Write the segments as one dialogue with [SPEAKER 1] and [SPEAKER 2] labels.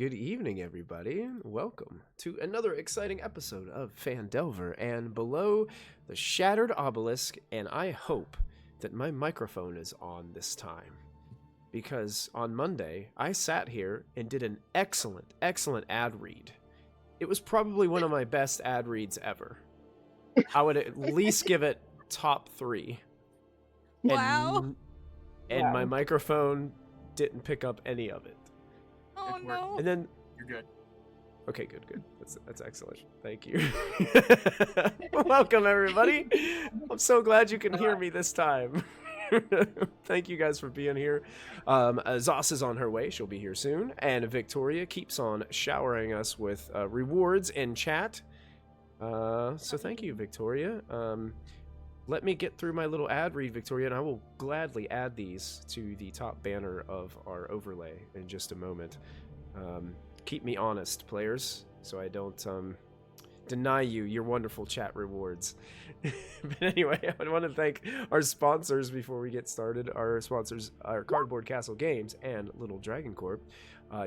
[SPEAKER 1] good evening, everybody. Welcome to another exciting episode of Phandelver and Below the Shattered Obelisk, and I hope that my microphone is on this time. Because on Monday, I sat here and did an excellent ad read. It was probably one of my best ad reads ever. I would at least give it top 3.
[SPEAKER 2] Wow.
[SPEAKER 1] And my microphone didn't pick up any of it.
[SPEAKER 2] Oh no.
[SPEAKER 1] And then
[SPEAKER 3] You're good.
[SPEAKER 1] Okay, good. That's excellent. Thank you. Welcome, everybody. I'm so glad you can hear me this time. Thank you guys for being here. Zos is on her way. She'll be here soon. And Victoria keeps on showering us with rewards in chat. So thank you, Victoria. Let me get through my little ad read, Victoria, and I will gladly add these to the top banner of our overlay in just a moment. Keep me honest, players, so I don't deny you your wonderful chat rewards. But anyway, I want to thank our sponsors before we get started. Our sponsors are Cardboard Castle Games and Little Dragon Corp.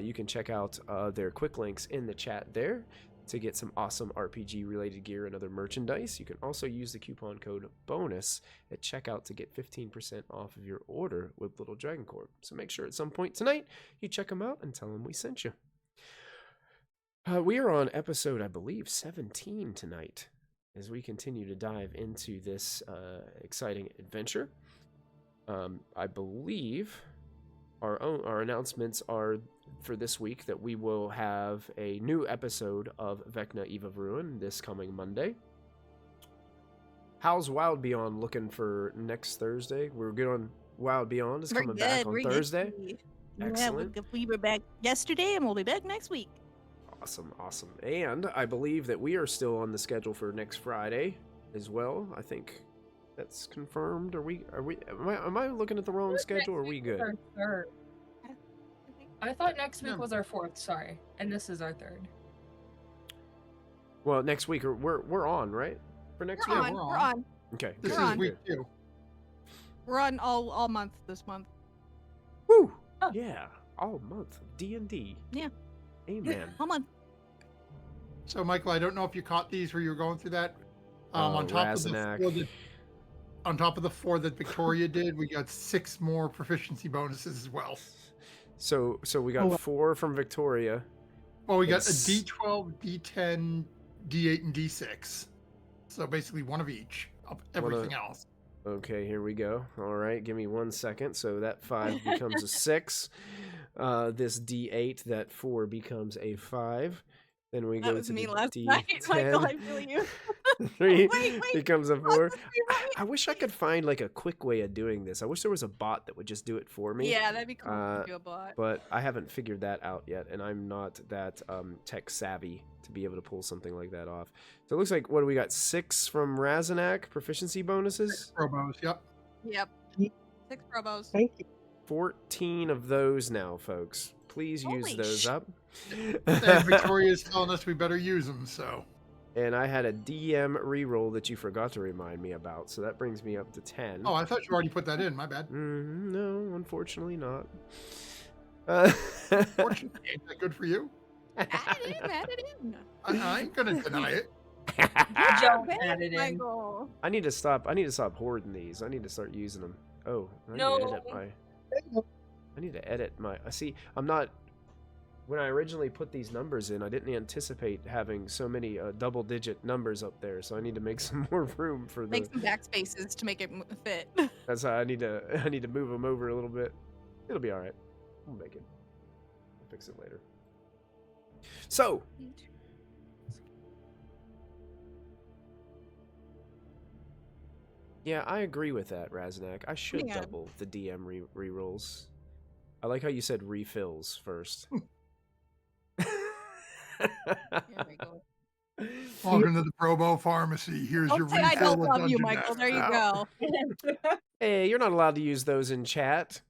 [SPEAKER 1] You can check out their quick links in the chat there to get some awesome RPG-related gear and other merchandise. You can also use the coupon code BONUS at checkout to get 15% off of your order with Little Dragon Corp. So make sure at some point tonight you check them out and tell them we sent you. We are on episode, I believe, 17 tonight as we continue to dive into this exciting adventure. I believe our announcements are for this week that we will have a new episode of Vecna Eve of Ruin this coming Monday. How's Wild Beyond looking for next Thursday? We're good on Wild Beyond is coming back on Thursday. Excellent.
[SPEAKER 2] Yeah, we were back yesterday and we'll be back next week.
[SPEAKER 1] Awesome. And I believe that we are still on the schedule for next Friday as well. I think that's confirmed. Am I looking at the wrong schedule or are we good?
[SPEAKER 4] Third. I thought next week was our 4th, sorry. And this is our 3rd.
[SPEAKER 1] Well, next week we're on, right? For next week?
[SPEAKER 2] We're on.
[SPEAKER 1] Okay.
[SPEAKER 3] This
[SPEAKER 1] good.
[SPEAKER 3] is week 2.
[SPEAKER 2] We're on all month this month.
[SPEAKER 1] Woo!
[SPEAKER 4] Oh.
[SPEAKER 1] Yeah, all month of D&D.
[SPEAKER 2] Yeah.
[SPEAKER 1] Amen.
[SPEAKER 2] Come on.
[SPEAKER 3] So, Michael, I don't know if you caught these where you were going through that. On top of the 4 that Victoria did, we got 6 more proficiency bonuses as well.
[SPEAKER 1] So we got 4 from Victoria.
[SPEAKER 3] Well, we got a D12, D10, D8, and D6. So basically one of each of everything else.
[SPEAKER 1] Okay, here we go. All right, give me 1 second. So that 5 becomes a 6. This D8, that 4 becomes a 5. Then we go to the D10.
[SPEAKER 2] Michael, I feel you.
[SPEAKER 1] 3
[SPEAKER 2] Wait.
[SPEAKER 1] becomes a 4. I wish I could find like a quick way of doing this. I wish there was a bot that would just do it for me.
[SPEAKER 2] Yeah, that'd be cool to do a bot.
[SPEAKER 1] But I haven't figured that out yet, and I'm not that tech savvy to be able to pull something like that off. So it looks like, what do we got? 6 from Razanak, proficiency bonuses?
[SPEAKER 3] 6 probos, yep.
[SPEAKER 2] Yep. 6 probos.
[SPEAKER 5] Thank you.
[SPEAKER 1] 14 of those now, folks. Please use those up.
[SPEAKER 3] And Victoria's telling us we better use them, so.
[SPEAKER 1] And I had a DM reroll that you forgot to remind me about, so that brings me up to 10.
[SPEAKER 3] Oh, I thought you already put that in. My bad.
[SPEAKER 1] No, unfortunately not.
[SPEAKER 3] Fortunately, ain't that good for you?
[SPEAKER 2] Add it in.
[SPEAKER 3] I ain't gonna deny it.
[SPEAKER 4] Good job,
[SPEAKER 2] Thanks,
[SPEAKER 4] add it in.
[SPEAKER 2] Michael.
[SPEAKER 1] I need to stop hoarding these. I need to start using them. Oh, I need to edit my. See, I'm not. When I originally put these numbers in, I didn't anticipate having so many double-digit numbers up there. So I need to make some more room for
[SPEAKER 2] Make some backspaces to make it fit.
[SPEAKER 1] That's how I need to move them over a little bit. It'll be all right. We'll make it. We'll fix it later. So. Yeah, I agree with that, Razanak. I should double the DM rerolls. I like how you said refills first.
[SPEAKER 2] Here we go.
[SPEAKER 3] Welcome to the Probo Pharmacy. Here's your refill.
[SPEAKER 2] I don't
[SPEAKER 3] of
[SPEAKER 2] love you,
[SPEAKER 3] Dungeon
[SPEAKER 2] Michael. There you
[SPEAKER 3] Master.
[SPEAKER 2] go.
[SPEAKER 1] Hey, you're not allowed to use those in chat.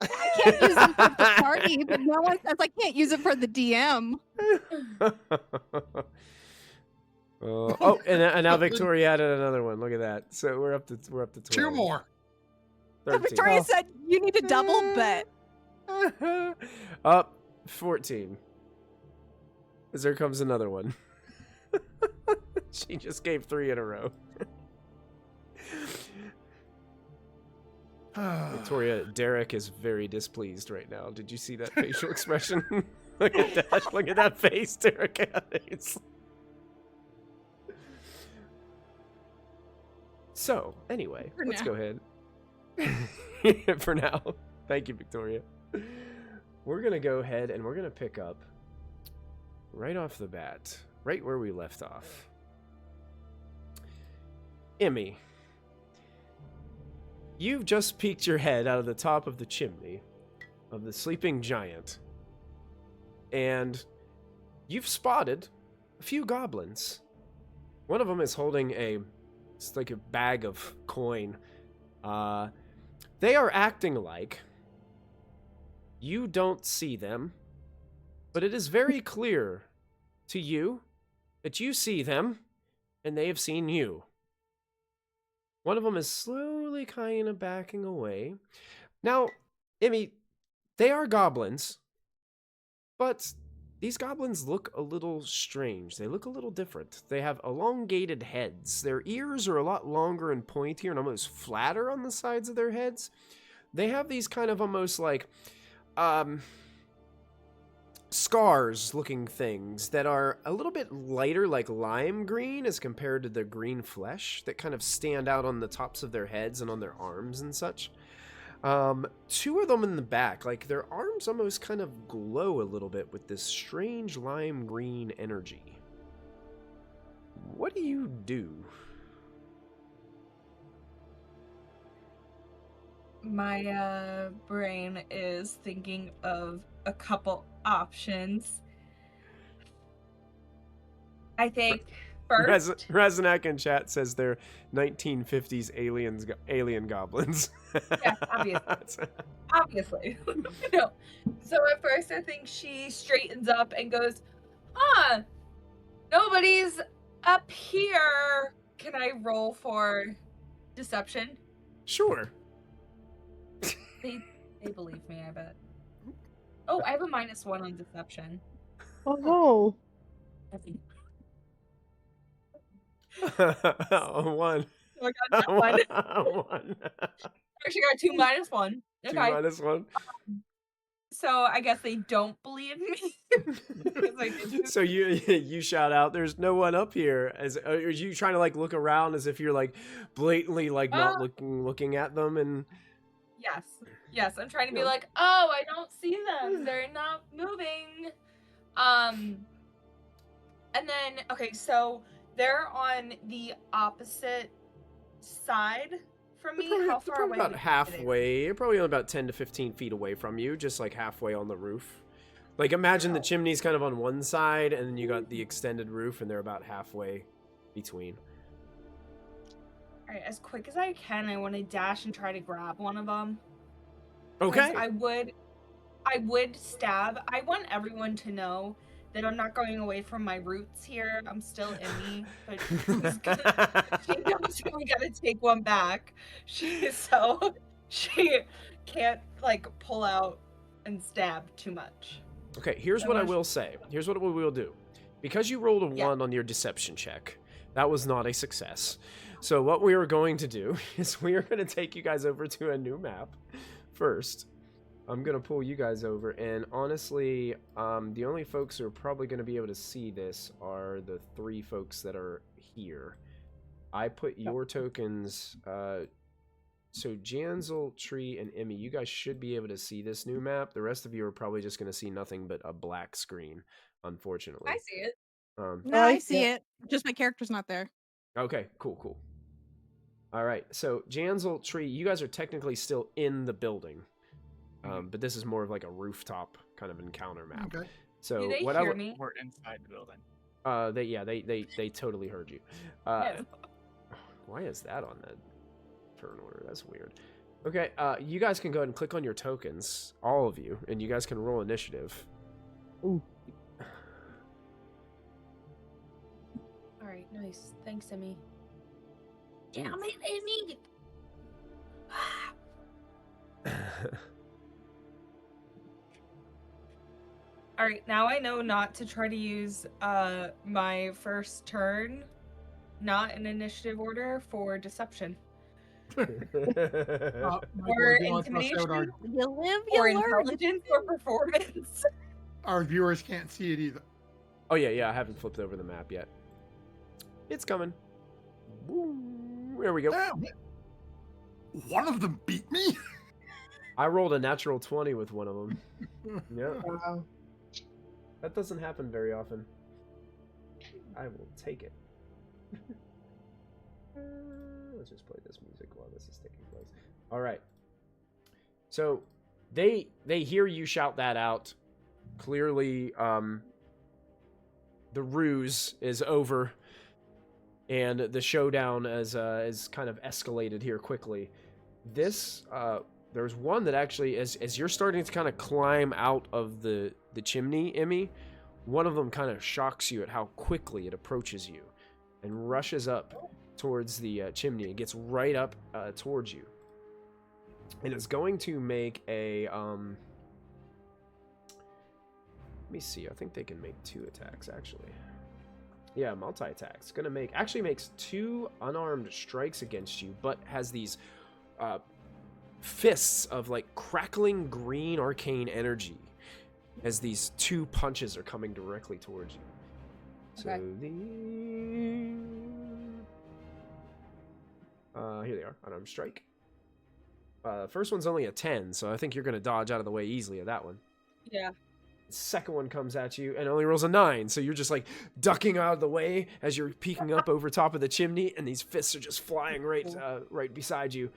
[SPEAKER 2] I can't use them for the party, but no one says I can't use it for the DM.
[SPEAKER 1] And now Victoria added another one. Look at that. So we're up to 12.
[SPEAKER 3] 2 more.
[SPEAKER 1] 13.
[SPEAKER 2] Victoria said you need to double bet.
[SPEAKER 1] Up 14. as there comes another one. She just gave 3 in a row. Victoria, Derek is very displeased right now. Did you see that facial expression? Look at that. Look at that face, Derek. So, anyway,
[SPEAKER 2] For
[SPEAKER 1] let's
[SPEAKER 2] now.
[SPEAKER 1] go ahead. For now. Thank you, Victoria. We're going to go ahead and we're going to pick up right off the bat, right where we left off. Emmy, you've just peeked your head out of the top of the chimney of the sleeping giant, and you've spotted a few goblins. One of them is holding it's like a bag of coin. They are acting like you don't see them, but it is very clear to you that you see them, and they have seen you. One of them is slowly kind of backing away. Now, Emmy, they are goblins, but these goblins look a little strange. They look a little different. They have elongated heads. Their ears are a lot longer and pointier and almost flatter on the sides of their heads. They have these kind of almost like scars looking things that are a little bit lighter, like lime green as compared to the green flesh that kind of stand out on the tops of their heads and on their arms and such. 2 of them in the back, like their arms almost kind of glow a little bit with this strange lime green energy. What do you do?
[SPEAKER 4] My brain is thinking of a couple options. I think first.
[SPEAKER 1] Razanak in chat says they're 1950s alien goblins.
[SPEAKER 4] Yeah, obviously. No. So at first I think she straightens up and goes, nobody's up here. Can I roll for deception?
[SPEAKER 1] Sure.
[SPEAKER 4] They believe me, I bet. Oh, I have a -1 on deception.
[SPEAKER 2] Oh no.
[SPEAKER 1] One.
[SPEAKER 4] So I got that one.
[SPEAKER 1] One.
[SPEAKER 4] Actually got 2 -1.
[SPEAKER 1] 2
[SPEAKER 4] Okay.
[SPEAKER 1] -1.
[SPEAKER 4] So I guess they don't believe me. Because I did
[SPEAKER 1] So you shout out, "There's no one up here." Are you trying to like look around as if you're like blatantly like not looking at them and?
[SPEAKER 4] Yes, I'm trying to be like, oh, I don't see them. They're not moving. And then, okay, so they're on the opposite side from me. How far
[SPEAKER 1] They're
[SPEAKER 4] away?
[SPEAKER 1] about halfway. You're probably about 10 to 15 feet away from you, just like halfway on the roof. Like imagine the chimney's kind of on one side, and then you got the extended roof, and they're about halfway between.
[SPEAKER 4] All right, as quick as I can, I want to dash and try to grab one of them.
[SPEAKER 1] Okay.
[SPEAKER 4] I would stab. I want everyone to know that I'm not going away from my roots here. I'm still Emmy, but she knows we gotta take one back. She can't like pull out and stab too much.
[SPEAKER 1] Okay, here's what I will say. Here's what we will do. Because you rolled a 1 on your deception check, that was not a success. So what we are going to do is we are going to take you guys over to a new map first. I'm going to pull you guys over, and honestly, the only folks who are probably going to be able to see this are the 3 folks that are here. I put your tokens, so Janzel, Tree, and Emmy, you guys should be able to see this new map. The rest of you are probably just going to see nothing but a black screen, unfortunately.
[SPEAKER 4] I see it.
[SPEAKER 2] No, I see it. Just my character's not there.
[SPEAKER 1] Okay, cool. All right, so Janzel, Tree, you guys are technically still in the building. But this is more of like a rooftop kind of encounter map. Okay. So
[SPEAKER 4] do they
[SPEAKER 1] what
[SPEAKER 4] hear me?
[SPEAKER 5] We're inside the building.
[SPEAKER 1] They totally heard you.
[SPEAKER 4] Yes.
[SPEAKER 1] Why is that on that turn order? That's weird. Okay, you guys can go ahead and click on your tokens, all of you, and you guys can roll initiative.
[SPEAKER 2] Ooh.
[SPEAKER 4] All right, nice. Thanks, Emmy. Damn it, Emmy! All right, now I know not to try to use my first turn, not in initiative order, for deception
[SPEAKER 3] Michael,
[SPEAKER 4] or
[SPEAKER 3] do you want to toss out
[SPEAKER 4] intimidation
[SPEAKER 2] You live,
[SPEAKER 4] or
[SPEAKER 2] you learn.
[SPEAKER 4] intelligence or performance.
[SPEAKER 3] our viewers can't see it either.
[SPEAKER 1] Oh yeah, I haven't flipped over the map yet. It's coming. Woo, there we go.
[SPEAKER 3] Damn. One of them beat me.
[SPEAKER 1] I rolled a natural 20 with one of them. Yeah,
[SPEAKER 5] Wow.
[SPEAKER 1] that doesn't happen very often. I will take it. Let's just play this music while this is taking place. All right. So they hear you shout that out. Clearly, the ruse is over, and the showdown is kind of escalated here quickly. This there's one that actually, as you're starting to kind of climb out of the chimney, Emmy, one of them kind of shocks you at how quickly it approaches you, and rushes up towards the chimney and gets right up towards you, and it's going to make a let me see. I think they can make 2 attacks, actually. Yeah, multi-attacks. Gonna makes 2 unarmed strikes against you, but has these fists of like crackling green arcane energy as these 2 punches are coming directly towards you.
[SPEAKER 2] Okay.
[SPEAKER 1] So here they are. Unarmed strike. First one's only a 10, so I think you're gonna dodge out of the way easily of that one.
[SPEAKER 4] Yeah.
[SPEAKER 1] Second one comes at you and only rolls a 9, so you're just like ducking out of the way as you're peeking up over top of the chimney, and these fists are just flying right beside you.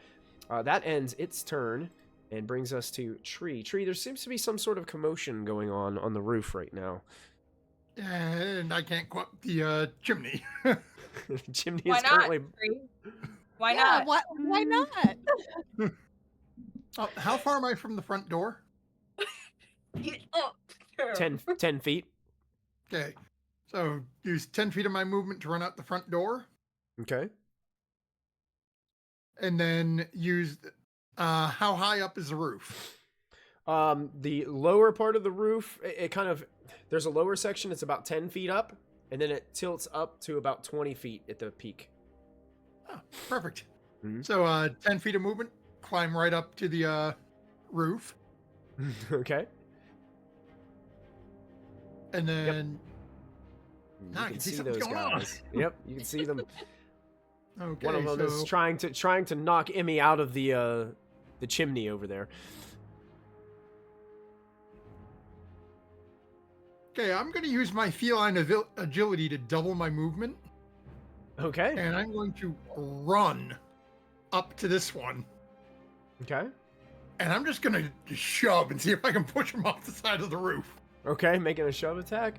[SPEAKER 1] That ends its turn and brings us to Tree. Tree, there seems to be some sort of commotion going on the roof right now.
[SPEAKER 3] And I can't go up the chimney.
[SPEAKER 1] The chimney
[SPEAKER 4] Why
[SPEAKER 1] is
[SPEAKER 4] not?
[SPEAKER 1] currently
[SPEAKER 4] Why
[SPEAKER 2] Yeah,
[SPEAKER 4] not?
[SPEAKER 2] why not?
[SPEAKER 3] How far am I from the front door?
[SPEAKER 4] Get up.
[SPEAKER 1] 10 feet.
[SPEAKER 3] Okay. So use 10 feet of my movement to run out the front door.
[SPEAKER 1] Okay.
[SPEAKER 3] And then use how high up is the roof?
[SPEAKER 1] The lower part of the roof, it kind of, there's a lower section, it's about 10 feet up, and then it tilts up to about 20 feet at the peak.
[SPEAKER 3] Oh, perfect.
[SPEAKER 1] Mhm.
[SPEAKER 3] So 10 feet of movement, climb right up to the roof.
[SPEAKER 1] Okay.
[SPEAKER 3] And then
[SPEAKER 1] You
[SPEAKER 3] Now I
[SPEAKER 1] can
[SPEAKER 3] can see
[SPEAKER 1] see
[SPEAKER 3] something's
[SPEAKER 1] those
[SPEAKER 3] going on.
[SPEAKER 1] guys. Yep, you can see them.
[SPEAKER 3] okay,
[SPEAKER 1] One of them
[SPEAKER 3] so
[SPEAKER 1] is trying to knock Emmy out of the chimney over there.
[SPEAKER 3] okay, I'm going to use my feline agility to double my movement,
[SPEAKER 1] Okay.
[SPEAKER 3] and I'm going to run up to this one,
[SPEAKER 1] Okay.
[SPEAKER 3] and I'm just going to shove and see if I can push him off the side of the roof.
[SPEAKER 1] Okay, making a shove attack.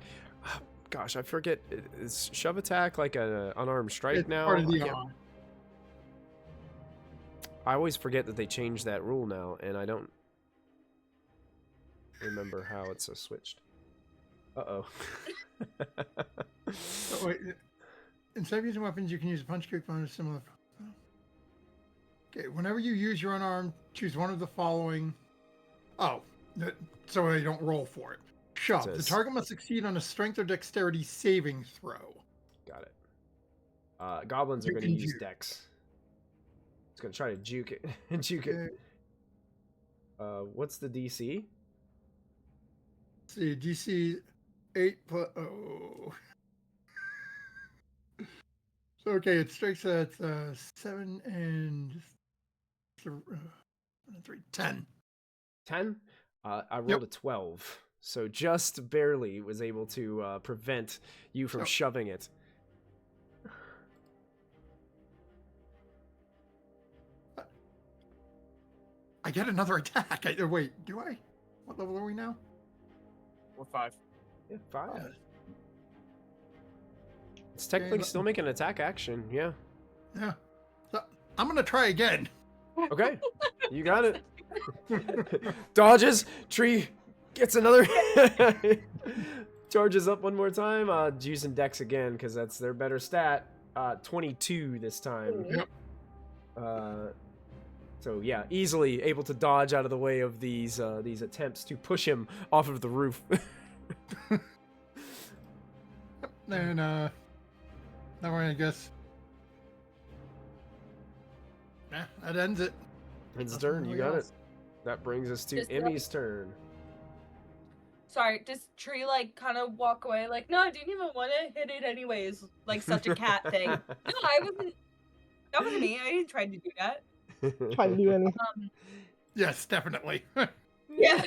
[SPEAKER 1] Gosh, I forget. Is shove attack like an unarmed strike
[SPEAKER 3] It's
[SPEAKER 1] now?
[SPEAKER 3] part of
[SPEAKER 1] I
[SPEAKER 3] the
[SPEAKER 1] can't- I always forget that they changed that rule now, and I don't remember how it's switched. Uh-oh.
[SPEAKER 3] Oh, wait, instead of using weapons, you can use a punch, kick, bonus, similar. Okay, whenever you use your unarmed, choose one of the following. Oh, so I don't roll for it. Shove. The
[SPEAKER 1] Says-
[SPEAKER 3] target must succeed on a strength or dexterity saving throw.
[SPEAKER 1] Got it. Goblins are
[SPEAKER 3] You
[SPEAKER 1] going to
[SPEAKER 3] can
[SPEAKER 1] use
[SPEAKER 3] juke.
[SPEAKER 1] dex. It's going to try to juke it. Juke it.
[SPEAKER 3] Okay,
[SPEAKER 1] What's the DC?
[SPEAKER 3] let's see, DC 8 plus. Oh. So, okay, it strikes at 7 and 3, 10.
[SPEAKER 1] 10? I rolled a 12. So just barely was able to prevent you from
[SPEAKER 3] So-
[SPEAKER 1] shoving it.
[SPEAKER 3] I get another attack. Wait, do I? What level are we now?
[SPEAKER 5] We're 5.
[SPEAKER 1] Yeah, 5.
[SPEAKER 3] Oh.
[SPEAKER 1] It's technically
[SPEAKER 3] let-
[SPEAKER 1] still making an attack action, yeah.
[SPEAKER 3] Yeah. So, I'm going to try again.
[SPEAKER 1] Okay, you got it. Dodges, tree gets another. Charges up one more time. Using dex again because that's their better stat. 22 this time.
[SPEAKER 3] Yep.
[SPEAKER 1] So yeah, easily able to dodge out of the way of these attempts to push him off of the roof.
[SPEAKER 3] Then, that way, I guess. Yeah, that ends it.
[SPEAKER 1] It's
[SPEAKER 3] Nothing
[SPEAKER 1] turn. You
[SPEAKER 3] really
[SPEAKER 1] got
[SPEAKER 3] else.
[SPEAKER 1] it. That brings us to
[SPEAKER 4] Just
[SPEAKER 1] Emmy's turn.
[SPEAKER 4] Sorry, does Tree like kind of walk away like, no, I didn't even want to hit it anyways, like such a cat thing. No, I wasn't. That wasn't me. I didn't try to do that.
[SPEAKER 6] Trying to do anything.
[SPEAKER 3] Yes, definitely.
[SPEAKER 4] Yeah.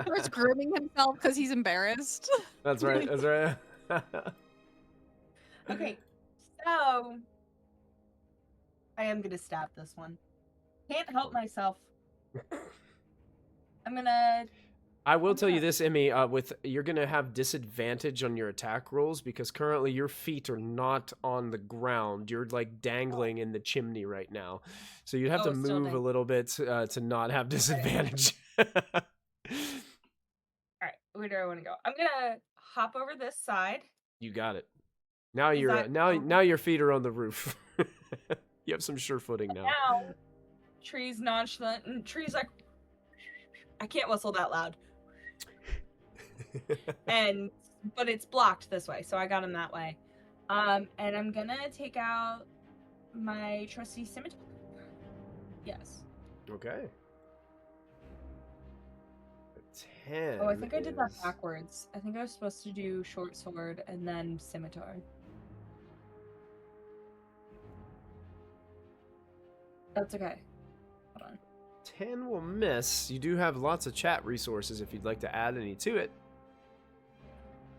[SPEAKER 2] First grooming himself because he's embarrassed.
[SPEAKER 1] That's right. That's right.
[SPEAKER 4] Okay, so I am gonna stab this one. Can't help myself. I'm gonna.
[SPEAKER 1] I will tell you this, Emmy. You're gonna have disadvantage on your attack rolls because currently your feet are not on the ground. You're like dangling in the chimney right now, so you'd have to
[SPEAKER 4] Oh, still
[SPEAKER 1] move a little bit to not have disadvantage.
[SPEAKER 4] All right, where do I want to go? I'm gonna hop over this side.
[SPEAKER 1] You got it. Now
[SPEAKER 4] Is
[SPEAKER 1] you're
[SPEAKER 4] that
[SPEAKER 1] now
[SPEAKER 4] over?
[SPEAKER 1] now your feet are on the roof. You have some sure footing now.
[SPEAKER 4] Now, Tree's nonchalant, and Tree's like, I can't whistle that loud. But it's blocked this way, so I got him that way. And I'm gonna take out my trusty scimitar. Yes.
[SPEAKER 1] Okay. 10.
[SPEAKER 4] Oh, I think I did that
[SPEAKER 1] is-
[SPEAKER 4] backwards. I think I was supposed to do short sword and then scimitar. That's okay. Hold on.
[SPEAKER 1] 10 will miss. You do have lots of chat resources if you'd like to add any to it.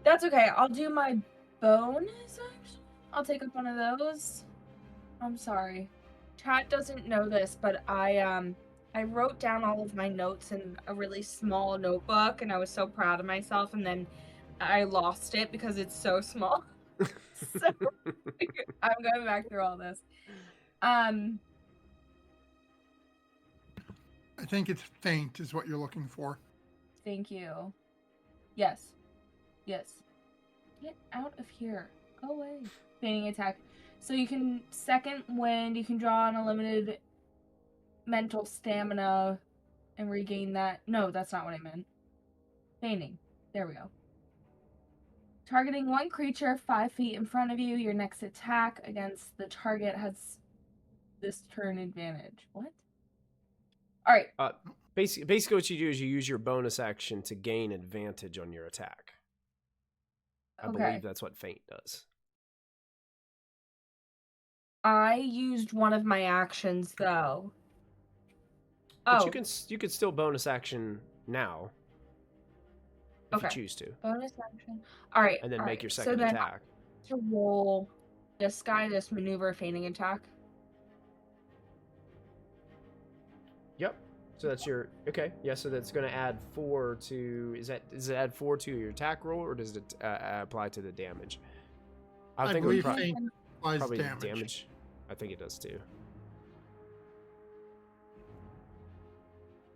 [SPEAKER 4] That's okay. I'll do my bonus action. I'll take up one of those. I'm sorry. Chat doesn't know this, but I wrote down all of my notes in a really small notebook, and I was so proud of myself, and then I lost it because it's so small. So I'm going back through all this.
[SPEAKER 3] I think it's faint is what you're looking for.
[SPEAKER 4] Thank you. Yes. Yes. Get out of here. Go away. Feigning attack. So you can second wind, you can draw on a limited mental stamina and regain that. No, that's not what I meant. Feigning. There we go. Targeting one creature 5 feet in front of you, your next attack against the target has this turn advantage. What? Alright.
[SPEAKER 1] Basically, what you do is you use your bonus action to gain advantage on your attack. I believe that's what feint does.
[SPEAKER 4] I used one of my actions though.
[SPEAKER 1] But
[SPEAKER 4] Oh,
[SPEAKER 1] you can still bonus action now if you
[SPEAKER 4] Okay.
[SPEAKER 1] choose to,
[SPEAKER 4] bonus action. Alright.
[SPEAKER 1] and then make your
[SPEAKER 4] so
[SPEAKER 1] second
[SPEAKER 4] then
[SPEAKER 1] attack.
[SPEAKER 4] to roll this guy, this maneuver feigning attack.
[SPEAKER 1] Yep. So that's your okay. Yeah. So that's going to add 4 to. Does it add 4 to your attack roll, or does it apply to the damage?
[SPEAKER 3] I
[SPEAKER 1] think
[SPEAKER 3] believe
[SPEAKER 1] it would
[SPEAKER 3] faint applies
[SPEAKER 1] probably
[SPEAKER 3] damage.
[SPEAKER 1] I think it does too.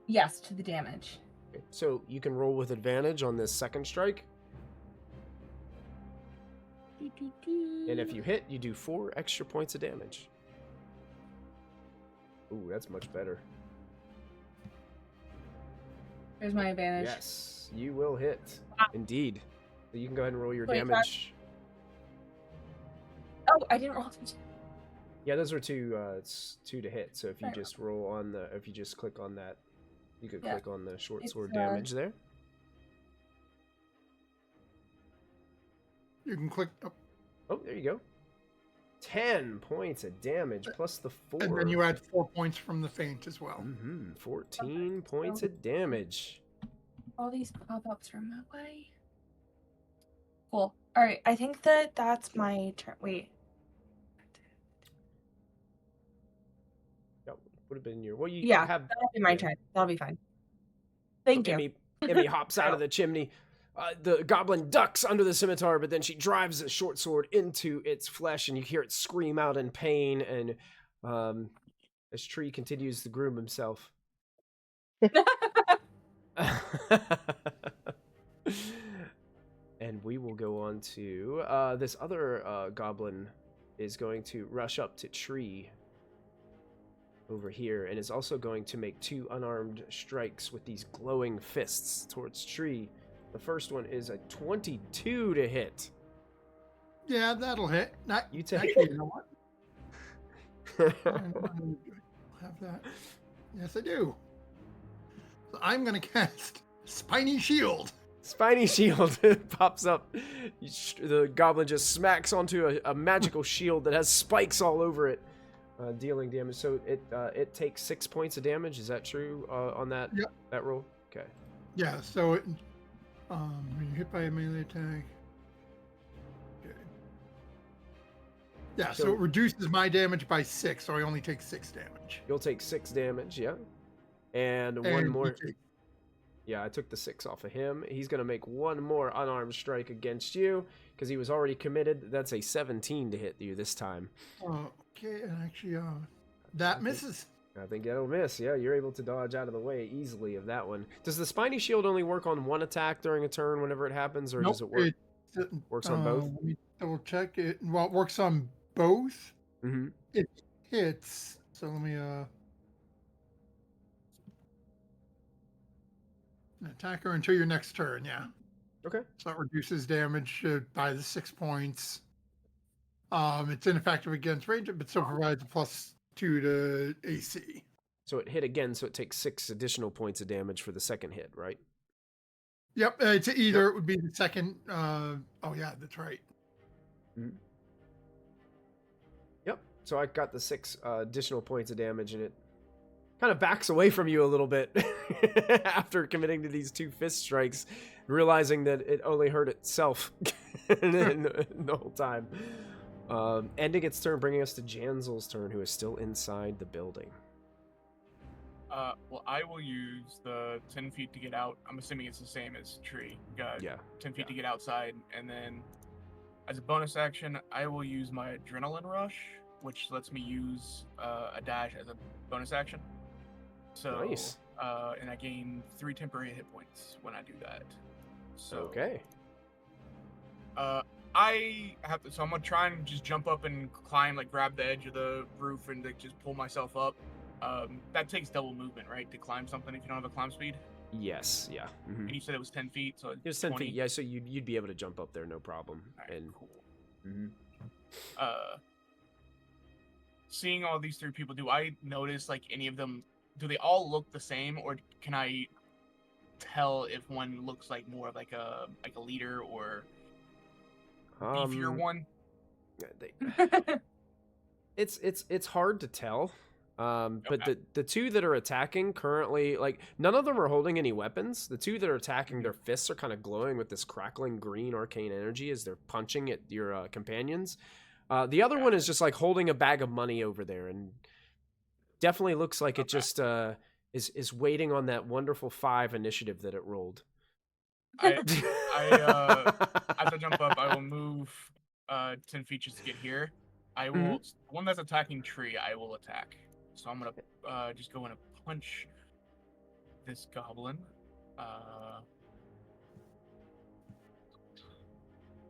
[SPEAKER 4] Yes, to the damage.
[SPEAKER 1] Okay, so you can roll with advantage on this second strike, and if you hit, you do 4 extra points of damage. Ooh, that's much better.
[SPEAKER 4] There's my advantage.
[SPEAKER 1] Yes, you will hit.
[SPEAKER 4] Wow.
[SPEAKER 1] Indeed. So you can go ahead and roll your
[SPEAKER 4] Wait,
[SPEAKER 1] damage.
[SPEAKER 4] Oh, I didn't roll.
[SPEAKER 1] Yeah, those are 2. It's 2 to hit. So if you
[SPEAKER 4] Right.
[SPEAKER 1] just roll on the, if you just click on that, you could
[SPEAKER 4] Yeah.
[SPEAKER 1] click on the short
[SPEAKER 4] It's,
[SPEAKER 1] sword damage there.
[SPEAKER 3] You can click up,
[SPEAKER 1] Oh, there you go. 10 points of damage plus the 4.
[SPEAKER 3] and then you add 4 points from the faint as well.
[SPEAKER 1] 14 points of damage.
[SPEAKER 4] All these pop-ups are in my way. Cool. All right, I think that's my turn. Wait.
[SPEAKER 1] That would have been your. Well, you
[SPEAKER 4] Yeah,
[SPEAKER 1] have.
[SPEAKER 4] that'll be my
[SPEAKER 1] yeah.
[SPEAKER 4] turn. That'll be fine. Thank you.
[SPEAKER 1] Emmy hops out of the chimney. The goblin ducks under the scimitar, but then she drives a short sword into its flesh, and you hear it scream out in pain. And as Tree continues to groom himself, and we will go on to this other goblin is going to rush up to Tree over here, and is also going to make 2 unarmed strikes with these glowing fists towards Tree. The first one is a 22 to hit.
[SPEAKER 3] Yeah, that'll hit. Not
[SPEAKER 1] You take-
[SPEAKER 3] actually. You know what? I'll have that. Yes, I do. So I'm gonna cast Spiny Shield.
[SPEAKER 1] Spiny shield pops up. The goblin just smacks onto a magical shield that has spikes all over it, dealing damage. So it takes 6 points of damage. Is that true on that
[SPEAKER 3] Yep.
[SPEAKER 1] that roll? Okay.
[SPEAKER 3] Yeah. So it, when you hit by a melee attack. Okay. Yeah. So
[SPEAKER 1] So-
[SPEAKER 3] it reduces my damage by 6, so I only take 6 damage.
[SPEAKER 1] You'll take 6 damage. Yeah. And one
[SPEAKER 3] And
[SPEAKER 1] more.
[SPEAKER 3] you take-
[SPEAKER 1] Yeah, I took the 6 off of him. He's going to make one more unarmed strike against you because he was already committed. That's a 17 to hit you this time.
[SPEAKER 3] Okay, and actually, that misses.
[SPEAKER 1] I think that'll miss. Yeah, you're able to dodge out of the way easily of that one. Does the spiny shield only work on one attack during a turn whenever it happens, or
[SPEAKER 3] Nope,
[SPEAKER 1] does it work?
[SPEAKER 3] it
[SPEAKER 1] Works on both?
[SPEAKER 3] Let me double check it. Well, it works on both.
[SPEAKER 1] Mm-hmm.
[SPEAKER 3] It hits. So let me an attacker until your next turn. Yeah.
[SPEAKER 1] Okay.
[SPEAKER 3] So it reduces damage by the 6 points. It's ineffective against ranged, but still provides a +2 to AC.
[SPEAKER 1] So it hit again, so it takes 6 additional points of damage for the second hit, right?
[SPEAKER 3] Yep. It's either it would be the second. Oh yeah, that's right.
[SPEAKER 1] Yep. So I got the 6 additional points of damage, and it kind of backs away from you a little bit after committing to these 2 fist strikes, realizing that it only hurt itself the whole time. Ending its turn, bringing us to Janzel's turn, who is still inside the building.
[SPEAKER 5] Well, I will use the 10 feet to get out. I'm assuming it's the same as tree. Got
[SPEAKER 1] Yeah.
[SPEAKER 5] 10 feet to get outside, and then as a bonus action, I will use my adrenaline rush, which lets me use a dash as a bonus action. So,
[SPEAKER 1] Nice.
[SPEAKER 5] And I gain 3 temporary hit points when I do that. So,
[SPEAKER 1] Okay.
[SPEAKER 5] I have to. So I'm gonna try and just jump up and climb, like grab the edge of the roof and like, just pull myself up. That takes double movement, right, to climb something if you don't have a climb speed.
[SPEAKER 1] Yes. Yeah. Mm-hmm.
[SPEAKER 5] And you said it was 10 feet, so
[SPEAKER 1] It was 10
[SPEAKER 5] 20.
[SPEAKER 1] feet. Yeah, so you'd be able to jump up there, no problem.
[SPEAKER 5] Alright,
[SPEAKER 1] And
[SPEAKER 5] cool.
[SPEAKER 1] Mhm.
[SPEAKER 5] Seeing all these 3 people, do I notice like any of them? Do they all look the same, or can I tell if one looks like more of like a leader or beefier one?
[SPEAKER 1] It's hard to tell. But
[SPEAKER 5] Okay.
[SPEAKER 1] the 2 that are attacking currently, like, none of them are holding any weapons. The 2 that are attacking, their fists are kind of glowing with this crackling green arcane energy as they're punching at your companions. The other one is just like holding a bag of money over there, and definitely looks like it just is waiting on that wonderful 5 initiative that it rolled.
[SPEAKER 5] As I jump up, I will move 10 feet just to get here. I will the one that's attacking tree. I will attack. So I'm gonna just go in and punch this goblin.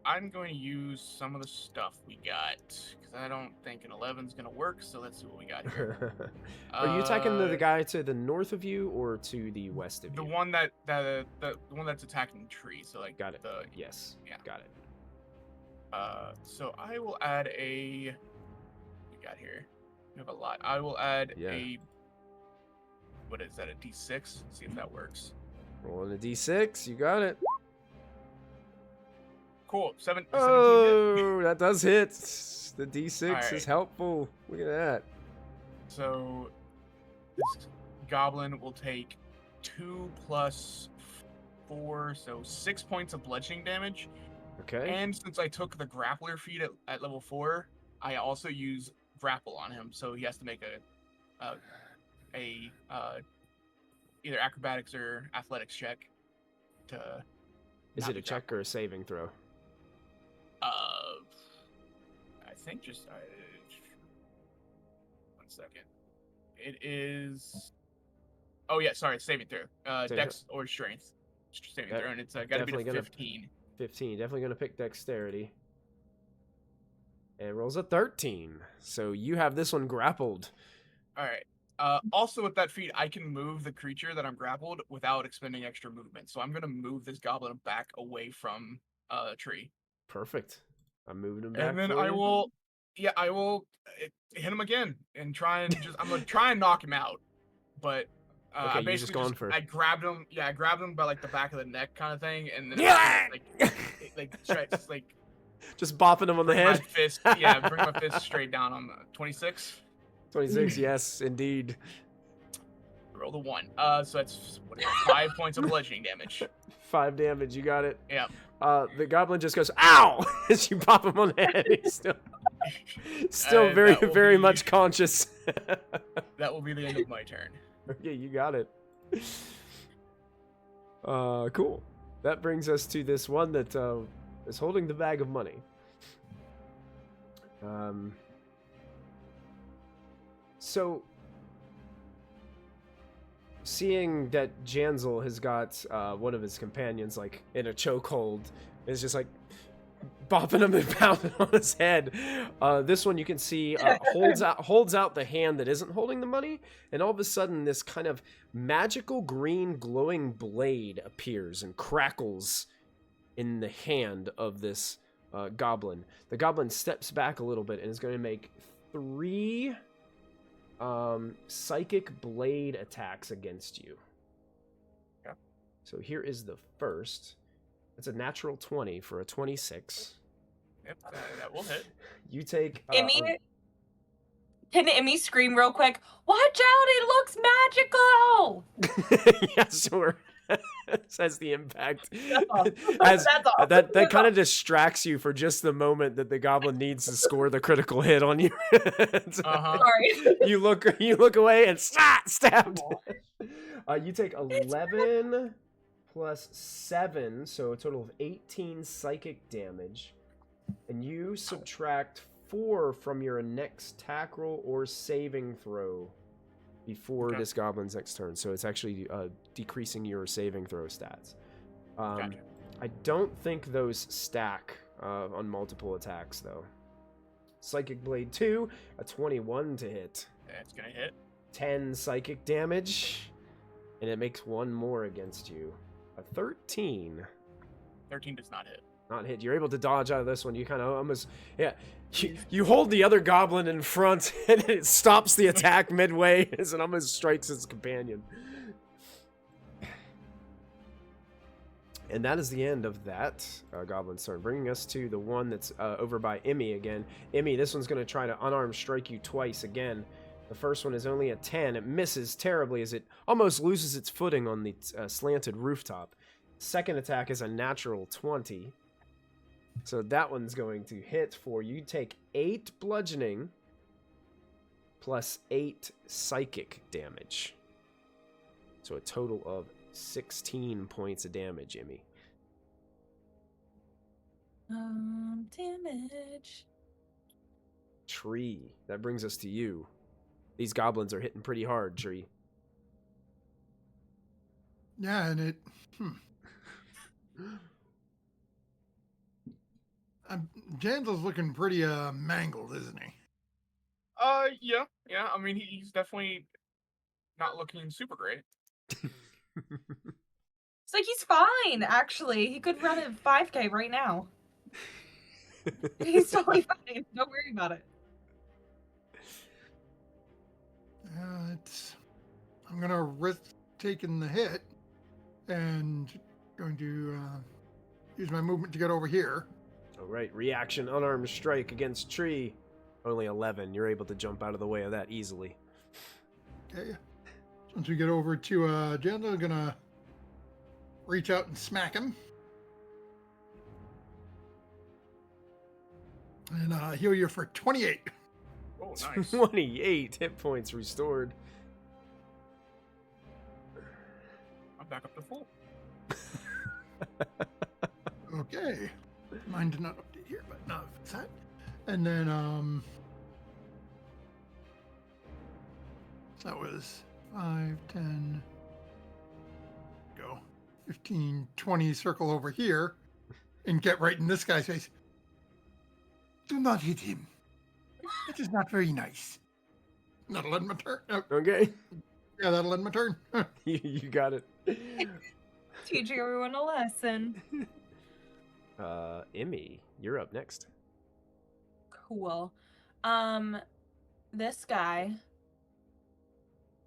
[SPEAKER 5] I'm going to use some of the stuff we got because I don't think an 11's gonna work. So let's see what we got here.
[SPEAKER 1] Are you attacking the guy to the north of you or to the west of
[SPEAKER 5] The
[SPEAKER 1] you?
[SPEAKER 5] one that the one that's attacking tree. So like
[SPEAKER 1] Got it.
[SPEAKER 5] The,
[SPEAKER 1] Yes.
[SPEAKER 5] Yeah.
[SPEAKER 1] Got it.
[SPEAKER 5] So I will add a. We got here. We have a lot. I will add a. What is that? A D6. See if that works.
[SPEAKER 1] Rolling a D6. You got it.
[SPEAKER 5] Cool. 17 hit.
[SPEAKER 1] Oh, that does hit. The D6 is
[SPEAKER 5] Alright.
[SPEAKER 1] helpful. Look at that.
[SPEAKER 5] So this goblin will take 2 plus 4, so 6 points of bludgeoning damage.
[SPEAKER 1] Okay.
[SPEAKER 5] And since I took the grappler feat at level 4, I also use grapple on him, so he has to make a either acrobatics or athletics check to.
[SPEAKER 1] Is
[SPEAKER 5] not
[SPEAKER 1] it a
[SPEAKER 5] be
[SPEAKER 1] check or a saving throw?
[SPEAKER 5] I think just 1 second. It is. Oh yeah, sorry, saving throw.
[SPEAKER 1] Saving
[SPEAKER 5] Dex or strength. Saving
[SPEAKER 1] That-
[SPEAKER 5] throw, and it's got to be
[SPEAKER 1] definitely
[SPEAKER 5] a
[SPEAKER 1] gonna-
[SPEAKER 5] 15.
[SPEAKER 1] 15. Definitely going to pick dexterity. And rolls a 13. So you have this one grappled.
[SPEAKER 5] All right. Also, with that feat, I can move the creature that I'm grappled without expending extra movement. So I'm gonna move this goblin back away from a tree.
[SPEAKER 1] Perfect. I'm moving him back
[SPEAKER 5] And then
[SPEAKER 1] for
[SPEAKER 5] I
[SPEAKER 1] you.
[SPEAKER 5] will, I will hit him again and try and I'm gonna try and knock him out. But
[SPEAKER 1] Okay,
[SPEAKER 5] I
[SPEAKER 1] you just
[SPEAKER 5] basically
[SPEAKER 1] going for-
[SPEAKER 5] I grabbed him, I grabbed him by like the back of the neck kind of thing, and then
[SPEAKER 1] Yeah!
[SPEAKER 5] like
[SPEAKER 1] Just bopping him on the
[SPEAKER 5] bring my
[SPEAKER 1] head.
[SPEAKER 5] fist, bring my fist straight down on the 26.
[SPEAKER 1] 26, yes, indeed.
[SPEAKER 5] Roll the 1. So that's 5 points of bludgeoning damage.
[SPEAKER 1] 5 damage, you got it.
[SPEAKER 5] Yeah.
[SPEAKER 1] The goblin just goes, ow! As you pop him on the head. He's still very,
[SPEAKER 5] that will
[SPEAKER 1] very
[SPEAKER 5] be-
[SPEAKER 1] much conscious.
[SPEAKER 5] That will be the end of my turn.
[SPEAKER 1] Okay, you got it. Cool. That brings us to this one that is holding the bag of money. So, seeing that Janzel has got one of his companions like in a chokehold, is just like bopping him and pounding on his head. This one you can see holds out the hand that isn't holding the money, and all of a sudden this kind of magical green glowing blade appears and crackles in the hand of this goblin. The goblin steps back a little bit and is going to make 3 psychic blade attacks against you.
[SPEAKER 5] Yeah.
[SPEAKER 1] So here is the first. It's a natural 20 for a 26.
[SPEAKER 5] Yep, that will hit.
[SPEAKER 1] You take
[SPEAKER 4] Emmy, can Emmy scream real quick? Watch out! It looks magical.
[SPEAKER 1] yeah, sure. Says the impact.
[SPEAKER 4] That's all.
[SPEAKER 1] As
[SPEAKER 4] That's all.
[SPEAKER 1] that
[SPEAKER 4] That's
[SPEAKER 1] kind
[SPEAKER 4] all.
[SPEAKER 1] of distracts you for just the moment that the goblin needs to score the critical hit on you.
[SPEAKER 4] Sorry.
[SPEAKER 1] You look away and stabbed. You take 11 plus 7, so a total of 18 psychic damage, and you subtract 4 from your next attack roll or saving throw before this goblin's next turn. So it's actually decreasing your saving throw stats.
[SPEAKER 5] Gotcha.
[SPEAKER 1] I don't think those stack on multiple attacks though. Psychic Blade 2, a 21 to hit.
[SPEAKER 5] That's gonna hit.
[SPEAKER 1] 10 psychic damage, and it makes 1 more against you. A 13.
[SPEAKER 5] 13 does not hit.
[SPEAKER 1] Not hit. You're able to dodge out of this one. You kind of almost, you hold the other goblin in front, and it stops the attack midway as it almost strikes its companion. And that is the end of that goblin's turn, bringing us to the one that's over by Emmy again. Emmy, this one's going to try to unarmed strike you twice again. The first one is only a 10. It misses terribly as it almost loses its footing on the slanted rooftop. Second attack is a natural 20. So that one's going to hit for you. You take 8 bludgeoning plus 8 psychic damage. So a total of 16 points of damage, Emmy.
[SPEAKER 4] Damage.
[SPEAKER 1] Tree. That brings us to you. These goblins are hitting pretty hard, Tree.
[SPEAKER 3] Yeah, and it. Jansel's looking pretty mangled, isn't he?
[SPEAKER 5] Yeah. I mean, he's definitely not looking super great.
[SPEAKER 4] It's like he's fine, actually. He could run a 5K right now. He's totally fine. Don't worry about it.
[SPEAKER 3] I'm gonna risk taking the hit and going to use my movement to get over here.
[SPEAKER 1] All right, reaction unarmed strike against Tree. Only 11. You're able to jump out of the way of that easily.
[SPEAKER 3] Okay. Once we get over to Jansel, I'm gonna reach out and smack him. And heal you for 28.
[SPEAKER 5] Oh, nice.
[SPEAKER 1] 28 hit points restored.
[SPEAKER 5] I'm back up to full.
[SPEAKER 3] Okay. Mine did not update here, but no, it's that. And then so that was 5, 10, go 15, 20, circle over here and get right in this guy's face. Do not hit him. It is not very nice. That'll end my turn. Oh,
[SPEAKER 1] Okay.
[SPEAKER 3] yeah, that'll end my turn.
[SPEAKER 1] You got it.
[SPEAKER 4] Teaching everyone a lesson.
[SPEAKER 1] Emmy, you're up next.
[SPEAKER 4] Cool. This guy.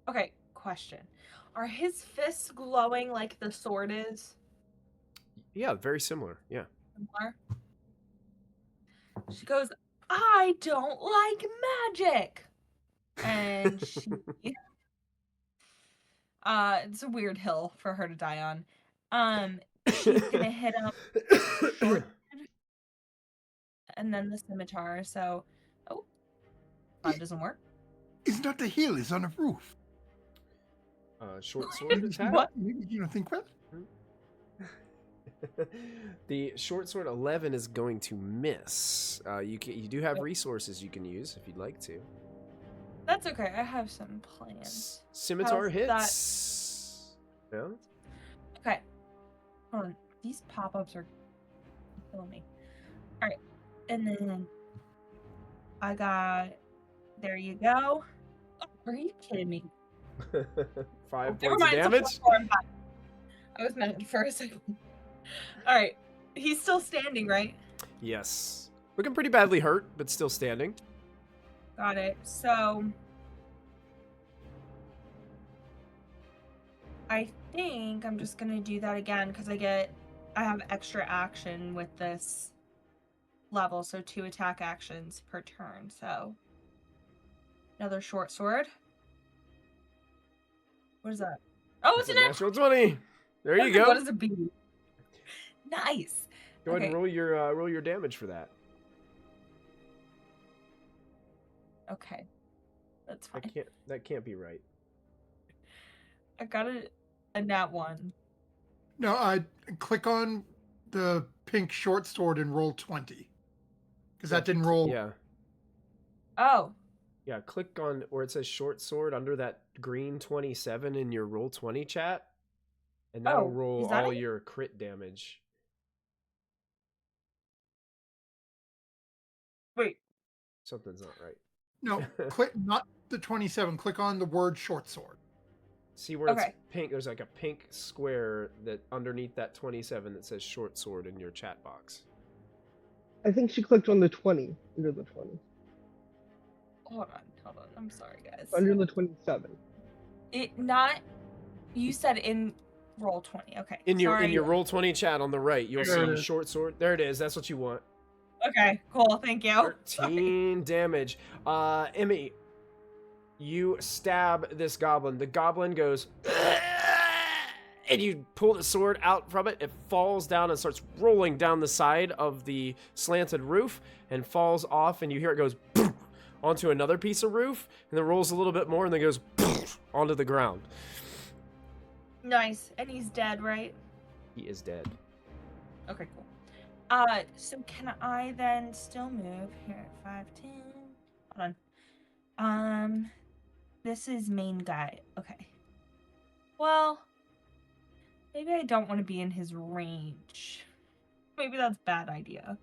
[SPEAKER 4] Okay, question. Are his fists glowing like the sword is?
[SPEAKER 1] Yeah, very similar. Yeah.
[SPEAKER 4] Similar? She goes, I don't like magic. And she it's a weird hill for her to die on. She's gonna hit him short and then the scimitar, so that doesn't work.
[SPEAKER 3] It's not the hill, it's on the roof.
[SPEAKER 1] Short sword attack.
[SPEAKER 4] What?
[SPEAKER 3] Maybe you don't think well.
[SPEAKER 1] The short sword 11 is going to miss. You do have resources you can use if you'd like to.
[SPEAKER 4] That's okay. I have some plans.
[SPEAKER 1] Scimitar
[SPEAKER 4] How's
[SPEAKER 1] hits. Yeah.
[SPEAKER 4] Okay. Hold on. These pop-ups are killing me. All right. And then I got. There you go. Oh, are you kidding me?
[SPEAKER 1] 5
[SPEAKER 4] Never
[SPEAKER 1] points of
[SPEAKER 4] mind, it's a
[SPEAKER 1] damage.
[SPEAKER 4] 4 and 5. I was mad for a second. All right. He's still standing, right?
[SPEAKER 1] Yes. Looking pretty badly hurt, but still standing.
[SPEAKER 4] Got it. So I think I'm just gonna do that again because I have extra action with this level, so 2 attack actions per turn. So another short sword. What is that? Oh, it's
[SPEAKER 1] That's
[SPEAKER 4] an
[SPEAKER 1] a natural 20. There you
[SPEAKER 4] What
[SPEAKER 1] go.
[SPEAKER 4] does it be? Nice.
[SPEAKER 1] Go ahead and roll your damage for that.
[SPEAKER 4] Okay. That's fine.
[SPEAKER 1] That can't be right.
[SPEAKER 4] I got a nat 1.
[SPEAKER 3] No, I click on the pink short sword and roll 20. Because that didn't roll.
[SPEAKER 1] Yeah.
[SPEAKER 4] Oh.
[SPEAKER 1] Yeah, click on where it says short sword under that green 27 in your roll 20 chat. And that'll roll
[SPEAKER 4] is that
[SPEAKER 1] all
[SPEAKER 4] it?
[SPEAKER 1] your crit damage.
[SPEAKER 4] Wait.
[SPEAKER 1] Something's not right.
[SPEAKER 3] No, click not the 27. Click on the word short sword.
[SPEAKER 1] See where it's
[SPEAKER 4] Okay.
[SPEAKER 1] pink? There's like a pink square that underneath that 27 that says short sword in your chat box.
[SPEAKER 6] I think she clicked on the 20, under the 20.
[SPEAKER 4] Hold on. I'm sorry, guys.
[SPEAKER 6] Under the 27.
[SPEAKER 4] You said in roll 20. Okay.
[SPEAKER 1] In your
[SPEAKER 4] Sorry.
[SPEAKER 1] roll 20 chat on the right, you'll
[SPEAKER 3] There it
[SPEAKER 1] see
[SPEAKER 3] is.
[SPEAKER 1] short sword. There it is. That's what you want.
[SPEAKER 4] Okay, cool. Thank you.
[SPEAKER 1] 13 damage. Emmy, you stab this goblin. The goblin goes, and you pull the sword out from it. It falls down and starts rolling down the side of the slanted roof and falls off, and you hear it goes onto another piece of roof, and then rolls a little bit more, and then goes onto the ground.
[SPEAKER 4] Nice. And he's dead, right?
[SPEAKER 1] He is dead.
[SPEAKER 4] Okay, cool. So can I then still move here at 5, 10? Hold on. This is main guy. Okay. Well, maybe I don't want to be in his range. Maybe that's a bad idea.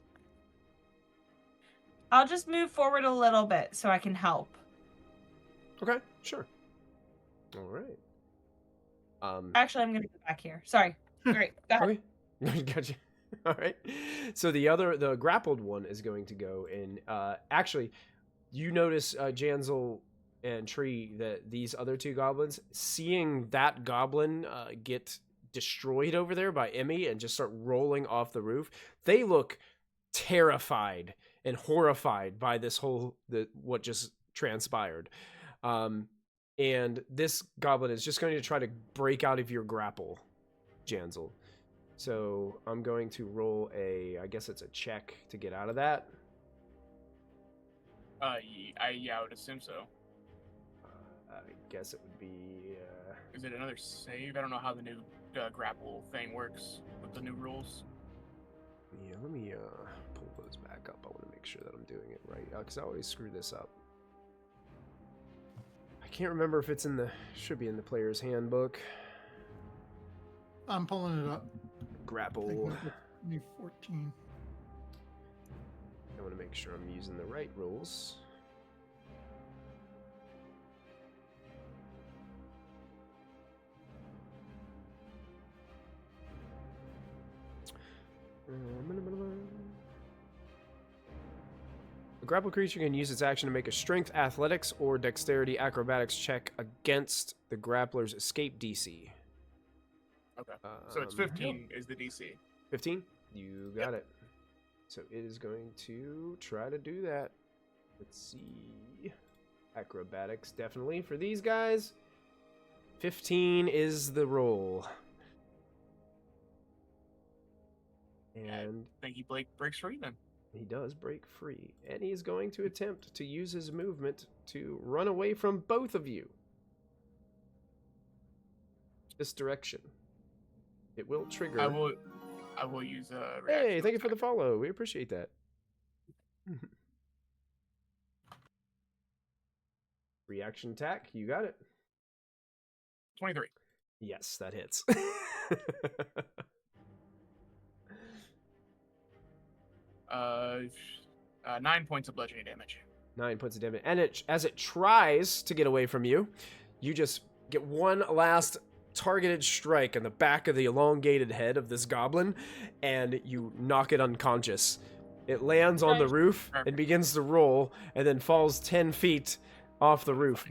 [SPEAKER 4] I'll just move forward a little bit so I can help.
[SPEAKER 1] Okay, sure. All right.
[SPEAKER 4] Actually, I'm gonna go back here. Sorry. All right, go ahead.
[SPEAKER 1] Okay. Gotcha. All right. So the grappled one is going to go in. Actually, you notice Janzel and Tree that these other 2 goblins, seeing that goblin get destroyed over there by Emmy and just start rolling off the roof, they look terrified and horrified by this what just transpired. And this goblin is just going to try to break out of your grapple, Janzel. So I'm going to roll I guess it's a check to get out of that.
[SPEAKER 5] Yeah, I would assume so.
[SPEAKER 1] I guess it would be...
[SPEAKER 5] Is it another save? I don't know how the new grapple thing works with the new rules.
[SPEAKER 1] Yeah, let me pull those back up. I want to make sure that I'm doing it right, because I always screw this up. I can't remember if it's should be in the player's handbook.
[SPEAKER 3] I'm pulling it up.
[SPEAKER 1] Grapple.
[SPEAKER 3] Maybe 14.
[SPEAKER 1] I want to make sure I'm using the right rules. A grappled creature can use its action to make a strength, athletics, or dexterity acrobatics check against the grappler's escape DC.
[SPEAKER 5] Okay. So it's 15 is the DC.
[SPEAKER 1] 15? You got it. So it is going to try to do that. Let's see. Acrobatics, definitely, for these guys. 15 is the roll. And
[SPEAKER 5] I think he breaks free then.
[SPEAKER 1] he does break free. And he's going to attempt to use his movement to run away from both of you. This direction. It will trigger.
[SPEAKER 5] I will use a reaction.
[SPEAKER 1] Hey, thank you for the follow. We appreciate that. Reaction attack. You got it.
[SPEAKER 5] 23.
[SPEAKER 1] Yes, that hits.
[SPEAKER 5] 9 points of bludgeoning damage.
[SPEAKER 1] 9 points of damage. And as it tries to get away from you, you just get one last targeted strike in the back of the elongated head of this goblin, and you knock it unconscious. It lands on the roof and begins to roll, and then falls 10 feet off the roof.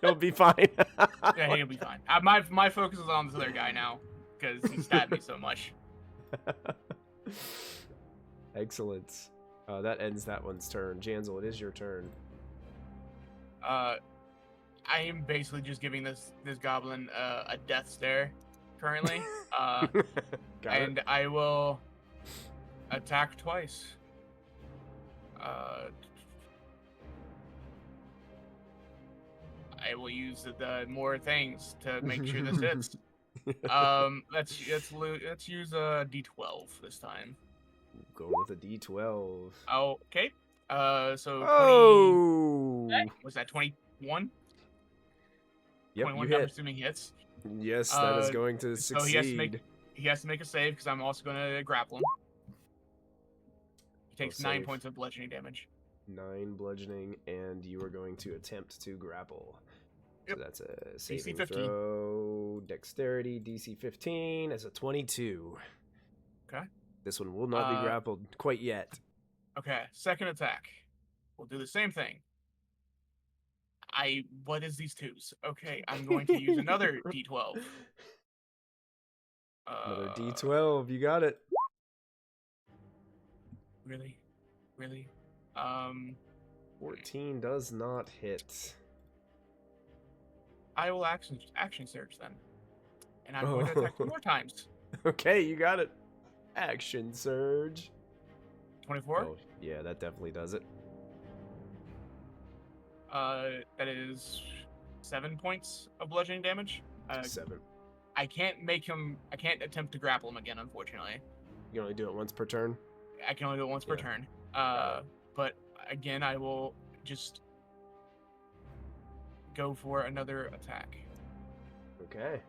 [SPEAKER 1] He'll be fine.
[SPEAKER 5] Yeah, he'll be fine. My focus is on this other guy now, because he stabbed me so much.
[SPEAKER 1] Excellent. That ends that one's turn. Janzel, it is your turn.
[SPEAKER 5] I am basically just giving this goblin a death stare currently. And
[SPEAKER 1] it.
[SPEAKER 5] I will attack twice. I will use the more things to make sure this hits. Let's use a D12 this time.
[SPEAKER 1] Go with a D12.
[SPEAKER 5] Okay. So 20, was that 21?
[SPEAKER 1] Yep,
[SPEAKER 5] 21,
[SPEAKER 1] you
[SPEAKER 5] I'm
[SPEAKER 1] hit.
[SPEAKER 5] assuming hits.
[SPEAKER 1] Yes, that is going to succeed.
[SPEAKER 5] So he has to make a save because I'm also going to grapple him. He takes 9
[SPEAKER 1] save.
[SPEAKER 5] points of bludgeoning damage.
[SPEAKER 1] 9 bludgeoning, and you are going to attempt to grapple.
[SPEAKER 5] Yep.
[SPEAKER 1] So that's a saving
[SPEAKER 5] DC 15.
[SPEAKER 1] throw. Dexterity, DC 15 as a 22.
[SPEAKER 5] Okay.
[SPEAKER 1] This one will not be grappled quite yet.
[SPEAKER 5] Okay, second attack. We'll do the same thing. What is these twos? Okay, I'm going to use another D12.
[SPEAKER 1] Another D12, you got it.
[SPEAKER 5] Really?
[SPEAKER 1] 14 does not hit.
[SPEAKER 5] I will action surge then. And I'm going to attack 2 more times.
[SPEAKER 1] Okay, you got it. Action surge.
[SPEAKER 5] 24?
[SPEAKER 1] Oh, yeah, that definitely does it.
[SPEAKER 5] That is 7 points of bludgeoning damage.
[SPEAKER 1] 7.
[SPEAKER 5] I can't attempt to grapple him again, unfortunately.
[SPEAKER 1] You can only do it once per turn?
[SPEAKER 5] I can only do it once per turn. But again, I will just go for another attack.
[SPEAKER 1] Okay.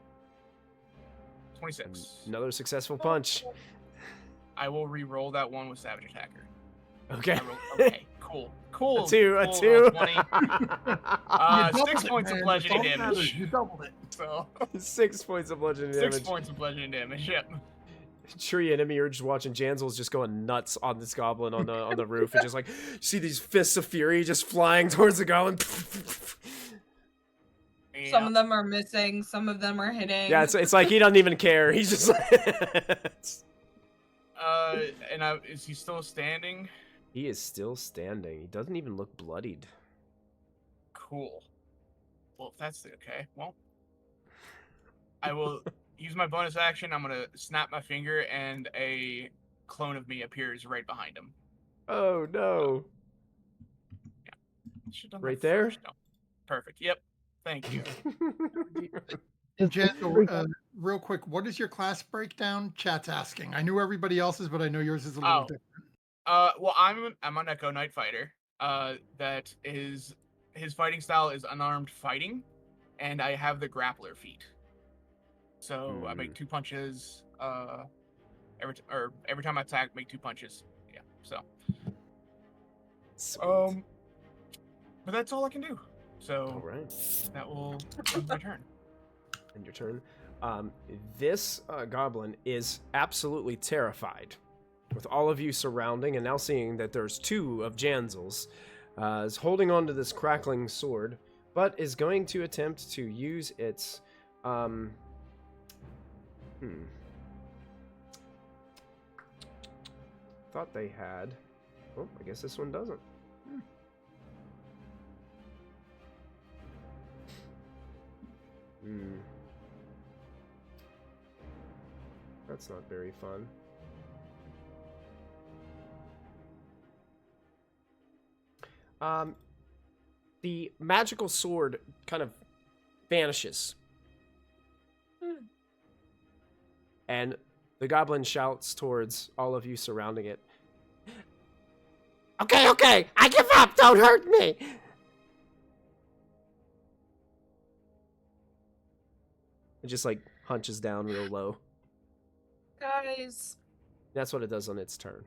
[SPEAKER 5] 26.
[SPEAKER 1] Another successful punch.
[SPEAKER 5] I will re-roll that one with Savage Attacker.
[SPEAKER 1] Okay.
[SPEAKER 5] Okay, cool.
[SPEAKER 1] A 2.
[SPEAKER 5] 20. 6 points of bludgeoning damage.
[SPEAKER 3] You doubled it.
[SPEAKER 5] So
[SPEAKER 1] 6 points of bludgeoning damage.
[SPEAKER 5] 6 points of bludgeoning damage. Yep.
[SPEAKER 1] Tree enemy, you're just watching Janzel's just going nuts on this goblin on the roof, and just like see these fists of fury just flying towards the goblin.
[SPEAKER 4] Some of them are missing. Some of them are hitting.
[SPEAKER 1] Yeah, it's like he doesn't even care. He's just like.
[SPEAKER 5] Is he still standing?
[SPEAKER 1] He is still standing. He doesn't even look bloodied.
[SPEAKER 5] Cool. Well, if that's okay. Well, I will use my bonus action. I'm gonna snap my finger, and a clone of me appears right behind him.
[SPEAKER 1] Oh no!
[SPEAKER 5] Yeah.
[SPEAKER 1] Right there.
[SPEAKER 5] No. Perfect. Yep. Thank you.
[SPEAKER 3] Janzel, real quick, what is your class breakdown? Chat's asking. I knew everybody else's, but I know yours is a little different.
[SPEAKER 5] Well, I'm an Echo Knight fighter. That is his fighting style is unarmed fighting, and I have the grappler feat. So I make 2 punches. Every time I attack, make 2 punches. Yeah. So.
[SPEAKER 1] Sweet.
[SPEAKER 5] But that's all I can do. So
[SPEAKER 1] all right.
[SPEAKER 5] that will end my turn.
[SPEAKER 1] And your turn. This goblin is absolutely terrified, with all of you surrounding, and now seeing that there's two of Janzel's, is holding on to this crackling sword, but is going to attempt to use its, Thought they had. Oh, I guess this one doesn't. That's not very fun. The magical sword kind of vanishes. And the goblin shouts towards all of you surrounding it. Okay, I give up, don't hurt me! It just like hunches down real low.
[SPEAKER 4] Guys,
[SPEAKER 1] That's what it does on its turn.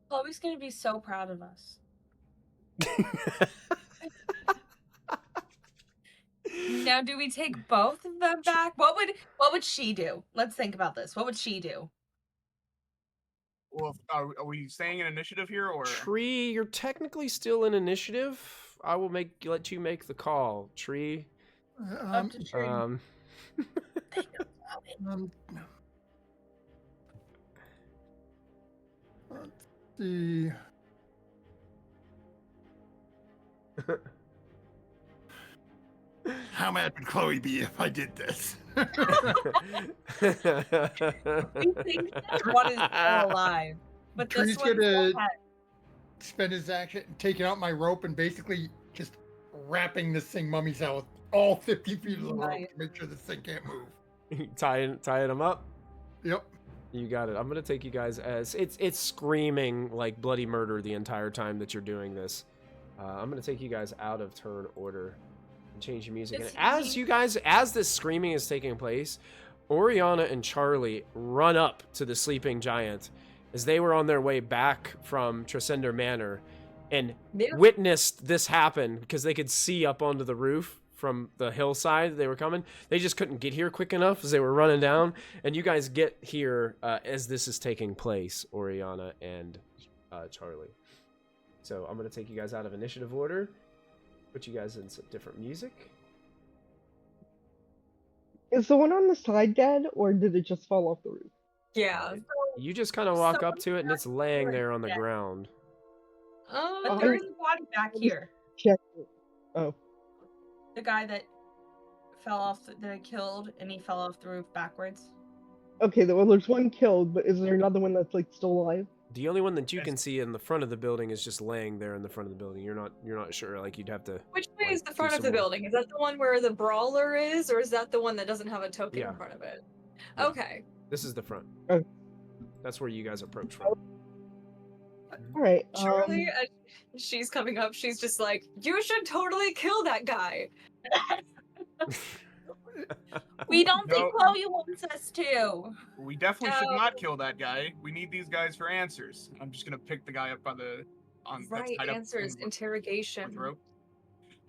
[SPEAKER 4] Chloe's gonna be so proud of us. Now, do we take both of them back? What would she do? Let's think about this. What would she do?
[SPEAKER 5] Well, are we staying in initiative here, or?
[SPEAKER 1] Tree, you're technically still in initiative. I will let you make the call. Tree.
[SPEAKER 4] Up to Tree.
[SPEAKER 3] Let's see. How mad would Chloe be if I did this?
[SPEAKER 4] You think that one is still alive, but
[SPEAKER 3] Tree's
[SPEAKER 4] this one's
[SPEAKER 3] gonna
[SPEAKER 4] dead.
[SPEAKER 3] spend his action, taking out my rope, and basically just wrapping this thing mummy's out with all 50 feet of the rope
[SPEAKER 4] Nice.
[SPEAKER 3] to make sure this thing can't move.
[SPEAKER 1] Tying them up.
[SPEAKER 3] Yep.
[SPEAKER 1] You got it. I'm gonna take you guys as it's screaming like bloody murder the entire time that you're doing this. I'm gonna take you guys out of turn order and change your music. And as this screaming is taking place, Oriana and Charlie run up to the sleeping giant as they were on their way back from Tresender Manor and witnessed this happen because they could see up onto the roof from the hillside they were coming. They just couldn't get here quick enough as they were running down. And you guys get here as this is taking place, Oriana and Charlie. So I'm going to take you guys out of initiative order, put you guys in some different music.
[SPEAKER 6] Is the one on the side dead, or did it just fall off the roof?
[SPEAKER 7] Yeah.
[SPEAKER 1] You just kind of walk
[SPEAKER 4] So
[SPEAKER 1] up to it and it's laying there on the
[SPEAKER 4] Yeah.
[SPEAKER 1] ground.
[SPEAKER 4] But there is a body back here.
[SPEAKER 6] Check it. Oh,
[SPEAKER 4] The guy that fell off, that I killed, and he fell off the roof backwards.
[SPEAKER 6] okay. Well, there's one killed, but is there another one that's like still alive?
[SPEAKER 1] The only one that you can see in the front of the building is just laying there in the front of the building. You're not sure. Like you'd have to.
[SPEAKER 7] Which way is
[SPEAKER 1] Like,
[SPEAKER 7] the front
[SPEAKER 1] do
[SPEAKER 7] of the
[SPEAKER 1] some more.
[SPEAKER 7] building? Is that the one where the brawler is, or is that the one that doesn't have a token
[SPEAKER 1] Yeah.
[SPEAKER 7] in front of it?
[SPEAKER 1] Yeah.
[SPEAKER 7] Okay.
[SPEAKER 1] This is the front.
[SPEAKER 6] Okay.
[SPEAKER 1] That's where you guys approach from.
[SPEAKER 6] All right.
[SPEAKER 7] Charlie, she's coming up. She's just like, you should totally kill that guy.
[SPEAKER 4] We don't
[SPEAKER 5] No.
[SPEAKER 4] think Chloe wants us to.
[SPEAKER 5] We definitely should
[SPEAKER 7] No.
[SPEAKER 5] not kill that guy. We need these guys for answers. I'm just gonna pick the guy up by the that's
[SPEAKER 7] Right,
[SPEAKER 5] tied up
[SPEAKER 7] answers,
[SPEAKER 5] in with
[SPEAKER 7] interrogation.
[SPEAKER 5] rope,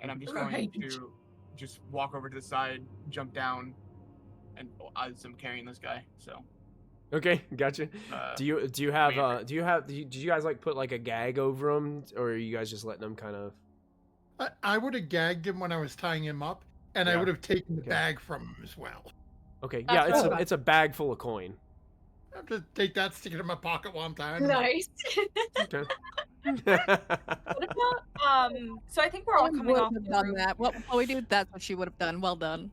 [SPEAKER 5] and I'm just
[SPEAKER 4] Right.
[SPEAKER 5] going to just walk over to the side, jump down, and as I'm carrying this guy. So
[SPEAKER 1] Okay, gotcha. Do you
[SPEAKER 5] wait.
[SPEAKER 1] have did you guys like put like a gag over them, or are you guys just letting them kind of?
[SPEAKER 3] I would have gagged him when I was tying him up, and I
[SPEAKER 1] Yeah.
[SPEAKER 3] would have taken the
[SPEAKER 1] Okay.
[SPEAKER 3] bag from him as well.
[SPEAKER 1] Okay,
[SPEAKER 4] That's
[SPEAKER 1] yeah,
[SPEAKER 4] what I
[SPEAKER 1] it's a bag full of coin.
[SPEAKER 3] I'll just take that, stick it in my pocket while I'm tying him.
[SPEAKER 7] Nice.
[SPEAKER 1] Okay.
[SPEAKER 4] What about, so I think we're all
[SPEAKER 2] Chloe
[SPEAKER 4] coming
[SPEAKER 2] would
[SPEAKER 4] off
[SPEAKER 2] have
[SPEAKER 4] the
[SPEAKER 2] done
[SPEAKER 4] roof.
[SPEAKER 2] that. What Chloe did, that's what she would have done. Well done.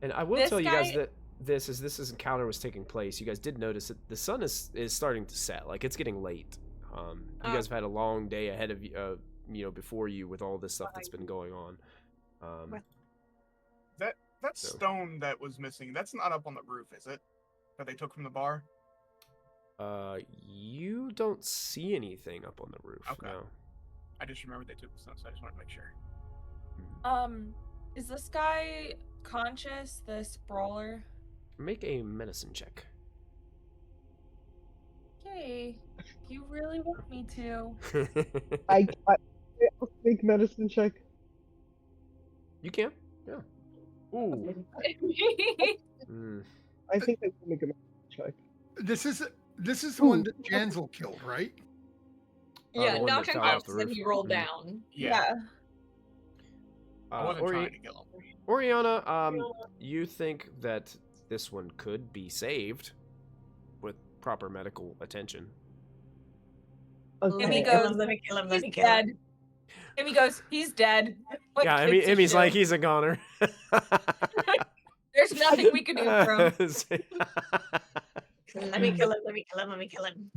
[SPEAKER 1] And I will
[SPEAKER 4] This
[SPEAKER 1] tell you guys
[SPEAKER 4] guy-
[SPEAKER 1] that this encounter was taking place, you guys did notice that the sun is starting to set. Like it's getting late. You guys have had a long day ahead of you, before you with all this stuff that's been going on.
[SPEAKER 5] that
[SPEAKER 1] So-
[SPEAKER 5] stone that was missing, that's not up on the roof, is it? That they took from the bar?
[SPEAKER 1] You don't see anything up on the roof.
[SPEAKER 5] Okay.
[SPEAKER 1] No.
[SPEAKER 5] I just remembered they took the stone, so I just wanted to make sure.
[SPEAKER 4] Is this guy conscious, this brawler?
[SPEAKER 1] Make a medicine check.
[SPEAKER 4] Okay, you really want me to.
[SPEAKER 6] I'll make medicine check.
[SPEAKER 1] You can. Yeah. Ooh. Mm.
[SPEAKER 6] I think I will make a check.
[SPEAKER 3] This is the one that Jansel killed, right?
[SPEAKER 7] Yeah,
[SPEAKER 1] the one that
[SPEAKER 7] knocked
[SPEAKER 1] fell off
[SPEAKER 7] unconscious,
[SPEAKER 1] the
[SPEAKER 7] then
[SPEAKER 1] roof.
[SPEAKER 7] he rolled
[SPEAKER 1] Mhm.
[SPEAKER 7] down.
[SPEAKER 5] Yeah. I wasn't
[SPEAKER 1] Ori-
[SPEAKER 5] trying to kill him.
[SPEAKER 1] Oriana, you think that this one could be saved with proper medical attention.
[SPEAKER 6] Okay.
[SPEAKER 4] Emmy
[SPEAKER 7] Let
[SPEAKER 4] goes,
[SPEAKER 7] me kill him, let
[SPEAKER 4] he's
[SPEAKER 7] me kill him.
[SPEAKER 4] dead. Emmy goes, he's dead. What
[SPEAKER 1] Yeah,
[SPEAKER 4] gives a
[SPEAKER 1] Emmy's like,
[SPEAKER 4] shit?
[SPEAKER 1] he's a goner.
[SPEAKER 4] There's nothing we can do for him.
[SPEAKER 7] Let me kill him, let me kill him, let me kill him.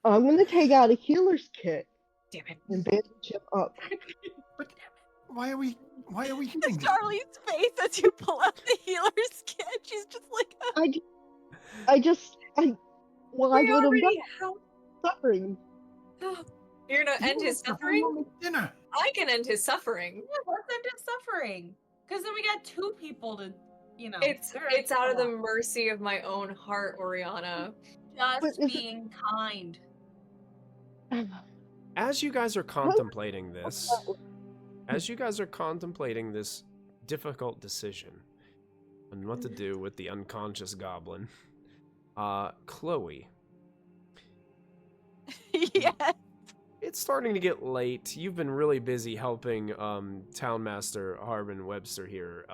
[SPEAKER 6] I'm gonna take out a healer's kit
[SPEAKER 7] Damn it.
[SPEAKER 6] and bandage him up.
[SPEAKER 3] But why are we hitting this?
[SPEAKER 2] Charlie's face as you pull out the healer's kit. She's just like,
[SPEAKER 6] Well,
[SPEAKER 7] We
[SPEAKER 6] I would have
[SPEAKER 7] already
[SPEAKER 6] done suffering.
[SPEAKER 7] You're gonna end his suffering?
[SPEAKER 3] Dinner.
[SPEAKER 7] I can end his suffering.
[SPEAKER 4] Yeah, let's end his suffering. Because then we got 2 people to, you know.
[SPEAKER 7] It's out of the mercy of my own heart, Oriana.
[SPEAKER 6] But
[SPEAKER 4] Just
[SPEAKER 6] is it-
[SPEAKER 4] being kind.
[SPEAKER 1] As you guys are contemplating this, difficult decision on what to do with the unconscious goblin, Chloe,
[SPEAKER 2] yes.
[SPEAKER 1] it's starting to get late. You've been really busy helping Townmaster Harbin Webster here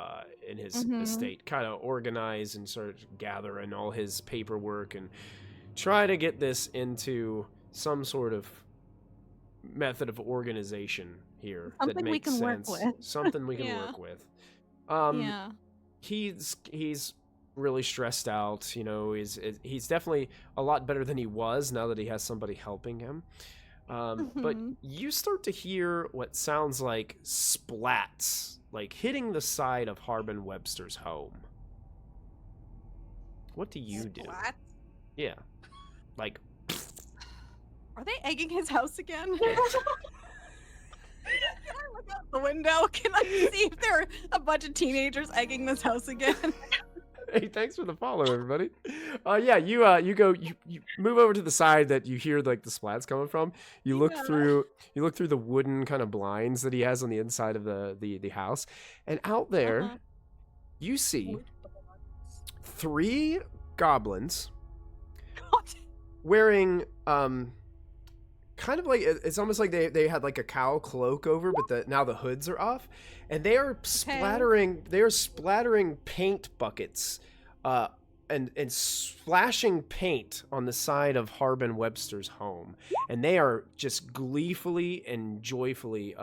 [SPEAKER 1] in his estate, kind of organize and sort of gather in all his paperwork and try to get this into some sort of method of organization here that
[SPEAKER 2] Something we
[SPEAKER 1] makes
[SPEAKER 2] can work
[SPEAKER 1] sense.
[SPEAKER 2] with.
[SPEAKER 1] Something we can
[SPEAKER 2] Yeah.
[SPEAKER 1] work with.
[SPEAKER 2] Yeah.
[SPEAKER 1] He's really stressed out. You know, he's definitely a lot better than he was now that he has somebody helping him. But you start to hear what sounds like splats, like hitting the side of Harbin Webster's home. What do you do?
[SPEAKER 2] Splat?
[SPEAKER 1] Yeah, like.
[SPEAKER 2] Are they egging his house again? Can I look out the window? Can I see if there are a bunch of teenagers egging this house again?
[SPEAKER 1] Hey, thanks for the follow, everybody. Yeah, you move over to the side that you hear like the splats coming from. You look through the wooden kind of blinds that he has on the inside of the house, and out there you see 3 goblins wearing kind of like, it's almost like they had like a cowl cloak over, but now the hoods are off, and they are splattering paint buckets and splashing paint on the side of Harbin Webster's home, and they are just gleefully and joyfully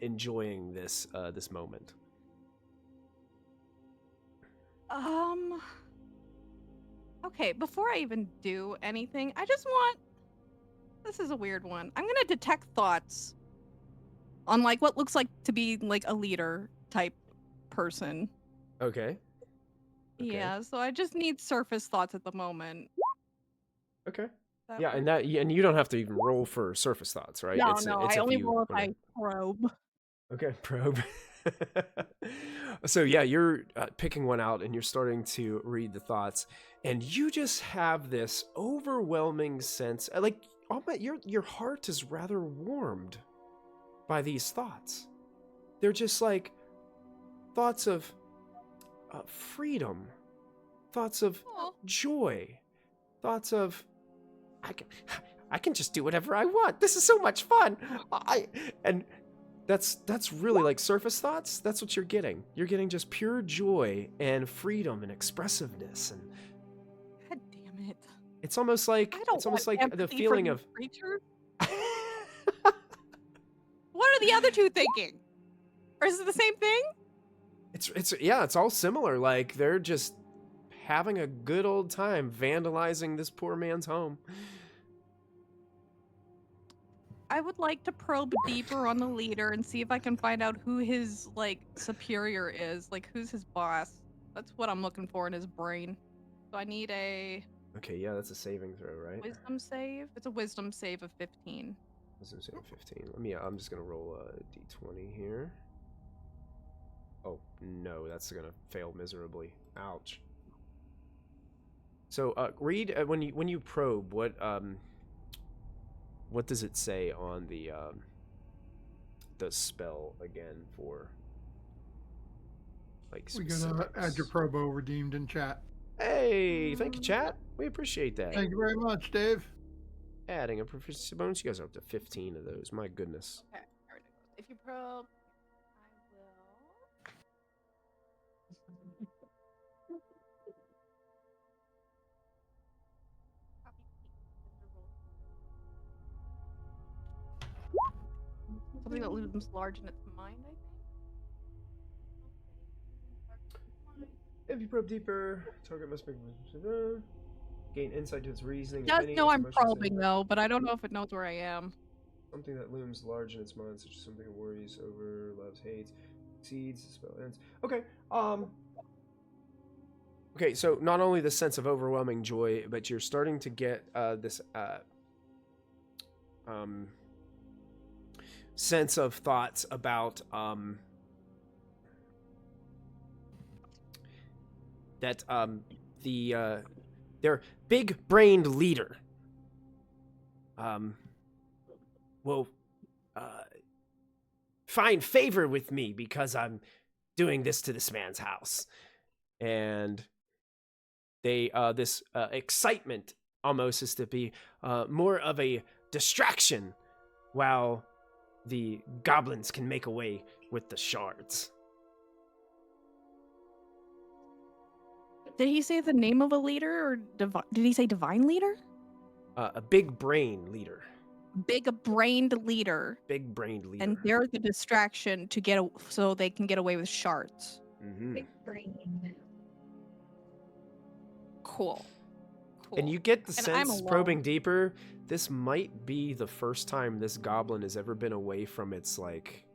[SPEAKER 1] enjoying this moment.
[SPEAKER 2] Okay, before I even do anything, I just want, this is a weird one. I'm gonna detect thoughts on like what looks like to be like a leader type person.
[SPEAKER 1] Okay.
[SPEAKER 2] Yeah, so I just need surface thoughts at the moment.
[SPEAKER 1] Okay.
[SPEAKER 2] That
[SPEAKER 1] Yeah,
[SPEAKER 2] work?
[SPEAKER 1] and you don't have to even roll for surface thoughts, right?
[SPEAKER 2] No,
[SPEAKER 1] It's
[SPEAKER 2] I
[SPEAKER 1] if
[SPEAKER 2] only
[SPEAKER 1] you
[SPEAKER 2] roll if
[SPEAKER 1] wanna-
[SPEAKER 2] I probe.
[SPEAKER 1] Okay, probe. So yeah, you're picking one out and you're starting to read the thoughts, and you just have this overwhelming sense, like your heart is rather warmed by these thoughts. They're just like thoughts of freedom, thoughts of joy, thoughts of I can just do whatever I want. This is so much fun. And that's really like surface thoughts. That's what you're getting. You're getting just pure joy and freedom and expressiveness, and
[SPEAKER 2] God damn it.
[SPEAKER 1] it's almost like
[SPEAKER 2] I don't
[SPEAKER 1] it's almost
[SPEAKER 2] want
[SPEAKER 1] like the
[SPEAKER 2] empathy
[SPEAKER 1] feeling
[SPEAKER 2] for
[SPEAKER 1] of
[SPEAKER 2] these creatures. What are the other two thinking? Or is it the same thing?
[SPEAKER 1] it's all similar. Like they're just having a good old time vandalizing this poor man's home.
[SPEAKER 2] I would like to probe deeper on the leader and see if I can find out who his like superior is, like who's his boss. That's what I'm looking for in his brain. So I need a
[SPEAKER 1] Okay, yeah, that's a saving throw, right?
[SPEAKER 2] wisdom save. It's a wisdom save of 15.
[SPEAKER 1] Wisdom save 15. I'm just gonna roll a d20 here. Oh no, that's gonna fail miserably. Ouch. So read when you probe, what does it say on the spell again for Like
[SPEAKER 3] We got add your
[SPEAKER 1] specifics.
[SPEAKER 3] probo redeemed in chat.
[SPEAKER 1] Hey, thank you, chat. We appreciate that.
[SPEAKER 3] Thank you very much, Dave.
[SPEAKER 1] Adding a proficiency bonus. You guys are up to 15 of those. My goodness.
[SPEAKER 2] Okay, there it goes. If you probe, I will. Copy paste. Something that looms large in its mind, I think.
[SPEAKER 1] If you probe deeper, target must make gain insight to its reasoning.
[SPEAKER 2] It
[SPEAKER 1] If
[SPEAKER 2] does
[SPEAKER 1] any,
[SPEAKER 2] know
[SPEAKER 1] its
[SPEAKER 2] I'm
[SPEAKER 1] emotions
[SPEAKER 2] probing though, but I don't know if it knows where I am.
[SPEAKER 1] something that looms large in its mind, such as something it worries over, loves, hates, exceeds, the spell ends. Okay. Okay, so not only the sense of overwhelming joy, but you're starting to get this sense of thoughts about that their big-brained leader will find favor with me because I'm doing this to this man's house. And they this excitement almost is to be more of a distraction while the goblins can make away with the shards.
[SPEAKER 2] Did he say the name of a leader, or did he say divine leader?
[SPEAKER 1] A big brain leader.
[SPEAKER 2] Big-brained leader.
[SPEAKER 1] Big-brained leader.
[SPEAKER 2] And they're the distraction to get so they can get away with shards.
[SPEAKER 1] Mm-hmm.
[SPEAKER 7] Big brain.
[SPEAKER 2] Cool.
[SPEAKER 1] And you get the
[SPEAKER 2] And I'm
[SPEAKER 1] sense,
[SPEAKER 2] alone.
[SPEAKER 1] probing deeper, this might be the first time this goblin has ever been away from its, like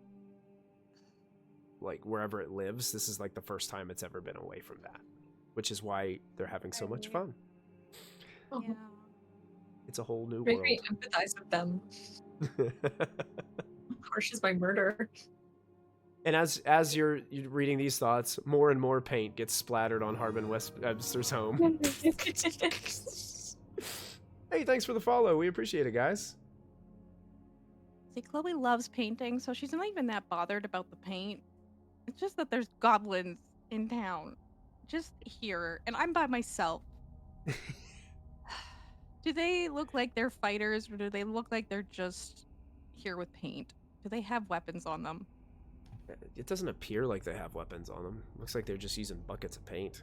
[SPEAKER 1] wherever it lives. This is, like, the first time it's ever been away from that. Which is why they're having so much fun.
[SPEAKER 2] Yeah.
[SPEAKER 1] It's a whole new
[SPEAKER 7] Make
[SPEAKER 1] world.
[SPEAKER 7] me empathize with them. Harsh is my murder.
[SPEAKER 1] And as you're reading these thoughts, more and more paint gets splattered on Harbin Webster's home. Hey, thanks for the follow. We appreciate it, guys.
[SPEAKER 2] See, Chloe loves painting, so she's not even that bothered about the paint. It's just that there's goblins in town. Just here, and I'm by myself. Do they look like they're fighters, or do they look like they're just here with paint? Do they have weapons on them?
[SPEAKER 1] It doesn't appear like they have weapons on them. Looks like they're just using buckets of paint.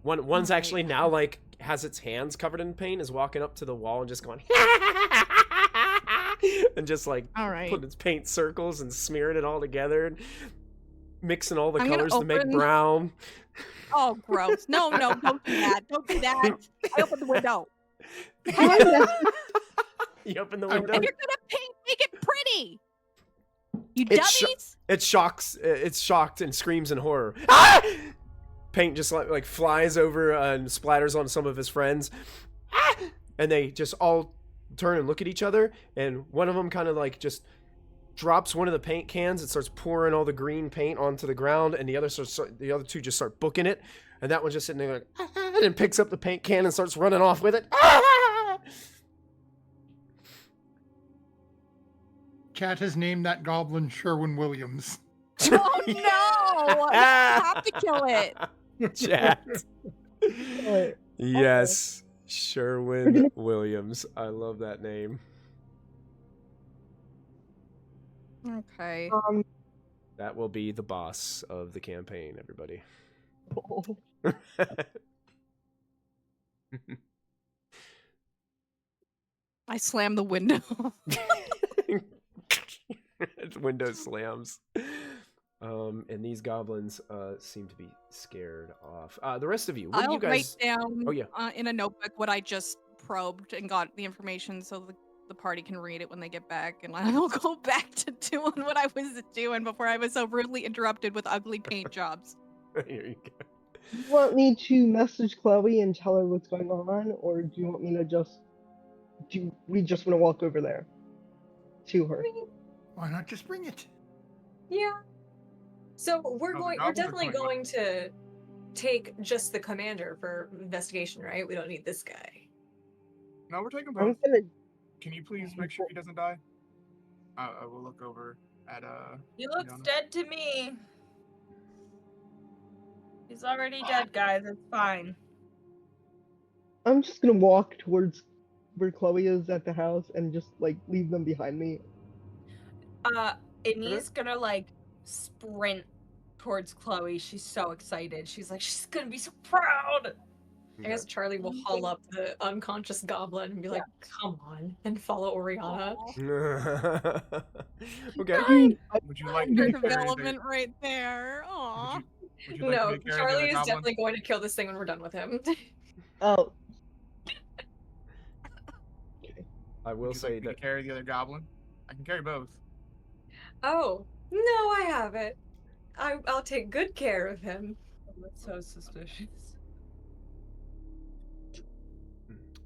[SPEAKER 1] One's
[SPEAKER 2] Alright.
[SPEAKER 1] actually now, like, has its hands covered in paint, is walking up to the wall and just going and just, like,
[SPEAKER 2] Alright.
[SPEAKER 1] putting its paint circles and smearing it all together and mixing all the
[SPEAKER 2] I'm gonna
[SPEAKER 1] colors to make
[SPEAKER 2] open-
[SPEAKER 1] brown.
[SPEAKER 2] Oh, gross. No, don't do that. Don't do that. I opened the window.
[SPEAKER 1] You open the
[SPEAKER 3] I-
[SPEAKER 1] window.
[SPEAKER 2] If you're gonna paint, make it pretty. You
[SPEAKER 1] It's
[SPEAKER 2] dummies.
[SPEAKER 1] It's shocked and screams in horror. Ah! Paint just like flies over and splatters on some of his friends. Ah! And they just all turn and look at each other, and one of them kind of like just drops one of the paint cans and starts pouring all the green paint onto the ground, and the other two just start booking it, and that one's just sitting there like, ah! And picks up the paint can and starts running off with it. Ah!
[SPEAKER 3] Chat has named that goblin Sherwin Williams.
[SPEAKER 2] Oh no! I have to kill it.
[SPEAKER 1] Chat.
[SPEAKER 6] Alright,
[SPEAKER 1] Yes, Sherwin Williams. I love that name.
[SPEAKER 2] Okay.
[SPEAKER 1] That will be the boss of the campaign, everybody.
[SPEAKER 2] I slammed the window.
[SPEAKER 1] Window slams. And these goblins seem to be scared off. The rest of you, what do
[SPEAKER 2] I'll
[SPEAKER 1] you guys?
[SPEAKER 2] write down
[SPEAKER 1] Oh, yeah.
[SPEAKER 2] in a notebook what I just probed and got the information so the party can read it when they get back, and I'll go back to doing what I was doing before I was so rudely interrupted with ugly paint jobs.
[SPEAKER 1] Here you go.
[SPEAKER 6] do you want me to message Chloe and tell her what's going on, or do you want me to we just want to walk over there to her?
[SPEAKER 3] Why not just bring it?
[SPEAKER 7] Yeah. So we're
[SPEAKER 5] the
[SPEAKER 7] we're
[SPEAKER 5] goblins are
[SPEAKER 7] definitely
[SPEAKER 5] going
[SPEAKER 7] going to take just the commander for investigation, right? We don't need this guy.
[SPEAKER 5] No, we're taking
[SPEAKER 6] I'm
[SPEAKER 5] both.
[SPEAKER 6] gonna.
[SPEAKER 5] Can you please make sure he doesn't die? I will look over at
[SPEAKER 4] He looks
[SPEAKER 5] Rihanna.
[SPEAKER 4] dead to me. He's already dead, guys. It's fine.
[SPEAKER 6] I'm just gonna walk towards where Chloe is at the house and just like leave them behind me.
[SPEAKER 4] Amy's gonna like sprint towards Chloe. She's so excited. She's like, she's gonna be so proud.
[SPEAKER 7] I guess Charlie will haul up the unconscious goblin and be like, "Come on," and follow Oriana.
[SPEAKER 1] Okay.
[SPEAKER 5] Would you like
[SPEAKER 2] Your
[SPEAKER 5] me to carry
[SPEAKER 2] development right there. Aw.
[SPEAKER 5] would you like
[SPEAKER 7] No,
[SPEAKER 5] me to carry the
[SPEAKER 7] Charlie
[SPEAKER 5] other
[SPEAKER 7] is
[SPEAKER 5] goblin?
[SPEAKER 7] definitely going to kill this thing when we're done with him.
[SPEAKER 6] Oh,
[SPEAKER 1] I will
[SPEAKER 5] Would you
[SPEAKER 1] say
[SPEAKER 5] like me
[SPEAKER 1] that
[SPEAKER 5] to carry the other goblin? I can carry both.
[SPEAKER 7] Oh, no, I haven't. I'll take good care of him.
[SPEAKER 4] That's so suspicious.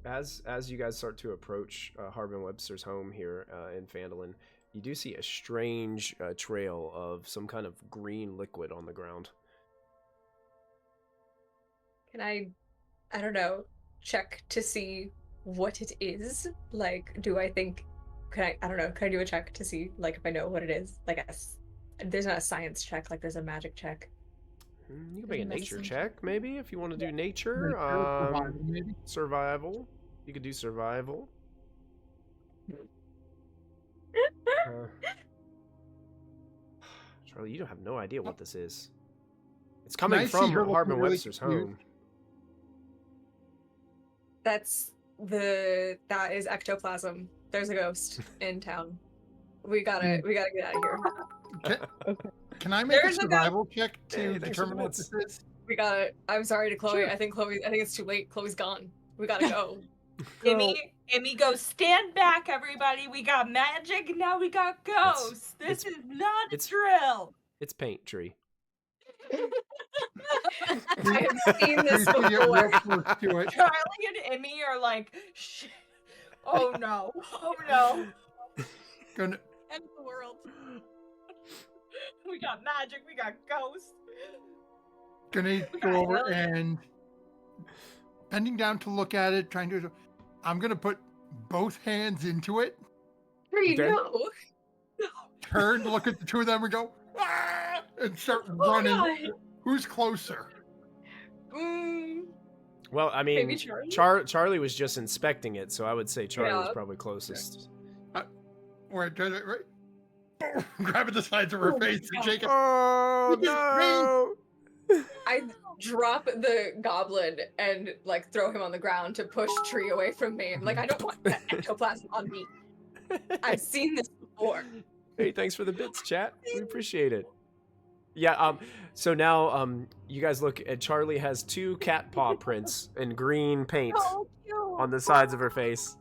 [SPEAKER 1] as you guys start to approach Harbin Webster's home here in Phandalin, you do see a strange trail of some kind of green liquid on the ground.
[SPEAKER 7] Can I don't know, check to see what it is? Like, do I think, I don't know, can I do a check to see, like, if I know what it is? Like, there's not a science check, like, there's a magic check.
[SPEAKER 1] You can make a nature
[SPEAKER 7] Medicine
[SPEAKER 1] check, maybe, if you want to do nature.
[SPEAKER 3] Survival, maybe?
[SPEAKER 1] Survival. You could do survival. Charlie, you don't have no idea what this is. It's coming
[SPEAKER 3] I see
[SPEAKER 1] from
[SPEAKER 3] her looking
[SPEAKER 1] Harbin
[SPEAKER 3] really
[SPEAKER 1] Webster's
[SPEAKER 3] confused?
[SPEAKER 1] home.
[SPEAKER 7] That is ectoplasm. There's a ghost in town. We gotta get out of here.
[SPEAKER 3] Can I make
[SPEAKER 7] There's
[SPEAKER 3] a
[SPEAKER 7] a
[SPEAKER 3] survival check to
[SPEAKER 1] Hey, thanks for
[SPEAKER 3] determine
[SPEAKER 1] the
[SPEAKER 3] what this is?
[SPEAKER 7] We gotta. I'm sorry to Chloe.
[SPEAKER 1] Sure.
[SPEAKER 7] I think it's too late. Chloe's gone. We gotta go.
[SPEAKER 4] Amy goes, stand back, everybody. We got magic, and now we got ghosts. This is not a drill.
[SPEAKER 1] It's paint tree.
[SPEAKER 7] I have seen this
[SPEAKER 3] Please get real
[SPEAKER 7] before.
[SPEAKER 3] close to it.
[SPEAKER 4] Charlie and Emmy are like, shit. Oh no. Oh no.
[SPEAKER 3] Gonna,
[SPEAKER 2] End of the world.
[SPEAKER 4] We got magic, we got ghosts.
[SPEAKER 3] gonna
[SPEAKER 4] We
[SPEAKER 3] go
[SPEAKER 4] got
[SPEAKER 3] over
[SPEAKER 4] aliens.
[SPEAKER 3] and bending down to look at it, trying to. I'm gonna put both hands into it,
[SPEAKER 7] Tree,
[SPEAKER 1] Okay.
[SPEAKER 7] no.
[SPEAKER 3] turn to look at the two of them, and go, "Ah!" and start
[SPEAKER 7] Oh,
[SPEAKER 3] running.
[SPEAKER 7] God.
[SPEAKER 3] Who's closer?
[SPEAKER 1] Well, I mean,
[SPEAKER 7] Maybe Charlie?
[SPEAKER 1] Charlie was just inspecting it, so I would say Charlie was
[SPEAKER 7] Yeah.
[SPEAKER 1] probably closest.
[SPEAKER 3] Right, right. Boom, grabbing the sides of her
[SPEAKER 7] Oh,
[SPEAKER 3] face and
[SPEAKER 7] God.
[SPEAKER 3] shaking.
[SPEAKER 1] Oh
[SPEAKER 3] Look at his
[SPEAKER 7] I drop the goblin and like throw him on the ground to push Tree away from me. I'm like, I don't want that ectoplasm on me. I've seen this before.
[SPEAKER 1] Hey, thanks for the bits, chat. We appreciate it. Yeah, so now you guys look at Charlie has 2 cat paw prints in green paint on the sides of her face.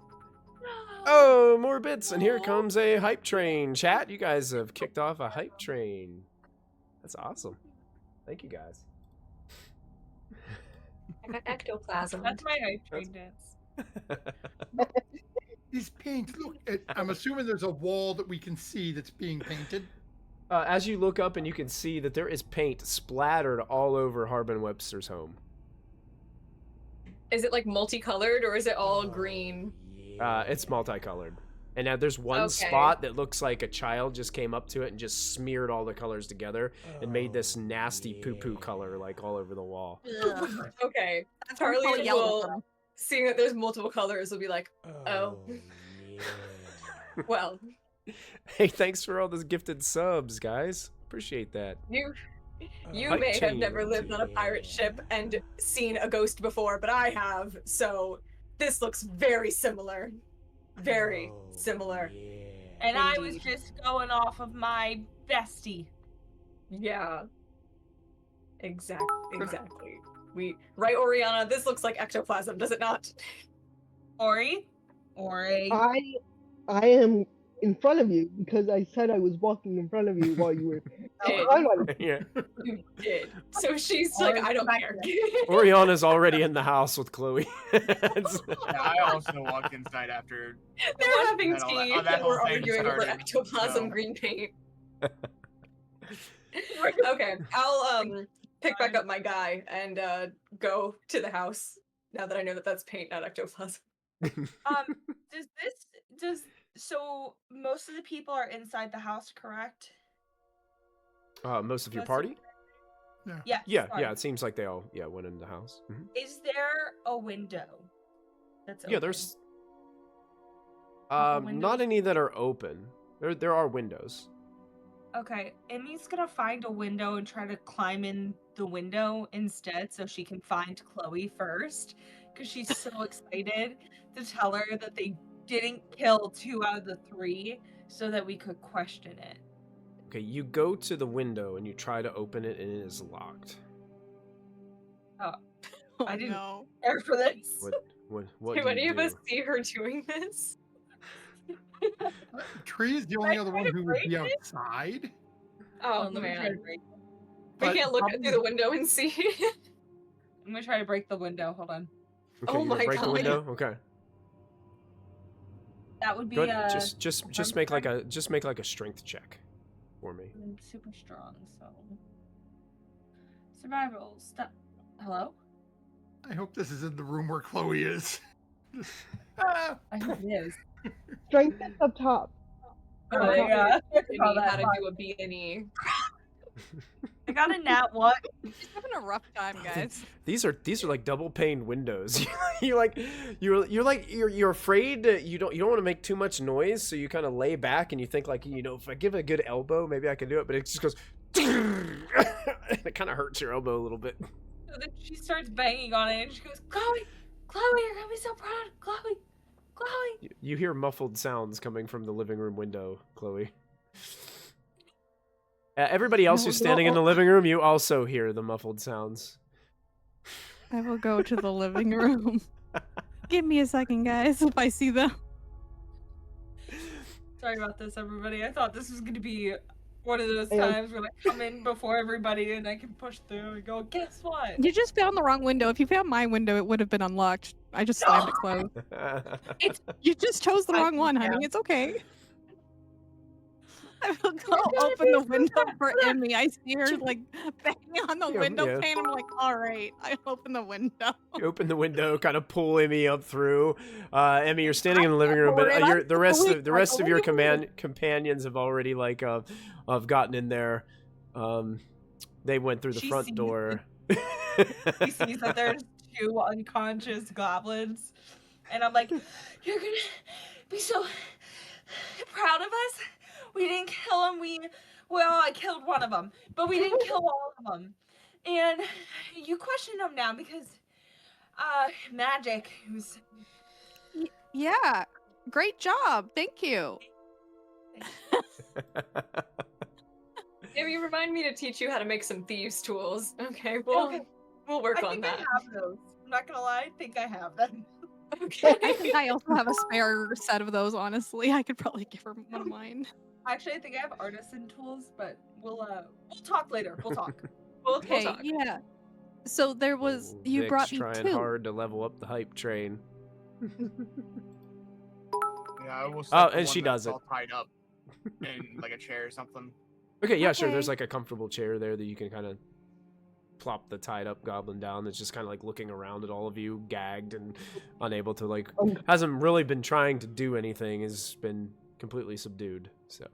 [SPEAKER 1] Oh, more bits, and here comes a hype train. Chat, you guys have kicked off a hype train. That's awesome. Thank you guys.
[SPEAKER 7] I got ectoplasm.
[SPEAKER 4] That's my hype train dance.
[SPEAKER 3] These paints. Look, I'm assuming there's a wall that we can see that's being painted.
[SPEAKER 1] As you look up and you can see that there is paint splattered all over Harbin Webster's home.
[SPEAKER 7] Is it like multicolored or is it all green?
[SPEAKER 1] It's multicolored. And now there's one
[SPEAKER 7] Okay.
[SPEAKER 1] spot that looks like a child just came up to it and just smeared all the colors together and made this nasty poo-poo color like all over the wall.
[SPEAKER 7] Okay.
[SPEAKER 2] That's why we call it
[SPEAKER 7] Charlie
[SPEAKER 2] yellow
[SPEAKER 7] will,
[SPEAKER 2] them.
[SPEAKER 7] seeing that there's multiple colors, will be like, oh, well,
[SPEAKER 1] Hey, thanks for all those gifted subs, guys. Appreciate that.
[SPEAKER 7] you
[SPEAKER 1] Hype
[SPEAKER 7] may have
[SPEAKER 1] chain.
[SPEAKER 7] never lived on a pirate ship and seen a ghost before, but I have, so this looks very similar. Very similar.
[SPEAKER 4] And I was
[SPEAKER 7] Indeed.
[SPEAKER 4] just going off of my bestie.
[SPEAKER 7] Yeah. Exactly. Right, Oriana, this looks like ectoplasm, does it not?
[SPEAKER 4] Ori?
[SPEAKER 6] I am in front of you because I said I was walking in front of you while you were.
[SPEAKER 1] Yeah.
[SPEAKER 7] You did. So she's like, I don't care.
[SPEAKER 1] Oriana's already in the house with Chloe. It's-
[SPEAKER 5] Yeah, I also walked inside after.
[SPEAKER 7] They're having
[SPEAKER 5] That all-
[SPEAKER 7] tea
[SPEAKER 5] that
[SPEAKER 7] and we're
[SPEAKER 5] whole thing
[SPEAKER 7] arguing over
[SPEAKER 5] started,
[SPEAKER 7] ectoplasm
[SPEAKER 5] so.
[SPEAKER 7] green paint. Okay, I'll pick back up my guy and go to the house now that I know that that's paint, not ectoplasm.
[SPEAKER 4] So most of the people are inside the house, correct?
[SPEAKER 1] Most of your
[SPEAKER 4] Most of-
[SPEAKER 1] party?
[SPEAKER 4] Yes.
[SPEAKER 1] Yeah,
[SPEAKER 4] sorry.
[SPEAKER 1] yeah. It seems like they all went in the house.
[SPEAKER 4] Is there a window that's open?
[SPEAKER 1] Yeah, there's
[SPEAKER 4] Couple
[SPEAKER 1] not
[SPEAKER 4] windows?
[SPEAKER 1] any that are open. There are windows.
[SPEAKER 4] Okay, Emmy's gonna find a window and try to climb in the window instead so she can find Chloe first. Because she's so excited to tell her that they didn't kill 2 out of the 3 so that we could question it.
[SPEAKER 1] Okay, you go to the window and you try to open it, and it is locked.
[SPEAKER 2] Oh,
[SPEAKER 4] I didn't-
[SPEAKER 2] no.
[SPEAKER 4] Care for this.
[SPEAKER 1] What
[SPEAKER 7] Do
[SPEAKER 1] do
[SPEAKER 7] any
[SPEAKER 1] you
[SPEAKER 7] of us
[SPEAKER 1] do?
[SPEAKER 7] see her doing this?
[SPEAKER 3] Tree is the only other
[SPEAKER 4] try
[SPEAKER 3] one
[SPEAKER 4] to
[SPEAKER 3] who would
[SPEAKER 4] break
[SPEAKER 3] be
[SPEAKER 4] it?
[SPEAKER 3] outside.
[SPEAKER 7] Oh
[SPEAKER 4] Let me try to
[SPEAKER 7] man,
[SPEAKER 4] break.
[SPEAKER 7] we
[SPEAKER 3] But
[SPEAKER 7] can't look
[SPEAKER 3] probably-
[SPEAKER 7] through the window and see.
[SPEAKER 4] I'm gonna try to break the window. Hold on.
[SPEAKER 1] Okay,
[SPEAKER 7] Oh
[SPEAKER 1] you're gonna
[SPEAKER 7] my
[SPEAKER 1] break the
[SPEAKER 7] God.
[SPEAKER 1] window. Okay.
[SPEAKER 4] That would be
[SPEAKER 1] Go ahead. Just
[SPEAKER 4] I'm
[SPEAKER 1] make like a strength check for me.
[SPEAKER 4] I'm super strong, so survival stuff. Hello?
[SPEAKER 3] I hope this is in the room where Chloe is. Ah,
[SPEAKER 4] I hope it is.
[SPEAKER 6] Strength is up top.
[SPEAKER 4] Oh, yeah.
[SPEAKER 7] How to do a B&E.
[SPEAKER 4] I got a nat 1.
[SPEAKER 2] She's having a rough time, guys.
[SPEAKER 1] These are like double pane windows. you're afraid that you don't want to make too much noise, so you kind of lay back and you think like, if I give it a good elbow, maybe I can do it, but it just goes and it kind of hurts your elbow a little bit.
[SPEAKER 4] So then she starts banging on it and she goes, Chloe, you're gonna be so proud. Chloe.
[SPEAKER 1] You hear muffled sounds coming from the living room window, Chloe. Everybody else who's standing in the living room, you also hear the muffled sounds.
[SPEAKER 2] I will go to the living room. Give me a second, guys, if I see them.
[SPEAKER 4] Sorry about this, everybody. I thought this was gonna be one of those
[SPEAKER 6] Yeah.
[SPEAKER 4] times where I come in before everybody and I can push through and go, guess what?
[SPEAKER 2] You just found the wrong window. If you found my window, it would have been unlocked. I just slammed it closed. You just chose the wrong one, honey. It's okay. I will go open the window for Emmy. I see her like banging on the
[SPEAKER 1] Yeah,
[SPEAKER 2] window
[SPEAKER 1] yeah.
[SPEAKER 2] pane. I'm like, all right. I open the window.
[SPEAKER 1] You open the window, kind of pull Emmy up through. Emmy, you're standing in the living room, but
[SPEAKER 2] I'm
[SPEAKER 1] the rest
[SPEAKER 2] so
[SPEAKER 1] of your
[SPEAKER 2] weak.
[SPEAKER 1] companions have already like have gotten in there. They went through the
[SPEAKER 4] She
[SPEAKER 1] front
[SPEAKER 4] sees
[SPEAKER 1] door.
[SPEAKER 4] He sees that there's 2 unconscious goblins. And I'm like, you're gonna be so proud of us. We didn't kill them. Well, I killed one of them, but we didn't kill all of them. And you question them now because magic was.
[SPEAKER 2] Yeah. Great job. Thank you.
[SPEAKER 7] Maybe remind me to teach you how to make some thieves' tools. Okay,
[SPEAKER 4] Okay.
[SPEAKER 7] we'll work
[SPEAKER 4] I
[SPEAKER 7] on
[SPEAKER 4] think
[SPEAKER 7] that.
[SPEAKER 4] I have those. I'm not gonna lie. I think I have them.
[SPEAKER 7] Okay.
[SPEAKER 2] I think I also have a spare set of those, honestly. I could probably give her one of mine.
[SPEAKER 4] Actually, I think I have artisan tools, but we'll talk later. We'll talk.
[SPEAKER 7] We'll
[SPEAKER 2] Okay,
[SPEAKER 7] talk.
[SPEAKER 2] yeah. So there was
[SPEAKER 1] Oh,
[SPEAKER 2] you
[SPEAKER 1] Vic's
[SPEAKER 2] brought me
[SPEAKER 1] trying
[SPEAKER 2] 2.
[SPEAKER 1] hard to level up the hype train.
[SPEAKER 5] Yeah, I will.
[SPEAKER 1] Oh,
[SPEAKER 5] set the
[SPEAKER 1] and
[SPEAKER 5] one
[SPEAKER 1] she
[SPEAKER 5] that's
[SPEAKER 1] does it.
[SPEAKER 5] all tied up in like a chair or something.
[SPEAKER 1] Okay, yeah, sure. There's
[SPEAKER 2] Okay.
[SPEAKER 1] like a comfortable chair there that you can kind of plop the tied up goblin down. That's just kind of like looking around at all of you, gagged and unable to like. Hasn't really been trying to do anything. Has been completely subdued. So.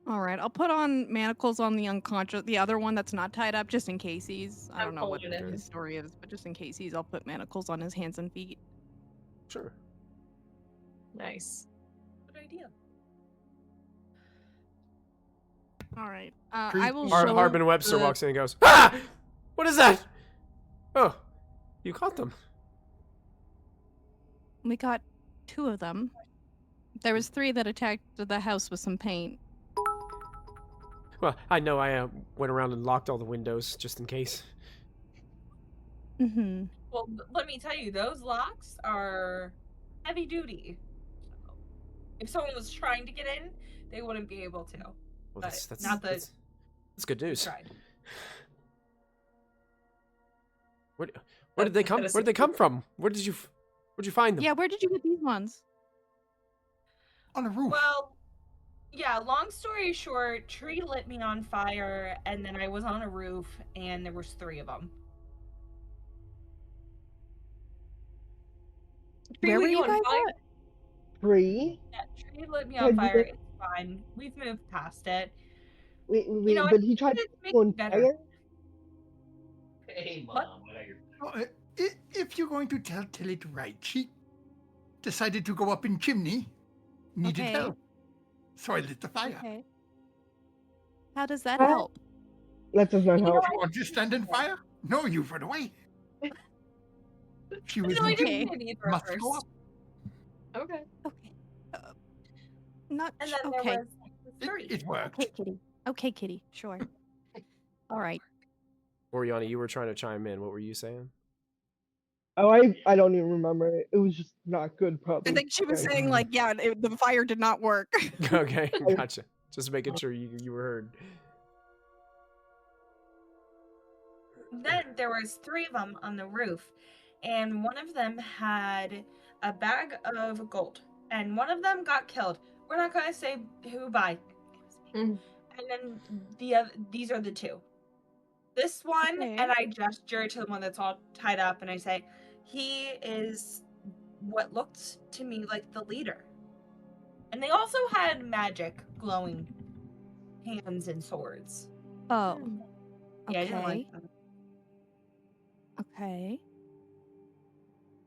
[SPEAKER 2] All right, I'll put on manacles on the unconscious, the other one that's not tied up, just in case he's. I
[SPEAKER 7] I'm
[SPEAKER 2] don't know what
[SPEAKER 7] holding it.
[SPEAKER 2] his story is, but just in case I'll put manacles on his hands and feet.
[SPEAKER 1] Sure.
[SPEAKER 7] Nice.
[SPEAKER 4] Good idea.
[SPEAKER 2] All right,
[SPEAKER 3] Treat
[SPEAKER 2] I will
[SPEAKER 3] me.
[SPEAKER 2] show.
[SPEAKER 1] Harbin Webster
[SPEAKER 2] the-
[SPEAKER 1] walks in and goes, "Ah! What is that? Oh, you caught them."
[SPEAKER 2] We got 2 of them. There was 3 that attacked the house with some paint.
[SPEAKER 1] Well, I know I went around and locked all the windows just in case.
[SPEAKER 2] Mm-hmm.
[SPEAKER 4] Well, let me tell you, those locks are heavy duty. So, if someone was trying to get in, they wouldn't be able to.
[SPEAKER 1] Well,
[SPEAKER 4] But
[SPEAKER 1] that's
[SPEAKER 4] not the-
[SPEAKER 1] that's good news.
[SPEAKER 4] Tried.
[SPEAKER 1] Where did they come?
[SPEAKER 7] That is
[SPEAKER 1] Where did they come from? Where'd you find them?
[SPEAKER 2] Yeah, where did you get these ones?
[SPEAKER 3] On a roof.
[SPEAKER 4] Well, yeah, long story short, tree lit me on fire, and then I was on a roof, and there was 3 of them.
[SPEAKER 2] Where were
[SPEAKER 7] Really
[SPEAKER 2] you
[SPEAKER 7] on
[SPEAKER 2] guys
[SPEAKER 7] fire?
[SPEAKER 2] at?
[SPEAKER 4] Yeah,
[SPEAKER 6] Free.
[SPEAKER 4] tree lit me
[SPEAKER 6] Had
[SPEAKER 4] on
[SPEAKER 6] you
[SPEAKER 4] fire.
[SPEAKER 6] been-
[SPEAKER 4] It's fine. We've moved past it.
[SPEAKER 6] Wait,
[SPEAKER 4] know, I
[SPEAKER 6] but he tried to
[SPEAKER 4] It's
[SPEAKER 6] go on
[SPEAKER 4] making better.
[SPEAKER 6] fire?
[SPEAKER 8] Hey,
[SPEAKER 4] What?
[SPEAKER 8] Mom, what are your...
[SPEAKER 3] Oh, if you're going to tell it right, she decided to go up in chimney, needed
[SPEAKER 2] Okay.
[SPEAKER 3] help, so I lit the fire.
[SPEAKER 2] Okay. How does that
[SPEAKER 6] Huh?
[SPEAKER 2] help?
[SPEAKER 6] That does not
[SPEAKER 4] You know
[SPEAKER 6] help.
[SPEAKER 3] You want to stand in fire? No, you run away. She was
[SPEAKER 4] No, I
[SPEAKER 3] in
[SPEAKER 4] didn't
[SPEAKER 3] chimney.
[SPEAKER 4] get either at
[SPEAKER 3] Must
[SPEAKER 4] first.
[SPEAKER 3] go up.
[SPEAKER 7] Okay.
[SPEAKER 2] Okay. Not
[SPEAKER 4] And
[SPEAKER 2] sh-
[SPEAKER 4] then there
[SPEAKER 2] okay.
[SPEAKER 4] was three.
[SPEAKER 3] It worked.
[SPEAKER 2] Okay, kitty. Okay, kitty. Sure. All right.
[SPEAKER 1] Oriana, you were trying to chime in. What were you saying?
[SPEAKER 6] Oh, I don't even remember it. It was just not good, probably.
[SPEAKER 2] I think she was
[SPEAKER 6] Okay.
[SPEAKER 2] saying like, yeah, the fire did not work.
[SPEAKER 1] Okay, gotcha. Just making sure you were heard.
[SPEAKER 4] Then there was three of them on the roof, and one of them had a bag of gold, and one of them got killed. We're not going to say who by.
[SPEAKER 7] Mm.
[SPEAKER 4] And then these are the two. This one,
[SPEAKER 2] Okay.
[SPEAKER 4] and I gesture to the one that's all tied up, and I say, he is what looked to me like the leader. And they also had magic, glowing hands and swords.
[SPEAKER 2] Oh.
[SPEAKER 4] Yeah, I
[SPEAKER 2] Okay.
[SPEAKER 4] didn't like that.
[SPEAKER 2] Okay.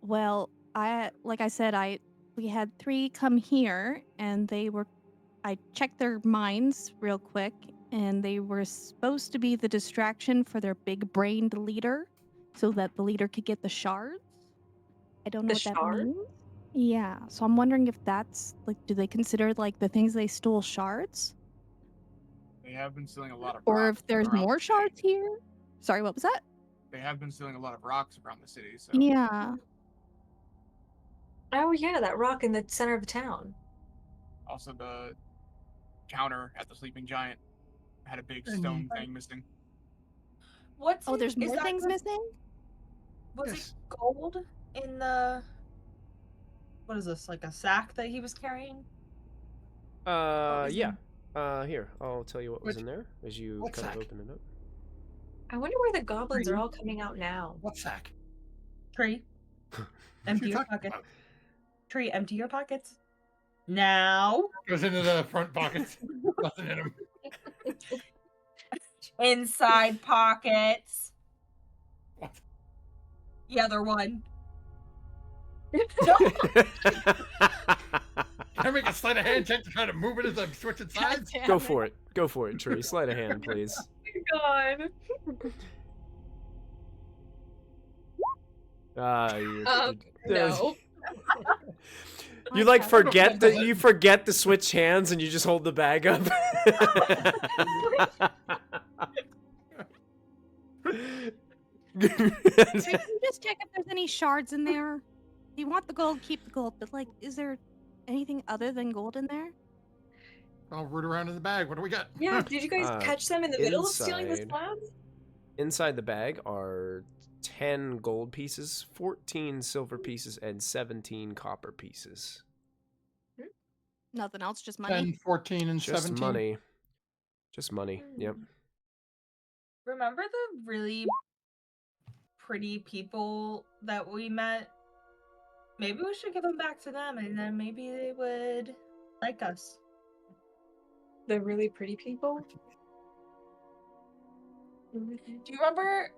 [SPEAKER 2] Well, like I said, we had 3 come here, and I checked their minds real quick, and they were supposed to be the distraction for their big-brained leader, so that the leader could get the shards. I don't know
[SPEAKER 7] The
[SPEAKER 2] what that
[SPEAKER 7] shards?
[SPEAKER 2] means. Yeah, so I'm wondering if that's like, do they consider like the things they stole shards,
[SPEAKER 5] They have been stealing a lot of
[SPEAKER 2] or
[SPEAKER 5] rocks
[SPEAKER 2] if there's
[SPEAKER 5] around
[SPEAKER 2] more
[SPEAKER 5] the city.
[SPEAKER 2] shards here? Sorry, what was that?
[SPEAKER 5] They have been stealing a lot of rocks around the city, so
[SPEAKER 2] Yeah.
[SPEAKER 7] Oh yeah, that rock in the center of the town.
[SPEAKER 5] also the counter at the Sleeping Giant had a big
[SPEAKER 3] And-
[SPEAKER 5] stone thing missing.
[SPEAKER 4] What's
[SPEAKER 2] Oh, there's
[SPEAKER 4] is
[SPEAKER 2] more
[SPEAKER 4] that
[SPEAKER 2] things
[SPEAKER 4] the-
[SPEAKER 2] missing.
[SPEAKER 4] Was
[SPEAKER 3] Yes.
[SPEAKER 4] it gold in the? What is this? Like a sack that he was carrying? was
[SPEAKER 1] Yeah. Here, I'll tell you what was
[SPEAKER 3] What-
[SPEAKER 1] in there as you
[SPEAKER 3] what
[SPEAKER 1] kind of
[SPEAKER 3] sack?
[SPEAKER 1] open it up.
[SPEAKER 7] I wonder where the goblins are
[SPEAKER 4] Pretty.
[SPEAKER 7] all coming out now.
[SPEAKER 3] What sack?
[SPEAKER 4] Tree.
[SPEAKER 3] What
[SPEAKER 4] Empty
[SPEAKER 3] you
[SPEAKER 4] your
[SPEAKER 3] talking
[SPEAKER 4] pockets.
[SPEAKER 3] about?
[SPEAKER 4] Tree. Empty your pockets. Now.
[SPEAKER 3] Goes into the front pockets. Nothing in them.
[SPEAKER 4] Inside pockets.
[SPEAKER 3] What?
[SPEAKER 4] The other one.
[SPEAKER 3] Can I make a sleight of hand check to try to move it as I'm switching sides?
[SPEAKER 1] Go for it. Go for it, Tree. Sleight of hand, please.
[SPEAKER 7] God. No.
[SPEAKER 1] You like forget to switch hands and you just hold the bag up.
[SPEAKER 2] Can you just check if there's any shards in there? If you want the gold, keep the gold. But like, is there anything other than gold in there?
[SPEAKER 3] I'll root around in the bag. What do we got?
[SPEAKER 7] Yeah, did you guys catch them in the middle of stealing the
[SPEAKER 1] inside.
[SPEAKER 7] slabs?
[SPEAKER 1] Inside the bag are 10 gold pieces, 14 silver pieces, and 17 copper pieces.
[SPEAKER 2] Nothing else, just money.
[SPEAKER 3] 10, 14, and
[SPEAKER 1] Just
[SPEAKER 3] 17.
[SPEAKER 1] money. Just money. Yep.
[SPEAKER 4] Remember the really pretty people that we met? Maybe we should give them back to them, and then maybe they would like us.
[SPEAKER 7] The really pretty people?
[SPEAKER 4] Do you remember,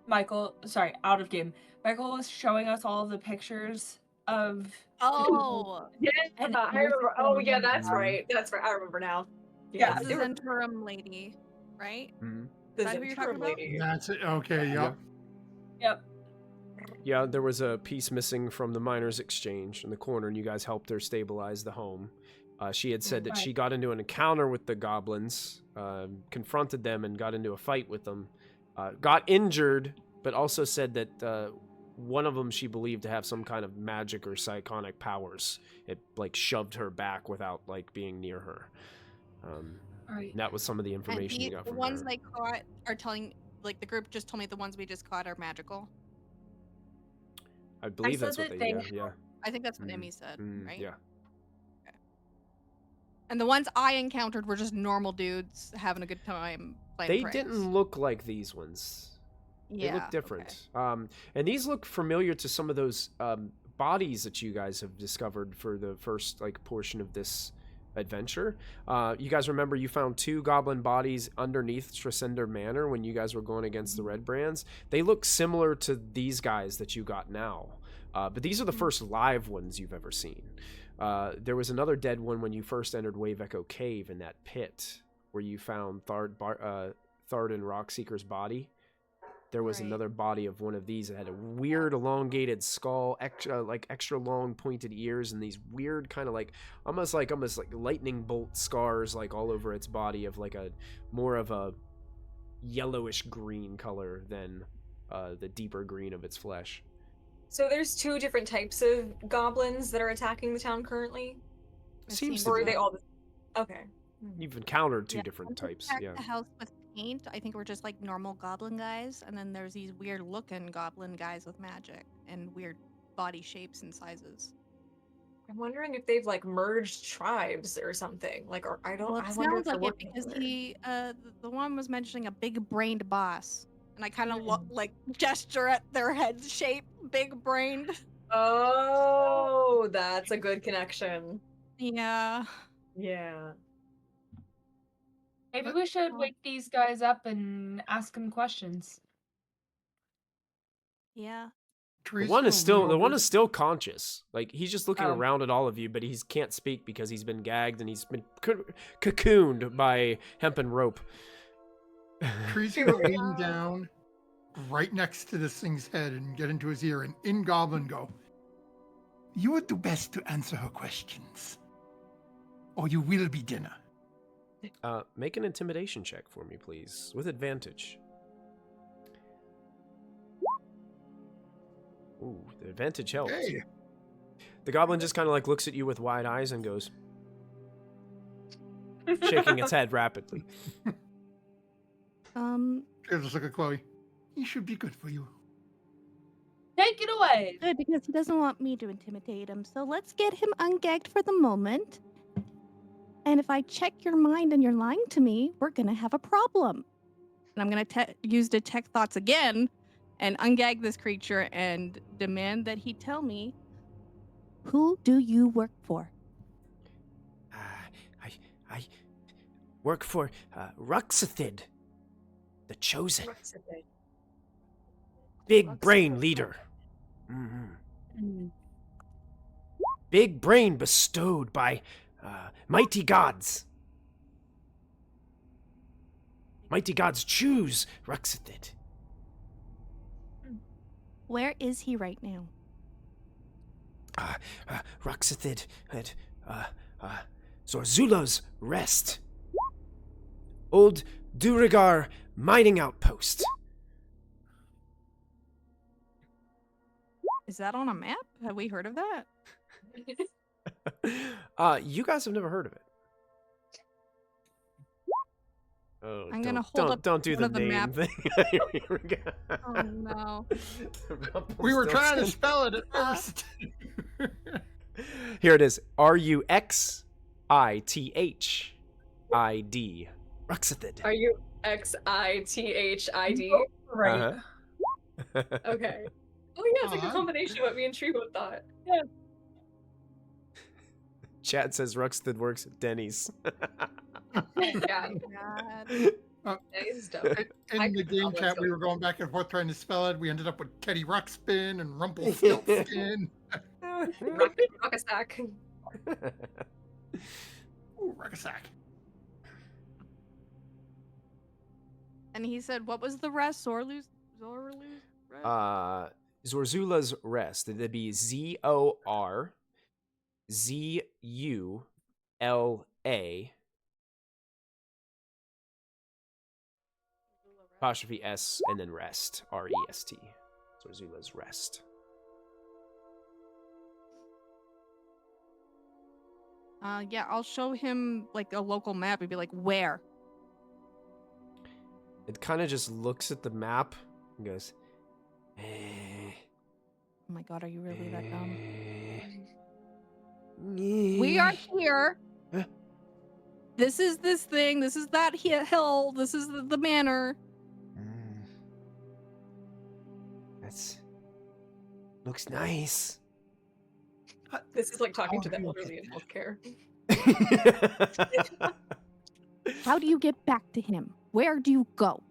[SPEAKER 4] Michael? Sorry, out of game. Michael was showing us all of the pictures of.
[SPEAKER 2] Oh,
[SPEAKER 7] Yeah,
[SPEAKER 4] And
[SPEAKER 7] I remember. Oh, yeah, that's
[SPEAKER 1] Mhm.
[SPEAKER 7] right. That's right. I remember now.
[SPEAKER 4] Yeah,
[SPEAKER 2] this
[SPEAKER 7] they
[SPEAKER 2] is
[SPEAKER 7] were
[SPEAKER 2] interim lady, right?
[SPEAKER 1] Mhm.
[SPEAKER 7] the
[SPEAKER 2] that who you're talking
[SPEAKER 7] Zenturum
[SPEAKER 2] about?
[SPEAKER 7] lady.
[SPEAKER 3] That's it. Okay,
[SPEAKER 1] Yeah.
[SPEAKER 3] yep.
[SPEAKER 4] Yep.
[SPEAKER 1] Yeah, there was a piece missing from the miners' exchange in the corner, and you guys helped her stabilize the home. She had said that she
[SPEAKER 4] Right.
[SPEAKER 1] got into an encounter with the goblins, confronted them, and got into a fight with them. Got injured, but also said that one of them she believed to have some kind of magic or psionic powers. It like shoved her back without like being near her.
[SPEAKER 4] All right.
[SPEAKER 1] And that was some of the
[SPEAKER 2] And
[SPEAKER 1] information you got
[SPEAKER 2] the
[SPEAKER 1] from
[SPEAKER 2] ones
[SPEAKER 1] her.
[SPEAKER 2] they caught are telling, like the group just told me the ones we just caught are magical.
[SPEAKER 1] I believe
[SPEAKER 4] said
[SPEAKER 1] that's what
[SPEAKER 4] that
[SPEAKER 1] they.
[SPEAKER 4] they
[SPEAKER 1] Yeah.
[SPEAKER 2] I think that's what
[SPEAKER 1] Mm,
[SPEAKER 2] Emmy said,
[SPEAKER 1] Mm,
[SPEAKER 2] right?
[SPEAKER 1] Yeah.
[SPEAKER 2] And the ones I encountered were just normal dudes having a good time playing
[SPEAKER 1] They
[SPEAKER 2] pranks.
[SPEAKER 1] didn't look like these ones.
[SPEAKER 2] Yeah,
[SPEAKER 1] They look different. And these look familiar to some of those bodies that you guys have discovered for the first like portion of this adventure. You guys remember you found 2 goblin bodies underneath Tresender Manor when you guys were going against the Red Brands. They look similar to these guys that you got now, but these are the first live ones you've ever seen. There was another dead one when you first entered Wave Echo Cave in that pit where you found Thardan Rockseeker's body. There was another body of one of these that had a weird elongated skull, extra long pointed ears, and these weird kind of almost like lightning bolt scars like all over its body of like a more of a yellowish green color than the deeper green of its flesh.
[SPEAKER 7] So there's 2 different types of goblins that are attacking the town currently?
[SPEAKER 1] Seems
[SPEAKER 7] Or
[SPEAKER 1] to
[SPEAKER 7] are
[SPEAKER 1] be.
[SPEAKER 7] they all okay.
[SPEAKER 1] You've encountered 2
[SPEAKER 2] Yeah,
[SPEAKER 1] different
[SPEAKER 2] some
[SPEAKER 1] types.
[SPEAKER 2] attack
[SPEAKER 1] Yeah.
[SPEAKER 2] the house with paint. I think we're just like normal goblin guys, and then there's these weird looking goblin guys with magic and weird body shapes and sizes.
[SPEAKER 7] I'm wondering if they've like merged tribes or something. Like, or I
[SPEAKER 2] Well, it
[SPEAKER 7] wonder
[SPEAKER 2] sounds
[SPEAKER 7] if they're
[SPEAKER 2] like it
[SPEAKER 7] working
[SPEAKER 2] because
[SPEAKER 7] together.
[SPEAKER 2] the one was mentioning a big-brained boss, and I kind of
[SPEAKER 7] Mm.
[SPEAKER 2] like gesture at their head shape, big-brained.
[SPEAKER 7] Oh, that's a good connection.
[SPEAKER 2] Yeah.
[SPEAKER 7] Yeah.
[SPEAKER 4] Maybe we should wake these guys up and ask them questions.
[SPEAKER 2] Yeah.
[SPEAKER 1] The one is still conscious. Like he's just looking
[SPEAKER 4] Oh.
[SPEAKER 1] around at all of you, but he can't speak because he's been gagged and he's been cocooned by hempen rope.
[SPEAKER 3] Tree's gonna lean down right next to this thing's head and get into his ear and in Goblin go, "You would do best to answer her questions, or you will be dinner."
[SPEAKER 1] Make an intimidation check for me, please, with advantage. Ooh, the advantage helps.
[SPEAKER 3] Hey.
[SPEAKER 1] The goblin just kind of like looks at you with wide eyes and goes, shaking its head rapidly.
[SPEAKER 3] Just look at Chloe. He should be good for you.
[SPEAKER 4] Take it away.
[SPEAKER 2] Good, because he doesn't want me to intimidate him. So let's get him ungagged for the moment. And if I check your mind and you're lying to me, we're gonna have a problem. And I'm gonna use detect thoughts again and ungag this creature and demand that he tell me, who do you work for?
[SPEAKER 1] I work for Ruxathid, the Chosen. Big brain leader. Mm-hmm. Big brain bestowed by mighty gods. Mighty gods choose Ruxathid.
[SPEAKER 2] Where is he right now?
[SPEAKER 1] Ruxathid at Zorzula's Rest. Old Durigar mining outpost.
[SPEAKER 2] Is that on a map? Have we heard of that?
[SPEAKER 1] You guys have never heard of it. Oh,
[SPEAKER 2] I'm gonna hold up
[SPEAKER 1] don't do
[SPEAKER 2] one
[SPEAKER 1] the
[SPEAKER 2] of the
[SPEAKER 1] name
[SPEAKER 2] map.
[SPEAKER 1] thing. Here we go.
[SPEAKER 2] Oh no.
[SPEAKER 3] We were trying to
[SPEAKER 1] Rumpelstiltskin.
[SPEAKER 3] spell it at first.
[SPEAKER 1] Here it is. Ruxithid. Ruxathid.
[SPEAKER 7] Are you Xithid?
[SPEAKER 4] Right.
[SPEAKER 1] Uh-huh.
[SPEAKER 7] Okay. Oh yeah, it's like a combination of what me and Tree both thought.
[SPEAKER 4] Yeah.
[SPEAKER 1] Chat says Ruxathid works at Denny's.
[SPEAKER 7] Yeah.
[SPEAKER 2] God.
[SPEAKER 7] Nice stuff.
[SPEAKER 3] In the game chat, we were going back and forth trying to spell it. We ended up with Teddy Ruxpin and Rumpelstiltskin.
[SPEAKER 7] Rock-a-sack.
[SPEAKER 3] Ooh, Ruckasack.
[SPEAKER 2] And he said, what was the rest? Zorlu's rest?
[SPEAKER 1] Zorzula's Rest. It'd be Zorzula apostrophe S and then rest. REST. Zorzula's Rest.
[SPEAKER 2] Yeah, I'll show him like a local map and be like, where?
[SPEAKER 1] It kind of just looks at the map and goes,
[SPEAKER 2] Oh my god, are you really that dumb? We are here.
[SPEAKER 1] Huh?
[SPEAKER 2] This is this thing. This is that hill. This is the manor.
[SPEAKER 1] That's looks nice.
[SPEAKER 7] This is like talking to the elderly in healthcare.
[SPEAKER 2] How do you get back to him? Where do you go?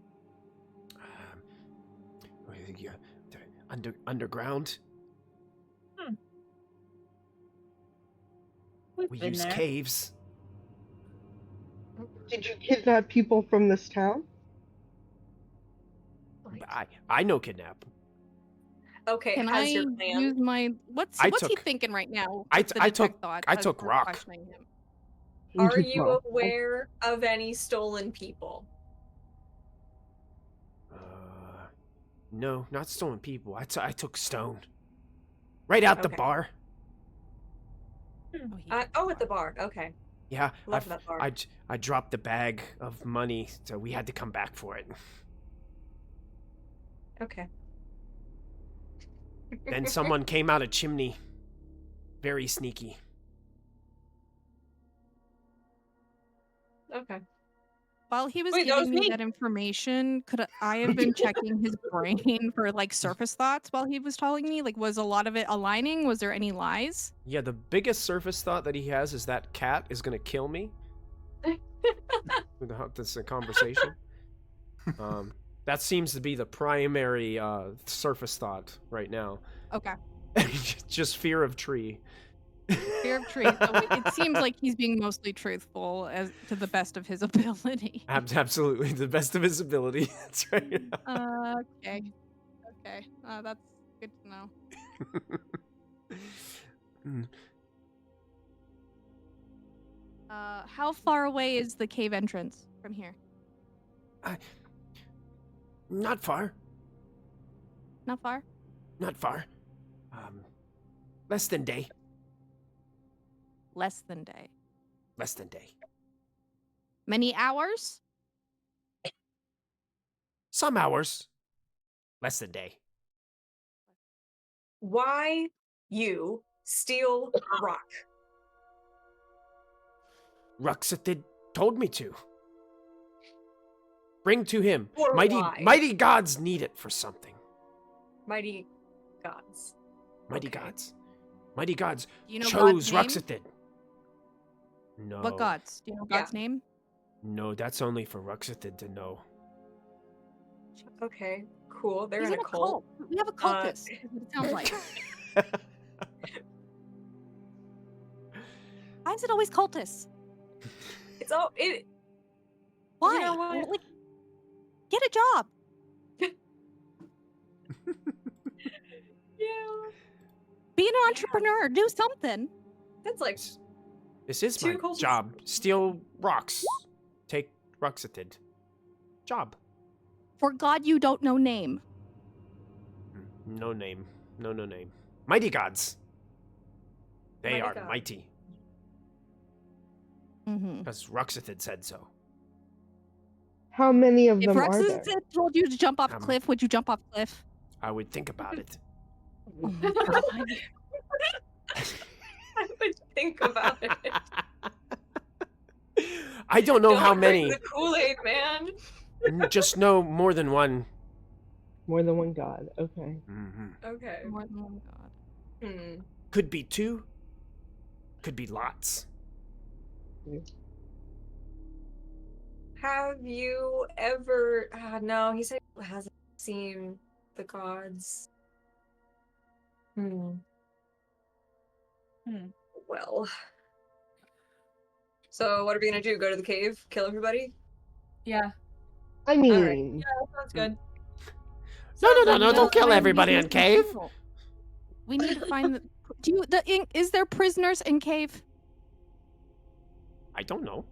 [SPEAKER 1] Underground.
[SPEAKER 4] We've
[SPEAKER 1] We
[SPEAKER 4] been
[SPEAKER 1] use
[SPEAKER 4] there.
[SPEAKER 1] caves.
[SPEAKER 6] Did you kidnap people from this town?
[SPEAKER 1] I know kidnap.
[SPEAKER 7] Okay,
[SPEAKER 2] Can
[SPEAKER 7] has
[SPEAKER 2] I
[SPEAKER 7] your plan?
[SPEAKER 2] use my what's
[SPEAKER 1] I
[SPEAKER 2] he
[SPEAKER 1] took-
[SPEAKER 2] thinking right now?
[SPEAKER 1] I
[SPEAKER 2] with
[SPEAKER 1] t-
[SPEAKER 2] the
[SPEAKER 1] I
[SPEAKER 2] detect
[SPEAKER 1] took-
[SPEAKER 2] thought
[SPEAKER 1] I
[SPEAKER 2] as
[SPEAKER 1] took
[SPEAKER 2] we're
[SPEAKER 1] rock.
[SPEAKER 2] questioning him?
[SPEAKER 7] Are
[SPEAKER 6] Into
[SPEAKER 7] you
[SPEAKER 6] rock.
[SPEAKER 7] aware of any stolen people?
[SPEAKER 1] No, not stolen people. I took stone. Right out the
[SPEAKER 7] Okay.
[SPEAKER 1] bar.
[SPEAKER 2] Oh, he
[SPEAKER 7] At the bar. Okay.
[SPEAKER 1] Yeah,
[SPEAKER 7] Love that bar.
[SPEAKER 1] I dropped the bag of money, so we had to come back for it.
[SPEAKER 7] Okay.
[SPEAKER 1] Then someone came out a chimney. Very sneaky.
[SPEAKER 7] Okay.
[SPEAKER 2] While he was
[SPEAKER 4] Wait, that was
[SPEAKER 2] giving me
[SPEAKER 4] me.
[SPEAKER 2] that information, could I have been checking his brain for like surface thoughts while he was telling me? Like, was a lot of it aligning? Was there any lies?
[SPEAKER 1] Yeah, the biggest surface thought that he has is that cat is gonna kill me. Without this conversation. That seems to be the primary surface thought right now.
[SPEAKER 2] Okay.
[SPEAKER 1] Just fear of tree.
[SPEAKER 2] Fear of tree. So it seems like he's being mostly truthful as to the best of his ability.
[SPEAKER 1] Absolutely, the best of his ability. That's right.
[SPEAKER 2] Okay. Okay. That's good to know. How far away is the cave entrance from here?
[SPEAKER 1] Not far.
[SPEAKER 2] Not far?
[SPEAKER 1] Not far. Less than day.
[SPEAKER 2] Less than day.
[SPEAKER 1] Less than day.
[SPEAKER 2] Many hours?
[SPEAKER 1] Some hours. Less than day.
[SPEAKER 7] Why you steal rock?
[SPEAKER 1] Ruxathid told me to. Bring to him.
[SPEAKER 7] Or why?
[SPEAKER 1] Mighty gods need it for something.
[SPEAKER 7] Mighty gods.
[SPEAKER 1] Mighty
[SPEAKER 7] Okay.
[SPEAKER 1] gods. Mighty gods
[SPEAKER 2] Do you know
[SPEAKER 1] chose
[SPEAKER 2] God's name?
[SPEAKER 1] Ruxathid. No.
[SPEAKER 2] What gods? Do you know God's name?
[SPEAKER 1] No, that's only for Ruxathid to know.
[SPEAKER 7] Okay, cool. They're
[SPEAKER 2] He's
[SPEAKER 7] in a cult.
[SPEAKER 2] We have a cultist. Is what it sounds like. Why is it always cultists?
[SPEAKER 7] It's all it.
[SPEAKER 2] Why?
[SPEAKER 7] You know what?
[SPEAKER 2] Like, get a job.
[SPEAKER 7] Yeah.
[SPEAKER 2] Be an entrepreneur. Do something.
[SPEAKER 7] That's like
[SPEAKER 1] This is
[SPEAKER 7] Two
[SPEAKER 1] my
[SPEAKER 7] cultists.
[SPEAKER 1] job. Steal rocks. Take Ruxathid. Job.
[SPEAKER 2] For God you don't know name.
[SPEAKER 1] No name. No name. Mighty gods. They
[SPEAKER 7] Mighty
[SPEAKER 1] are
[SPEAKER 7] gods.
[SPEAKER 1] mighty.
[SPEAKER 2] Mm-hmm.
[SPEAKER 1] Because Ruxathid said so.
[SPEAKER 6] How many of
[SPEAKER 2] If
[SPEAKER 6] them
[SPEAKER 2] Rex
[SPEAKER 6] are there?
[SPEAKER 2] told you to jump off a
[SPEAKER 1] Um,
[SPEAKER 2] cliff, would you jump off a cliff?
[SPEAKER 1] I would think about it.
[SPEAKER 2] Oh my God.
[SPEAKER 7] I would think about it.
[SPEAKER 1] I don't know how
[SPEAKER 7] Don't
[SPEAKER 1] many.
[SPEAKER 7] drink the Kool-Aid, man.
[SPEAKER 1] Just know more than one.
[SPEAKER 6] More than one god. Okay.
[SPEAKER 7] Okay.
[SPEAKER 2] More than one God.
[SPEAKER 1] Could be two. Could be lots.
[SPEAKER 7] Have you ever? No, he said he hasn't seen the gods. Well. So what are we gonna do? Go to the cave? Kill everybody?
[SPEAKER 4] Yeah,
[SPEAKER 6] I mean,
[SPEAKER 4] that sounds good.
[SPEAKER 1] No, don't kill everybody in cave.
[SPEAKER 2] We need to find the. Is there prisoners in cave?
[SPEAKER 1] I don't know.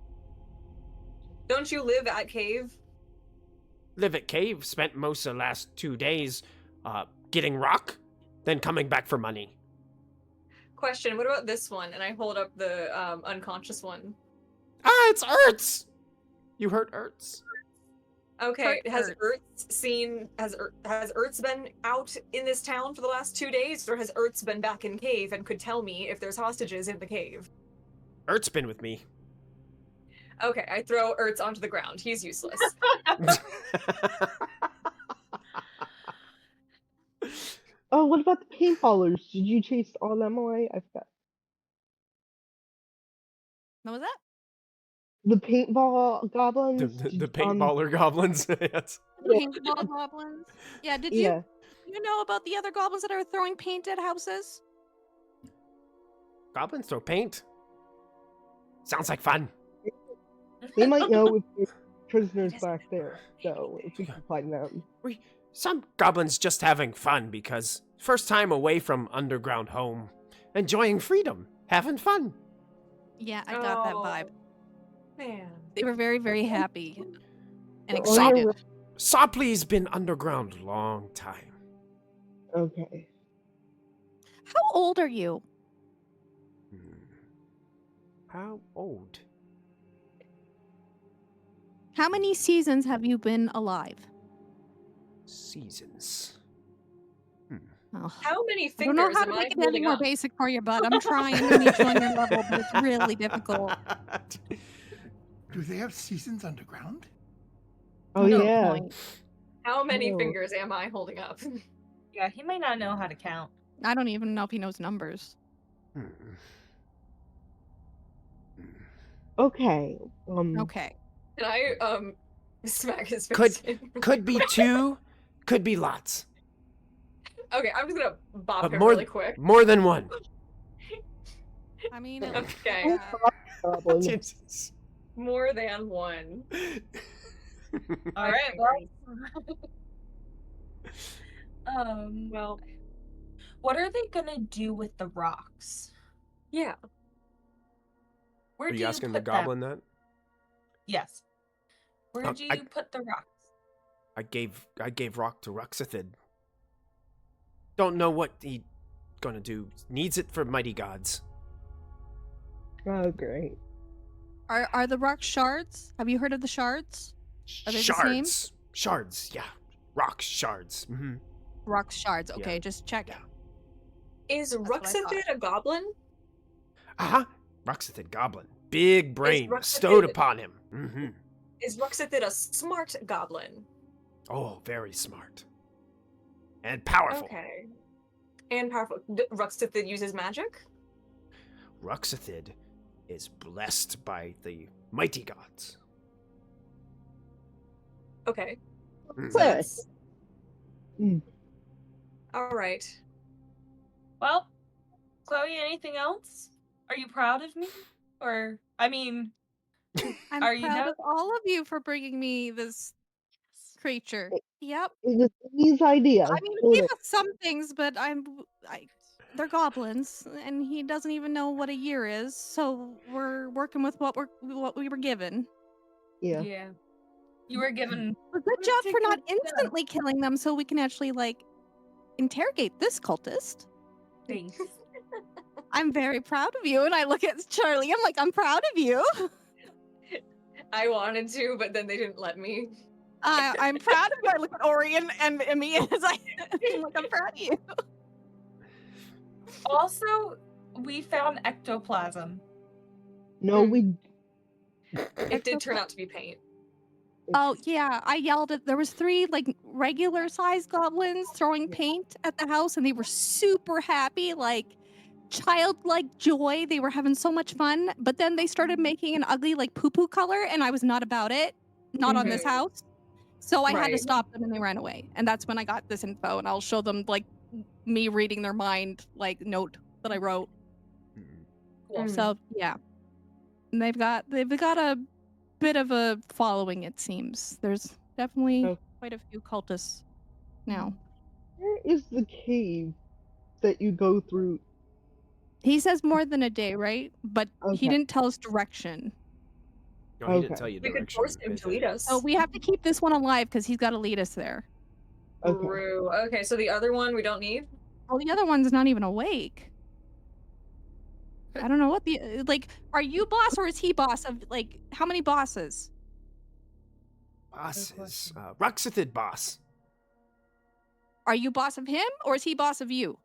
[SPEAKER 7] Don't you live at cave?
[SPEAKER 1] Live at cave. Spent most of the last 2 days getting rock, then coming back for money.
[SPEAKER 7] Question, what about this one? And I hold up the unconscious one.
[SPEAKER 1] Ah, it's Ertz! You hurt Ertz.
[SPEAKER 7] Okay, has
[SPEAKER 2] Hurt.
[SPEAKER 7] Ertz been out in this town for the last 2 days, or has Ertz been back in cave and could tell me if there's hostages in the cave?
[SPEAKER 1] Ertz been with me.
[SPEAKER 7] Okay, I throw Ertz onto the ground. He's useless.
[SPEAKER 6] oh, what about the paintballers? Did you chase all them away? I forgot.
[SPEAKER 2] What was that?
[SPEAKER 6] The paintball goblins.
[SPEAKER 1] The paintballer goblins. Yes.
[SPEAKER 2] The paintball goblins. Yeah. Did
[SPEAKER 6] Yeah.
[SPEAKER 2] you know about the other goblins that are throwing paint at houses?
[SPEAKER 1] Goblins throw paint. Sounds like fun.
[SPEAKER 6] They might know if there's prisoners back there, so if we can find them.
[SPEAKER 1] Some goblins just having fun because first time away from underground home, enjoying freedom, having fun.
[SPEAKER 2] Yeah, I got that vibe.
[SPEAKER 7] Man.
[SPEAKER 2] They were very, very happy and
[SPEAKER 6] Well, I
[SPEAKER 2] excited.
[SPEAKER 1] Sopley's been underground a long time.
[SPEAKER 6] Okay.
[SPEAKER 2] How old are you?
[SPEAKER 1] How old?
[SPEAKER 2] How many seasons have you been alive?
[SPEAKER 1] Seasons.
[SPEAKER 2] Oh.
[SPEAKER 7] How many
[SPEAKER 2] I don't
[SPEAKER 7] fingers
[SPEAKER 2] know how
[SPEAKER 7] am
[SPEAKER 2] to
[SPEAKER 7] I
[SPEAKER 2] make it any
[SPEAKER 7] holding
[SPEAKER 2] more
[SPEAKER 7] up?
[SPEAKER 2] basic for you, bud. I'm trying to meet you on your level, but it's really difficult.
[SPEAKER 3] Do they have seasons underground?
[SPEAKER 6] Oh
[SPEAKER 2] No
[SPEAKER 6] yeah.
[SPEAKER 2] point.
[SPEAKER 7] How many
[SPEAKER 6] No.
[SPEAKER 7] fingers am I holding up?
[SPEAKER 4] Yeah, he might not know how to count.
[SPEAKER 2] I don't even know if he knows numbers.
[SPEAKER 6] Okay.
[SPEAKER 2] Okay.
[SPEAKER 7] Can I smack his face?
[SPEAKER 1] Could be two, could be lots,
[SPEAKER 7] Okay, I'm just gonna bop
[SPEAKER 1] but
[SPEAKER 7] him
[SPEAKER 1] more
[SPEAKER 7] really quick.
[SPEAKER 1] more than one.
[SPEAKER 2] I mean,
[SPEAKER 7] Okay,
[SPEAKER 6] Goblin.
[SPEAKER 1] Jesus.
[SPEAKER 7] more than one.
[SPEAKER 4] All right. Well,
[SPEAKER 7] Well,
[SPEAKER 4] what are they gonna do with the rocks?
[SPEAKER 7] yeah.
[SPEAKER 4] Where
[SPEAKER 1] Are
[SPEAKER 4] do
[SPEAKER 1] you asking the
[SPEAKER 4] put them?
[SPEAKER 1] goblin that?
[SPEAKER 4] Yes. Where
[SPEAKER 1] Oh,
[SPEAKER 4] do
[SPEAKER 1] I-
[SPEAKER 4] you put the rocks?
[SPEAKER 1] I gave rock to Ruxathid. Don't know what he gonna do. Needs it for mighty gods.
[SPEAKER 6] Oh great.
[SPEAKER 2] are the rocks shards? Have you heard of the shards? Are they the same?
[SPEAKER 1] Shards, yeah. Rock shards. Mm-hmm.
[SPEAKER 2] Rocks shards. Okay,
[SPEAKER 1] Yeah.
[SPEAKER 2] just check.
[SPEAKER 1] Yeah.
[SPEAKER 7] Is
[SPEAKER 2] what I thought.
[SPEAKER 7] Ruxathid a goblin?
[SPEAKER 1] Uh-huh. Ruxathid goblin. Big brain
[SPEAKER 7] Ruxathid-
[SPEAKER 1] bestowed upon him. Mm-hmm.
[SPEAKER 7] Is Ruxathid a smart goblin?
[SPEAKER 1] Oh, very smart. And powerful.
[SPEAKER 7] Okay. And powerful. Ruxathid uses magic?
[SPEAKER 1] Ruxathid is blessed by the mighty gods.
[SPEAKER 7] Okay.
[SPEAKER 1] Mhm.
[SPEAKER 7] So that's...
[SPEAKER 6] Mm.
[SPEAKER 7] All right.
[SPEAKER 4] Well, Chloe, anything else? Are you proud of me? Or, I mean,
[SPEAKER 2] I'm
[SPEAKER 4] Are you
[SPEAKER 2] proud
[SPEAKER 4] now-
[SPEAKER 2] of all of you for bringing me this creature. Yep.
[SPEAKER 6] It was his idea.
[SPEAKER 2] I mean,
[SPEAKER 6] Hold
[SPEAKER 2] he
[SPEAKER 6] it.
[SPEAKER 2] has some things, but they're goblins, and he doesn't even know what a year is. So we're working with what we were given.
[SPEAKER 6] Yeah.
[SPEAKER 4] You were given.
[SPEAKER 2] Well, good job for not
[SPEAKER 4] Particular stuff.
[SPEAKER 2] instantly killing them, so we can actually interrogate this cultist.
[SPEAKER 4] Thanks.
[SPEAKER 2] I'm very proud of you, and I look at Charlie. I'm like, I'm proud of you.
[SPEAKER 7] I wanted to, but then they didn't let me.
[SPEAKER 2] I'm proud of you. I look at Ori and me as I'm like, I'm proud of you.
[SPEAKER 4] Also, we found ectoplasm.
[SPEAKER 6] No,
[SPEAKER 7] Hmm.
[SPEAKER 6] we.
[SPEAKER 7] It did turn out to be paint.
[SPEAKER 2] Oh yeah, I yelled at. There was 3 regular sized goblins throwing paint at the house, and they were super happy, childlike joy. They were having so much fun. But then they started making an ugly poo poo color, and I was not about it. Not on this
[SPEAKER 7] Mhm.
[SPEAKER 2] house. So I had to
[SPEAKER 7] Right.
[SPEAKER 2] stop them, and they ran away. And that's when I got this info, and I'll show them me reading their mind note that I wrote.
[SPEAKER 7] Cool.
[SPEAKER 2] So yeah, and they've got a bit of a following. It seems there's definitely
[SPEAKER 6] Oh.
[SPEAKER 2] quite a few cultists now.
[SPEAKER 6] Where is the cave that you go through?
[SPEAKER 2] He says more than a day, right? But
[SPEAKER 6] Okay.
[SPEAKER 2] he didn't tell us direction.
[SPEAKER 1] No, he didn't
[SPEAKER 6] Okay.
[SPEAKER 1] tell you
[SPEAKER 7] We
[SPEAKER 1] direction.
[SPEAKER 7] could force him to lead us.
[SPEAKER 2] So we have to keep this one alive because he's got to lead us there.
[SPEAKER 6] Okay.
[SPEAKER 7] True. Okay, so the other one we don't need?
[SPEAKER 2] Well, the other one's not even awake. I don't know what are you boss or is he boss of how many bosses?
[SPEAKER 1] Bosses. Ruxathid boss.
[SPEAKER 2] Are you boss of him or is he boss of you?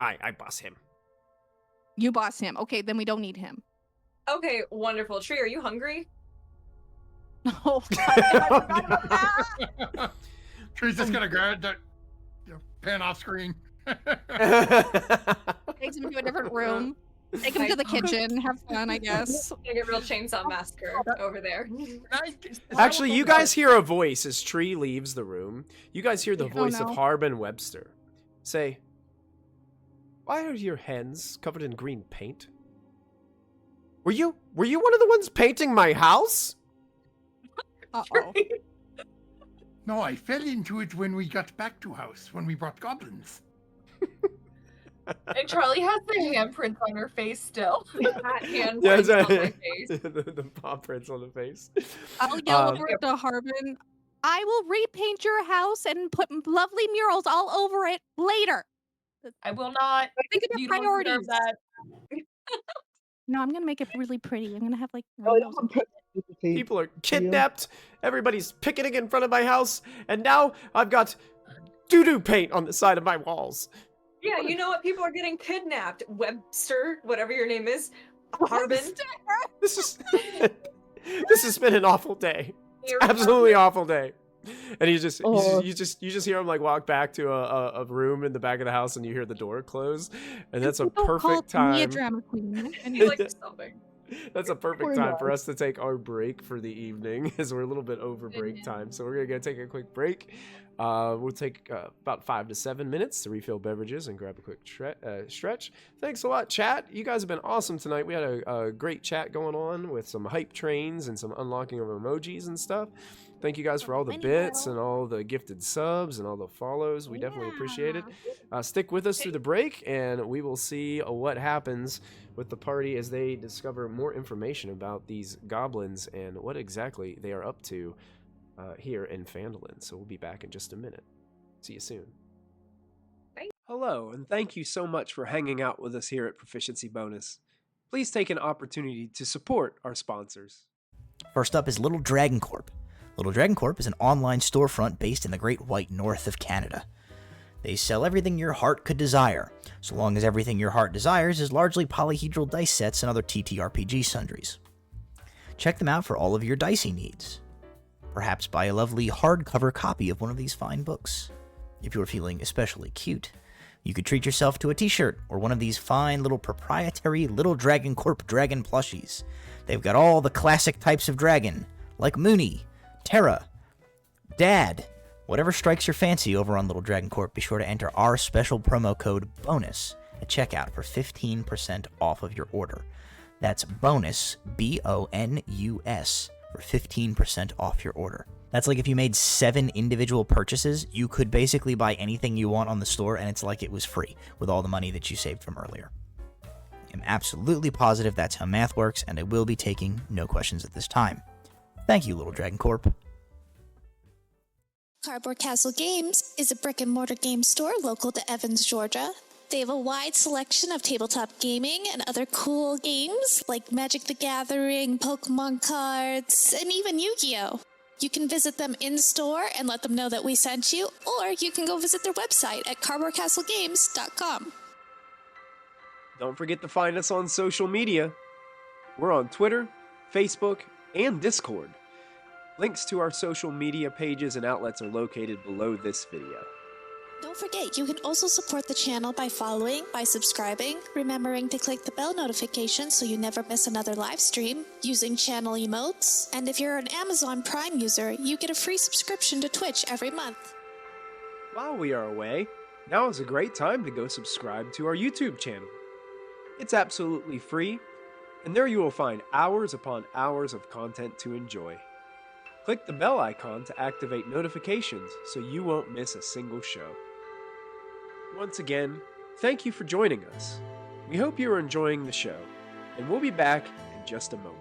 [SPEAKER 1] I boss him.
[SPEAKER 2] You boss him. Okay, then we don't need him.
[SPEAKER 7] Okay, wonderful. Tree, are you hungry?
[SPEAKER 2] Oh, God, I forgot about that.
[SPEAKER 3] Tree's just gonna grab the pan off screen.
[SPEAKER 2] Takes him to a different room. Take him to the kitchen. Have fun, I guess.
[SPEAKER 7] Like a real chainsaw massacre over there.
[SPEAKER 1] Actually, you guys hear a voice as Tree leaves the room. You guys hear the voice of
[SPEAKER 2] no.
[SPEAKER 1] Harbin Webster say, "Why are your hands covered in green paint? Were you one of the ones painting my house?"
[SPEAKER 2] Uh-oh.
[SPEAKER 3] No, I fell into it when we got back to house, when we brought goblins.
[SPEAKER 4] And Charlie has the handprints on her face still.
[SPEAKER 7] That hand
[SPEAKER 1] Yeah,
[SPEAKER 7] was on
[SPEAKER 1] exactly.
[SPEAKER 7] my face.
[SPEAKER 1] the paw prints on the face.
[SPEAKER 2] I'll yell
[SPEAKER 1] Um,
[SPEAKER 2] over to Harbin. I will repaint your house and put lovely murals all over it later.
[SPEAKER 4] I will not.
[SPEAKER 2] Think of
[SPEAKER 4] You
[SPEAKER 2] your
[SPEAKER 4] don't deserve
[SPEAKER 2] priorities.
[SPEAKER 4] that.
[SPEAKER 2] No, I'm gonna make it really pretty. I'm gonna have like
[SPEAKER 6] Oh,
[SPEAKER 2] rainbows.
[SPEAKER 6] don't put empathy.
[SPEAKER 1] People are kidnapped. Everybody's picketing in front of my house, and now I've got doo-doo paint on the side of my walls.
[SPEAKER 7] Yeah, you know what? People are getting kidnapped. Webster, whatever your name is, Harbin.
[SPEAKER 1] This is this has been an awful day.
[SPEAKER 7] Here,
[SPEAKER 1] Absolutely awful day. And you just
[SPEAKER 6] Oh.
[SPEAKER 1] you just hear him like walk back to a room in the back of the house, and you hear the door close, and that's a
[SPEAKER 2] People call
[SPEAKER 1] perfect
[SPEAKER 2] me a
[SPEAKER 1] time.
[SPEAKER 2] drama queen.
[SPEAKER 7] And he's like something.
[SPEAKER 1] That's a perfect
[SPEAKER 6] Poor
[SPEAKER 1] time for
[SPEAKER 6] guy.
[SPEAKER 1] us to take our break for the evening, as we're a little bit over break time. So we're gonna go take a quick break. We'll take about 5 to 7 minutes to refill beverages and grab a quick stretch. Thanks a lot, chat. You guys have been awesome tonight. We had a great chat going on with some hype trains and some unlocking of emojis and stuff. Thank you guys for all the bits and all the gifted subs and all the follows. We definitely appreciate it. Stick with us through the break, and we will see what happens with the party as they discover more information about these goblins and what exactly they are up to here in Phandalin. So we'll be back in just a minute. See you soon. Hello, and thank you so much for hanging out with us here at Proficiency Bonus. Please take an opportunity to support our sponsors.
[SPEAKER 8] First up is Little Dragon Corp. Little Dragon Corp is an online storefront based in the Great White North of Canada. They sell everything your heart could desire, so long as everything your heart desires is largely polyhedral dice sets and other TTRPG sundries. Check them out for all of your dicey needs. Perhaps buy a lovely hardcover copy of one of these fine books. If you're feeling especially cute, you could treat yourself to a t-shirt or one of these fine little proprietary Little Dragon Corp dragon plushies. They've got all the classic types of dragon, like Mooney, Terra, Dad. Whatever strikes your fancy over on Little Dragon Corp, be sure to enter our special promo code BONUS at checkout for 15% off of your order. That's BONUS, B-O-N-U-S, for 15% off your order. That's like if you made 7 individual purchases, you could basically buy anything you want on the store, and it's like it was free with all the money that you saved from earlier. I'm absolutely positive that's how math works, and I will be taking no questions at this time. Thank you, Little Dragon Corp.
[SPEAKER 9] Cardboard Castle Games is a brick-and-mortar game store local to Evans, Georgia. They have a wide selection of tabletop gaming and other cool games like Magic the Gathering, Pokemon cards, and even Yu-Gi-Oh! You can visit them in-store and let them know that we sent you, or you can go visit their website at cardboardcastlegames.com.
[SPEAKER 1] Don't forget to find us on social media. We're on Twitter, Facebook, and Discord. Links to our social media pages and outlets are located below this video.
[SPEAKER 9] Don't forget, you can also support the channel by following, by subscribing, remembering to click the bell notification so you never miss another live stream, using channel emotes, and if you're an Amazon Prime user, you get a free subscription to Twitch every month.
[SPEAKER 1] While we are away, now is a great time to go subscribe to our YouTube channel. It's absolutely free, and there you will find hours upon hours of content to enjoy. Click the bell icon to activate notifications so you won't miss a single show. Once again, thank you for joining us. We hope you are enjoying the show, and we'll be back in just a moment.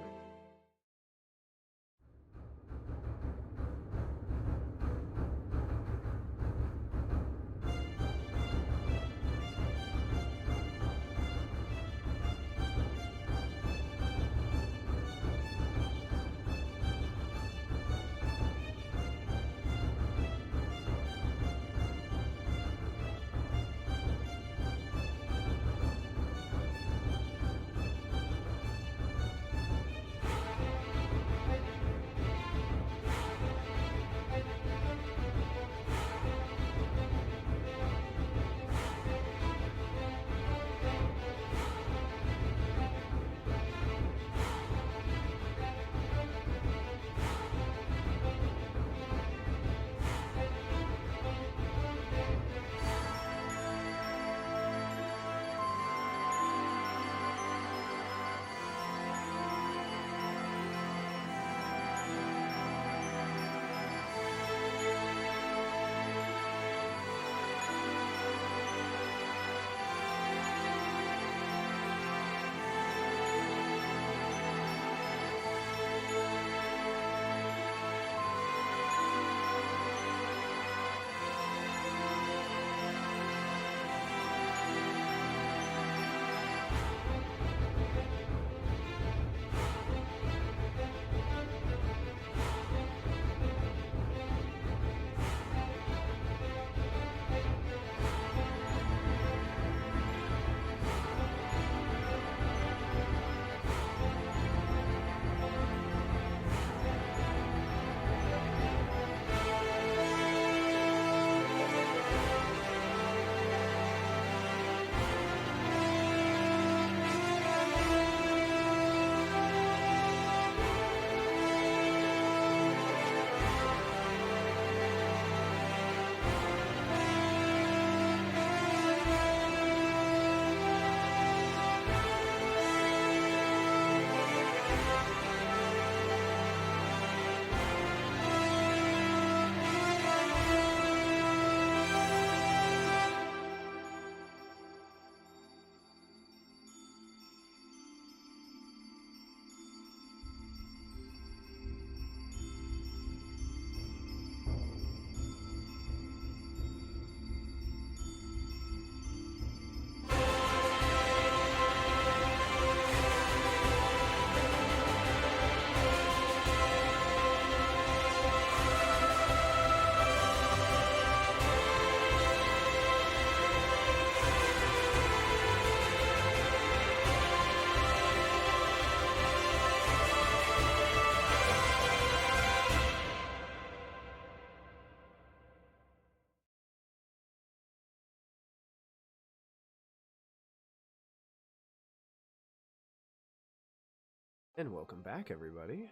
[SPEAKER 1] And welcome back, everybody.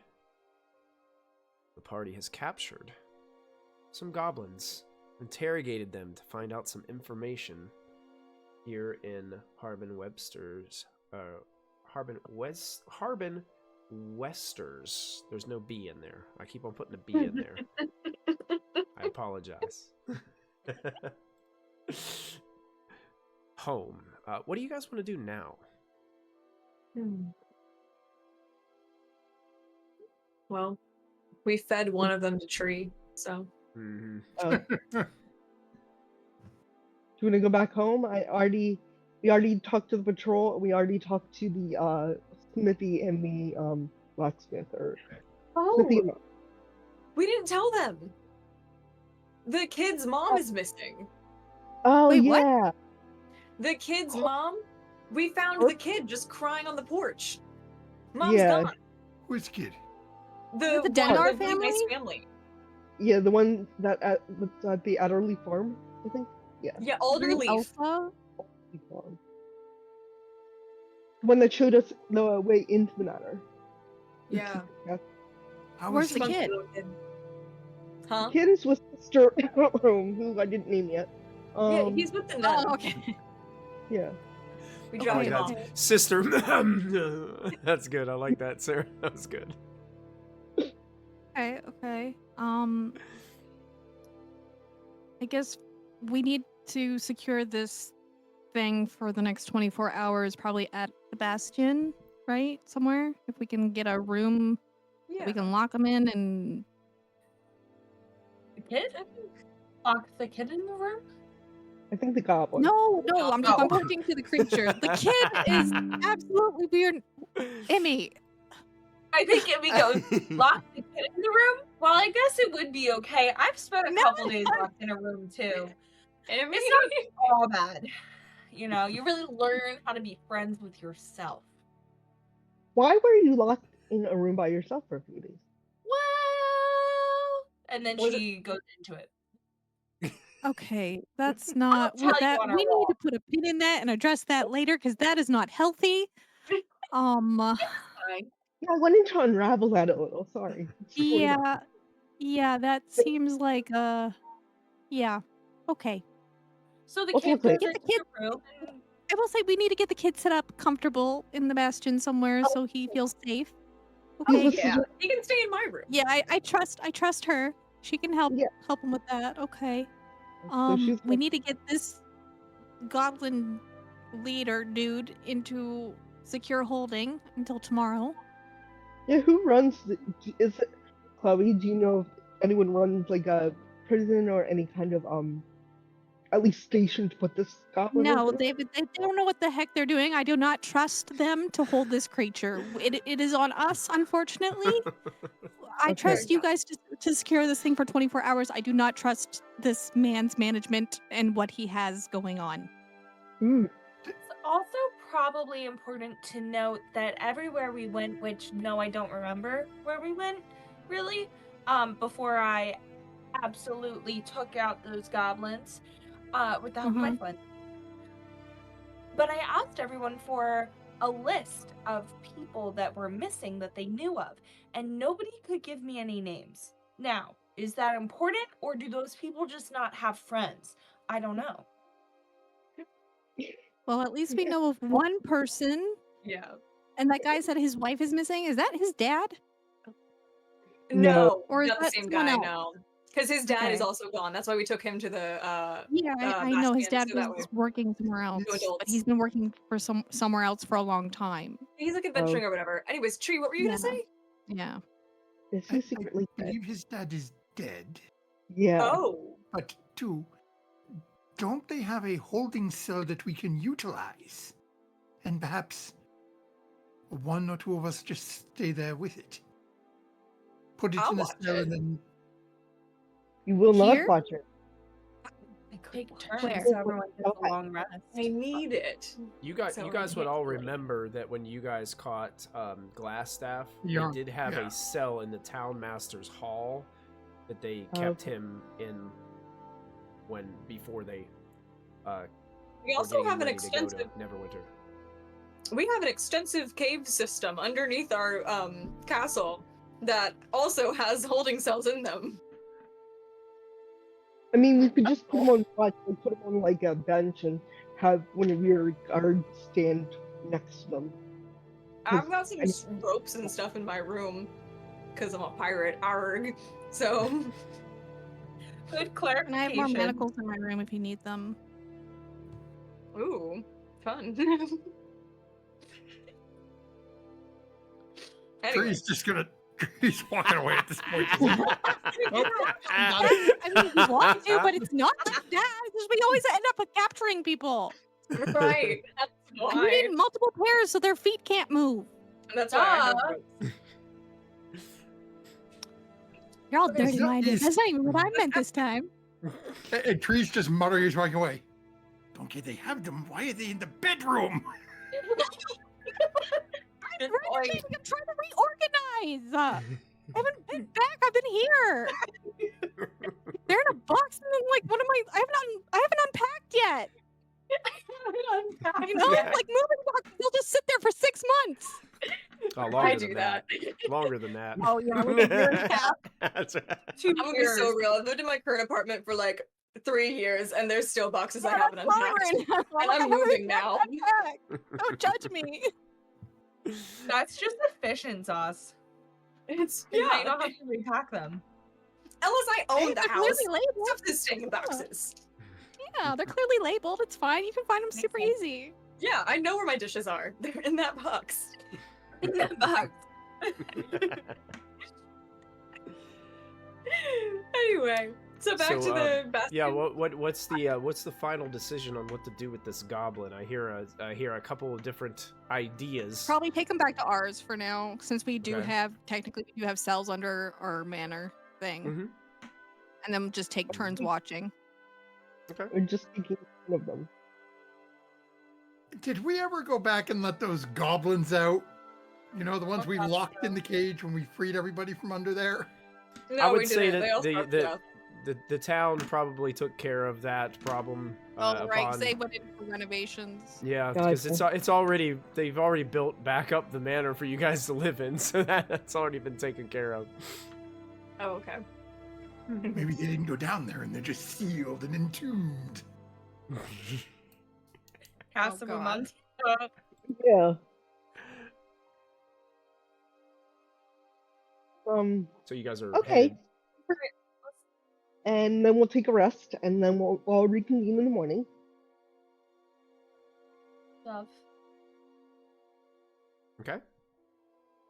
[SPEAKER 1] The party has captured some goblins, interrogated them to find out some information here in Harbin Webster's, Harbin Westers. There's no B in there. I keep on putting a B in there. I apologize. Home. What do you guys want to do now?
[SPEAKER 7] Well, we fed one of them to Tree, so.
[SPEAKER 1] Mm-hmm.
[SPEAKER 6] Do you want to go back home? We already talked to the patrol. We already talked to the smithy and the blacksmith or smithy.
[SPEAKER 7] Oh, we didn't tell them. The kid's mom is missing.
[SPEAKER 6] Oh,
[SPEAKER 2] Wait, what?
[SPEAKER 6] yeah.
[SPEAKER 7] The kid's mom. We found the kid just crying on the porch. Mom's
[SPEAKER 6] Yeah.
[SPEAKER 7] gone.
[SPEAKER 3] Which kid?
[SPEAKER 7] The
[SPEAKER 2] Dendar
[SPEAKER 7] really nice
[SPEAKER 2] family?
[SPEAKER 7] family.
[SPEAKER 6] Yeah, the one that at the Adderley farm, I think. Yeah.
[SPEAKER 7] Yeah, Alderleaf.
[SPEAKER 2] Alpha?
[SPEAKER 6] The one that showed us the way into the manor.
[SPEAKER 7] Yeah.
[SPEAKER 3] How
[SPEAKER 2] Where's
[SPEAKER 3] is
[SPEAKER 2] the
[SPEAKER 7] Funky
[SPEAKER 2] kid?
[SPEAKER 7] little kid. Huh?
[SPEAKER 6] Kid is with Sister who I didn't name yet.
[SPEAKER 7] Yeah, he's with the nun.
[SPEAKER 2] Oh, okay.
[SPEAKER 6] Yeah.
[SPEAKER 7] We
[SPEAKER 2] Okay,
[SPEAKER 7] dropped him
[SPEAKER 2] that's-
[SPEAKER 7] off.
[SPEAKER 1] Sister. That's good. I like that, Sarah. That was good.
[SPEAKER 2] Okay. I guess we need to secure this thing for the next 24 hours, probably at the Bastion, right? Somewhere. If we can get a room,
[SPEAKER 7] Yeah.
[SPEAKER 2] we can lock them in and.
[SPEAKER 4] The kid? Lock the kid in the room?
[SPEAKER 6] I think the goblin.
[SPEAKER 2] No, I'm
[SPEAKER 4] Oh.
[SPEAKER 2] pointing to the creature. The kid is absolutely weird. Emmy.
[SPEAKER 4] I think Emmy goes, lock the kid in the room? Well, I guess it would be okay. I've spent a
[SPEAKER 2] No.
[SPEAKER 4] couple days locked in a room too.
[SPEAKER 7] Emmy.
[SPEAKER 4] It's not all bad. You know, you really learn how to be friends with yourself.
[SPEAKER 6] Why were you locked in a room by yourself for a few days?
[SPEAKER 4] Well, and then
[SPEAKER 7] Was
[SPEAKER 4] she goes into it.
[SPEAKER 2] Okay, that's not
[SPEAKER 4] tell you
[SPEAKER 2] that.
[SPEAKER 4] on our
[SPEAKER 2] We need
[SPEAKER 4] wall.
[SPEAKER 2] to put a pin in that and address that later because that is not healthy.
[SPEAKER 4] Fine.
[SPEAKER 6] Yeah, I wanted to unravel that a little. Sorry.
[SPEAKER 2] Yeah, that seems like yeah. Okay.
[SPEAKER 4] So the
[SPEAKER 6] Well,
[SPEAKER 4] kid
[SPEAKER 6] okay.
[SPEAKER 4] goes
[SPEAKER 2] Get the
[SPEAKER 4] into
[SPEAKER 2] kid-
[SPEAKER 4] the room and
[SPEAKER 2] I will say we need to get the kid set up comfortable in the Bastion somewhere so he feels safe. Okay.
[SPEAKER 6] This is
[SPEAKER 7] Yeah, he can stay in my room.
[SPEAKER 2] Yeah, I trust her. She can help
[SPEAKER 6] Yeah.
[SPEAKER 2] him with that. Okay.
[SPEAKER 6] So she's
[SPEAKER 2] We need to get this goblin leader dude into secure holding until tomorrow.
[SPEAKER 6] Yeah, who runs is it Chloe, do you know if anyone runs like a prison or any kind of at least station to put this goblin
[SPEAKER 2] No,
[SPEAKER 6] into?
[SPEAKER 2] they don't know what the heck they're doing. I do not trust them to hold this creature. It is on us, unfortunately. I
[SPEAKER 6] Okay.
[SPEAKER 2] trust you guys to secure this thing for 24 hours. I do not trust this man's management and what he has going on.
[SPEAKER 4] it's also probably important to note that everywhere we went, which no, I don't remember where we went, really, before I absolutely took out those goblins, with the help of my friend. But I asked everyone for a list of people that were missing that they knew of, and nobody could give me any names. Now, is that important, or do those people just not have friends? I don't know.
[SPEAKER 2] Well, at least we know of one person.
[SPEAKER 7] Yeah.
[SPEAKER 2] And that guy said his wife is missing. Is that his dad?
[SPEAKER 7] No,
[SPEAKER 2] Or is
[SPEAKER 7] not the
[SPEAKER 2] that
[SPEAKER 7] same
[SPEAKER 2] someone
[SPEAKER 7] guy.
[SPEAKER 2] else?
[SPEAKER 7] No, because his dad is
[SPEAKER 2] Okay.
[SPEAKER 7] also gone. That's why we took him to the.
[SPEAKER 2] Yeah, I know his dad
[SPEAKER 7] Bastion, so that
[SPEAKER 2] was
[SPEAKER 7] way-
[SPEAKER 2] working somewhere else, but he's been working for somewhere else for a long time.
[SPEAKER 7] He's like adventuring or whatever. Anyways, Tree, what were you gonna say?
[SPEAKER 2] Yeah.
[SPEAKER 6] Is he secretly
[SPEAKER 3] I
[SPEAKER 6] dead?
[SPEAKER 3] believe his dad is dead.
[SPEAKER 6] Yeah.
[SPEAKER 7] Oh,
[SPEAKER 3] But two, don't they have a holding cell that we can utilize? And perhaps one or two of us just stay there with it. Put it
[SPEAKER 7] I'll
[SPEAKER 3] in a
[SPEAKER 7] watch
[SPEAKER 3] cell
[SPEAKER 7] it.
[SPEAKER 3] and then
[SPEAKER 6] You will
[SPEAKER 2] Here?
[SPEAKER 6] not watch it.
[SPEAKER 7] I could
[SPEAKER 4] Take
[SPEAKER 7] watch
[SPEAKER 4] turns
[SPEAKER 2] Where?
[SPEAKER 4] so everyone gets
[SPEAKER 6] Okay.
[SPEAKER 4] a long rest.
[SPEAKER 7] I need it.
[SPEAKER 1] You guys
[SPEAKER 7] So
[SPEAKER 1] would all
[SPEAKER 7] hopefully-
[SPEAKER 1] remember that when you guys caught Glassstaff,
[SPEAKER 3] Yeah,
[SPEAKER 1] they did have
[SPEAKER 3] yeah.
[SPEAKER 1] a cell in the town master's hall that they kept
[SPEAKER 6] Okay.
[SPEAKER 1] him in before they
[SPEAKER 7] We
[SPEAKER 1] were
[SPEAKER 7] also
[SPEAKER 1] getting
[SPEAKER 7] have an
[SPEAKER 1] ready to go to
[SPEAKER 7] extensive.
[SPEAKER 1] Neverwinter.
[SPEAKER 7] we have an extensive cave system underneath our castle that also has holding cells in them.
[SPEAKER 6] I mean, we could just put them on watch, and put them on like a bench and have one of your guards stand next to them.
[SPEAKER 7] I've got some ropes and stuff in my room because I'm a pirate. Arg. So.
[SPEAKER 4] Good
[SPEAKER 2] And I have more
[SPEAKER 4] clarification.
[SPEAKER 2] manacles in my room if you need them.
[SPEAKER 7] Ooh, fun. Anyway.
[SPEAKER 3] Tree's just gonna. He's walking away at this point.
[SPEAKER 2] I mean, we want to, but it's not like that because we always end up capturing people.
[SPEAKER 7] Right. That's
[SPEAKER 2] You
[SPEAKER 7] why.
[SPEAKER 2] need multiple pairs so their feet can't move.
[SPEAKER 7] That's why I have ropes.
[SPEAKER 2] You're all
[SPEAKER 3] Okay, so
[SPEAKER 2] dirty-minded.
[SPEAKER 3] he's-
[SPEAKER 2] That's not even what I meant this time.
[SPEAKER 3] And Tree's just muttering, he's walking away. Okay, they have them. Why are they in the bedroom?
[SPEAKER 2] I'm trying to reorganize. I haven't been back. I've been here. They're in a box, and then like, what am I? I haven't unpacked yet. You know, like moving boxes, they'll just sit there for 6 months.
[SPEAKER 1] Oh, longer
[SPEAKER 7] I
[SPEAKER 1] than
[SPEAKER 7] do
[SPEAKER 1] that.
[SPEAKER 7] that.
[SPEAKER 1] Longer than that.
[SPEAKER 2] Oh yeah, like a year and a half.
[SPEAKER 1] That's right.
[SPEAKER 4] 2
[SPEAKER 7] I'm gonna be so
[SPEAKER 4] years.
[SPEAKER 7] real. I've lived in my current apartment for like 3 years, and there's still boxes I
[SPEAKER 2] Yeah,
[SPEAKER 7] haven't
[SPEAKER 2] that's
[SPEAKER 7] unpacked.
[SPEAKER 2] fine.
[SPEAKER 7] And I'm moving now.
[SPEAKER 2] Don't judge me.
[SPEAKER 4] That's just efficient sauce.
[SPEAKER 7] It's
[SPEAKER 4] You might
[SPEAKER 7] yeah.
[SPEAKER 4] not have to repack them.
[SPEAKER 7] Unless I own the
[SPEAKER 2] They're
[SPEAKER 7] house,
[SPEAKER 2] clearly labeled.
[SPEAKER 7] stuff is staying in boxes.
[SPEAKER 2] Yeah, they're clearly labeled. It's fine. You can find them
[SPEAKER 4] Makes
[SPEAKER 2] super
[SPEAKER 4] sense.
[SPEAKER 2] easy.
[SPEAKER 7] Yeah, I know where my dishes are. They're in that box.
[SPEAKER 4] In that box.
[SPEAKER 7] Anyway, so back to the basket.
[SPEAKER 1] Yeah, what's the final decision on what to do with this goblin? I hear a couple of different ideas.
[SPEAKER 2] Probably take them back to ours for now, since we do
[SPEAKER 1] Okay.
[SPEAKER 2] technically we do have cells under our manor thing,
[SPEAKER 1] Mhm.
[SPEAKER 2] and then just take turns watching.
[SPEAKER 1] Okay.
[SPEAKER 6] Or just taking one of them.
[SPEAKER 3] Did we ever go back and let those goblins out? You know, the ones we
[SPEAKER 7] gosh,
[SPEAKER 3] locked in the cage when we freed everybody from under there?
[SPEAKER 7] No,
[SPEAKER 1] I would
[SPEAKER 7] we
[SPEAKER 1] say
[SPEAKER 7] didn't.
[SPEAKER 1] that
[SPEAKER 7] They all
[SPEAKER 1] the-
[SPEAKER 7] starved
[SPEAKER 1] the-
[SPEAKER 7] to death.
[SPEAKER 1] The town probably took care of that problem.
[SPEAKER 2] Oh, right, 'cause
[SPEAKER 1] upon-
[SPEAKER 2] they went in for renovations.
[SPEAKER 1] Yeah,
[SPEAKER 6] Gotcha.
[SPEAKER 1] because they've already built back up the manor for you guys to live in, so that's already been taken care of.
[SPEAKER 7] Oh, okay.
[SPEAKER 3] Maybe they didn't go down there and they're just sealed and entombed.
[SPEAKER 4] Cast
[SPEAKER 2] Oh,
[SPEAKER 4] of a
[SPEAKER 2] God.
[SPEAKER 4] month.
[SPEAKER 6] Yeah.
[SPEAKER 1] So you guys are
[SPEAKER 6] Okay.
[SPEAKER 1] headed-
[SPEAKER 6] And then we'll take a rest, and then we'll reconvene in the morning.
[SPEAKER 4] Love.
[SPEAKER 1] Okay.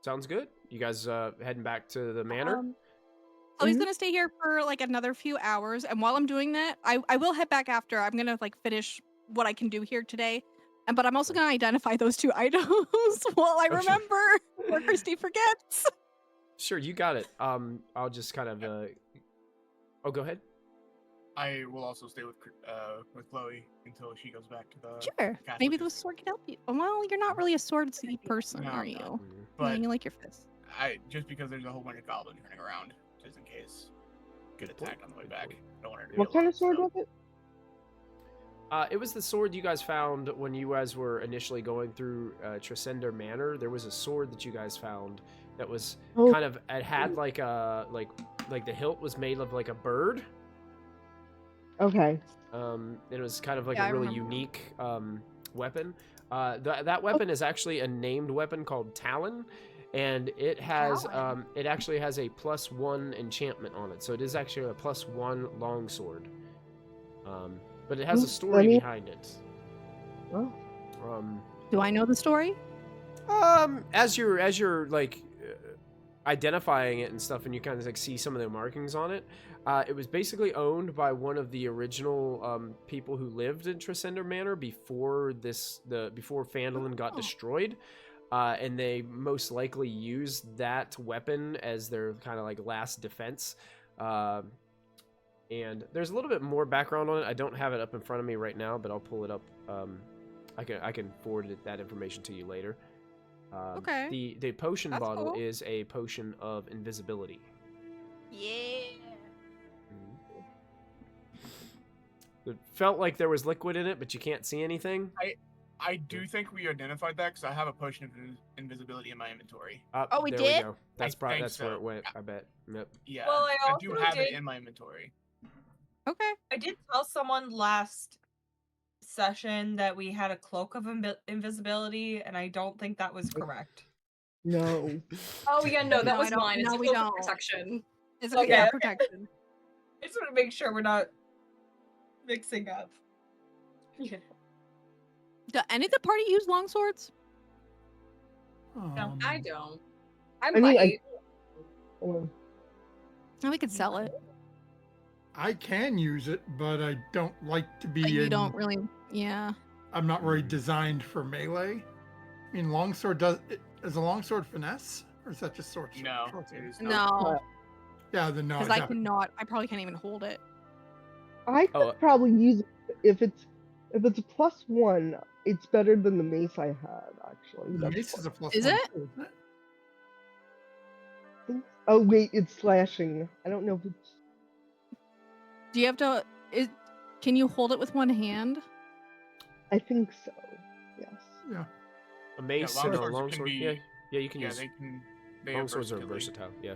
[SPEAKER 1] Sounds good. You guys heading back to the manor?
[SPEAKER 2] Chloe's
[SPEAKER 6] Mhm.
[SPEAKER 2] gonna stay here for like another few hours, and while I'm doing that, I will head back after. I'm gonna like finish what I can do here today, but I'm also gonna identify those 2 items while I
[SPEAKER 1] Okay.
[SPEAKER 2] remember where Kristy forgets.
[SPEAKER 1] Sure, you got it. I'll just kind of. Oh, go ahead.
[SPEAKER 5] I will also stay with Chloe until she goes back to the.
[SPEAKER 2] Sure,
[SPEAKER 5] castle
[SPEAKER 2] maybe the
[SPEAKER 5] just-
[SPEAKER 2] sword can help you. Well, you're not really a swordsy person,
[SPEAKER 5] No,
[SPEAKER 2] are
[SPEAKER 5] I'm
[SPEAKER 2] you?
[SPEAKER 5] not.
[SPEAKER 1] Mm.
[SPEAKER 5] But
[SPEAKER 2] You like your fist.
[SPEAKER 5] just because there's a whole bunch of goblins running around, just in case get attacked on the way back. Don't want her to
[SPEAKER 6] What
[SPEAKER 5] be
[SPEAKER 6] kind
[SPEAKER 5] alone,
[SPEAKER 6] of sword
[SPEAKER 5] so-
[SPEAKER 6] was it?
[SPEAKER 1] It was the sword you guys found when you guys were initially going through Tresender Manor. There was a sword that you guys found that was
[SPEAKER 6] Oh,
[SPEAKER 1] kind of. It had like a like the hilt was made of like a bird.
[SPEAKER 6] okay.
[SPEAKER 1] It was kind of like
[SPEAKER 2] Yeah, I
[SPEAKER 1] a really
[SPEAKER 2] remember.
[SPEAKER 1] unique weapon. That weapon is actually a named weapon called Talon, and it has
[SPEAKER 2] Talon?
[SPEAKER 1] it actually has a +1 enchantment on it. So it is actually a +1 longsword. But it has a
[SPEAKER 6] Mm,
[SPEAKER 1] story
[SPEAKER 6] let me-
[SPEAKER 1] behind it.
[SPEAKER 6] Oh.
[SPEAKER 2] Do I know the story?
[SPEAKER 1] As you're like identifying it and stuff, and you kind of like see some of the markings on it. It was basically owned by one of the original people who lived in Tresender Manor before before Phandalin got
[SPEAKER 2] Oh.
[SPEAKER 1] destroyed, and they most likely used that weapon as their kind of like last defense. And there's a little bit more background on it. I don't have it up in front of me right now, but I'll pull it up. I can forward that information to you later.
[SPEAKER 2] Okay.
[SPEAKER 1] The potion
[SPEAKER 2] That's
[SPEAKER 1] bottle
[SPEAKER 2] cool.
[SPEAKER 1] is a potion of invisibility.
[SPEAKER 2] Yeah.
[SPEAKER 1] It felt like there was liquid in it, but you can't see anything.
[SPEAKER 5] I do think we identified that because I have a potion of invisibility in my inventory.
[SPEAKER 2] Oh, we
[SPEAKER 1] there
[SPEAKER 2] did?
[SPEAKER 1] we go. That's
[SPEAKER 5] I
[SPEAKER 1] probably
[SPEAKER 5] think
[SPEAKER 1] that's where
[SPEAKER 5] so.
[SPEAKER 1] it went. I bet. Yep.
[SPEAKER 5] Yeah,
[SPEAKER 4] Well, I
[SPEAKER 5] do
[SPEAKER 4] also
[SPEAKER 5] have it
[SPEAKER 4] did-
[SPEAKER 5] in my inventory.
[SPEAKER 2] Okay.
[SPEAKER 4] I did tell someone last session that we had a cloak of invisibility, and I don't think that was correct.
[SPEAKER 6] No.
[SPEAKER 7] Oh yeah, no, that
[SPEAKER 2] No, I
[SPEAKER 7] was
[SPEAKER 2] don't-
[SPEAKER 7] mine. It's
[SPEAKER 2] no,
[SPEAKER 7] a
[SPEAKER 2] we
[SPEAKER 7] cloak of
[SPEAKER 2] don't.
[SPEAKER 7] protection.
[SPEAKER 2] It's
[SPEAKER 4] Okay,
[SPEAKER 2] yeah,
[SPEAKER 4] okay.
[SPEAKER 2] protection.
[SPEAKER 4] I just want to make sure we're not mixing up.
[SPEAKER 7] Yeah.
[SPEAKER 2] Do any of the party use longswords?
[SPEAKER 7] I don't. I
[SPEAKER 6] I mean,
[SPEAKER 7] might.
[SPEAKER 6] Oh,
[SPEAKER 2] And we could sell it.
[SPEAKER 3] I can use it, but I don't like to be
[SPEAKER 2] But you
[SPEAKER 3] in.
[SPEAKER 2] don't really. Yeah.
[SPEAKER 3] I'm not really designed for melee. I mean, longsword is a longsword finesse, or is that just sword?
[SPEAKER 5] No,
[SPEAKER 3] short
[SPEAKER 5] it is
[SPEAKER 3] sword?
[SPEAKER 2] No,
[SPEAKER 3] Yeah, then no.
[SPEAKER 2] because
[SPEAKER 3] it's
[SPEAKER 2] I
[SPEAKER 3] not-
[SPEAKER 2] cannot. I probably can't even hold it.
[SPEAKER 6] I could probably use it if it's a +1. It's better than the mace I had actually.
[SPEAKER 3] The
[SPEAKER 6] That's
[SPEAKER 3] mace
[SPEAKER 6] what
[SPEAKER 3] is a plus
[SPEAKER 2] Is
[SPEAKER 3] one
[SPEAKER 2] it?
[SPEAKER 3] too, isn't it?
[SPEAKER 6] I think. Oh wait, it's slashing. I don't know if it's.
[SPEAKER 2] Do you have to? Can you hold it with one hand?
[SPEAKER 6] I think so. Yes.
[SPEAKER 3] Yeah.
[SPEAKER 1] A mace
[SPEAKER 5] Yeah,
[SPEAKER 1] and a
[SPEAKER 5] longswords can
[SPEAKER 1] longsword.
[SPEAKER 5] be-
[SPEAKER 1] Yeah, you can
[SPEAKER 5] Yeah,
[SPEAKER 1] use.
[SPEAKER 5] they can. They have
[SPEAKER 1] Longswords are
[SPEAKER 5] versatility.
[SPEAKER 1] versatile. Yeah.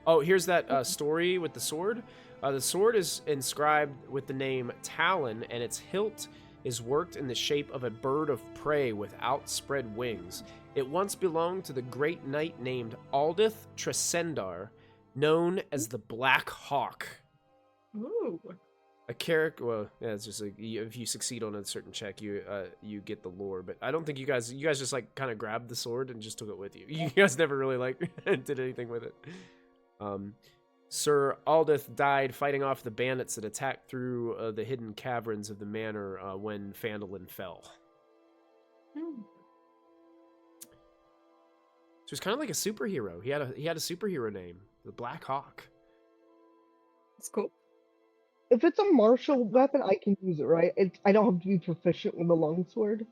[SPEAKER 1] Oh, here's that story with the sword. The sword is inscribed with the name Talon, and its hilt is worked in the shape of a bird of prey with outspread wings. It once belonged to the great knight named Aldith Tresendar, known as the Black Hawk.
[SPEAKER 7] Ooh.
[SPEAKER 1] A character. Well, yeah, it's just like if you succeed on a certain check, you get the lore. But I don't think you guys just like kind of grabbed the sword and just took it with you. You guys never really like did anything with it. Sir Aldith died fighting off the bandits that attacked through the hidden caverns of the manor when Phandalin fell.
[SPEAKER 7] Hmm.
[SPEAKER 1] So he's kind of like a superhero. He had a superhero name, the Black Hawk.
[SPEAKER 7] That's cool.
[SPEAKER 6] If it's a martial weapon, I can use it, right? I don't have to be proficient with a longsword.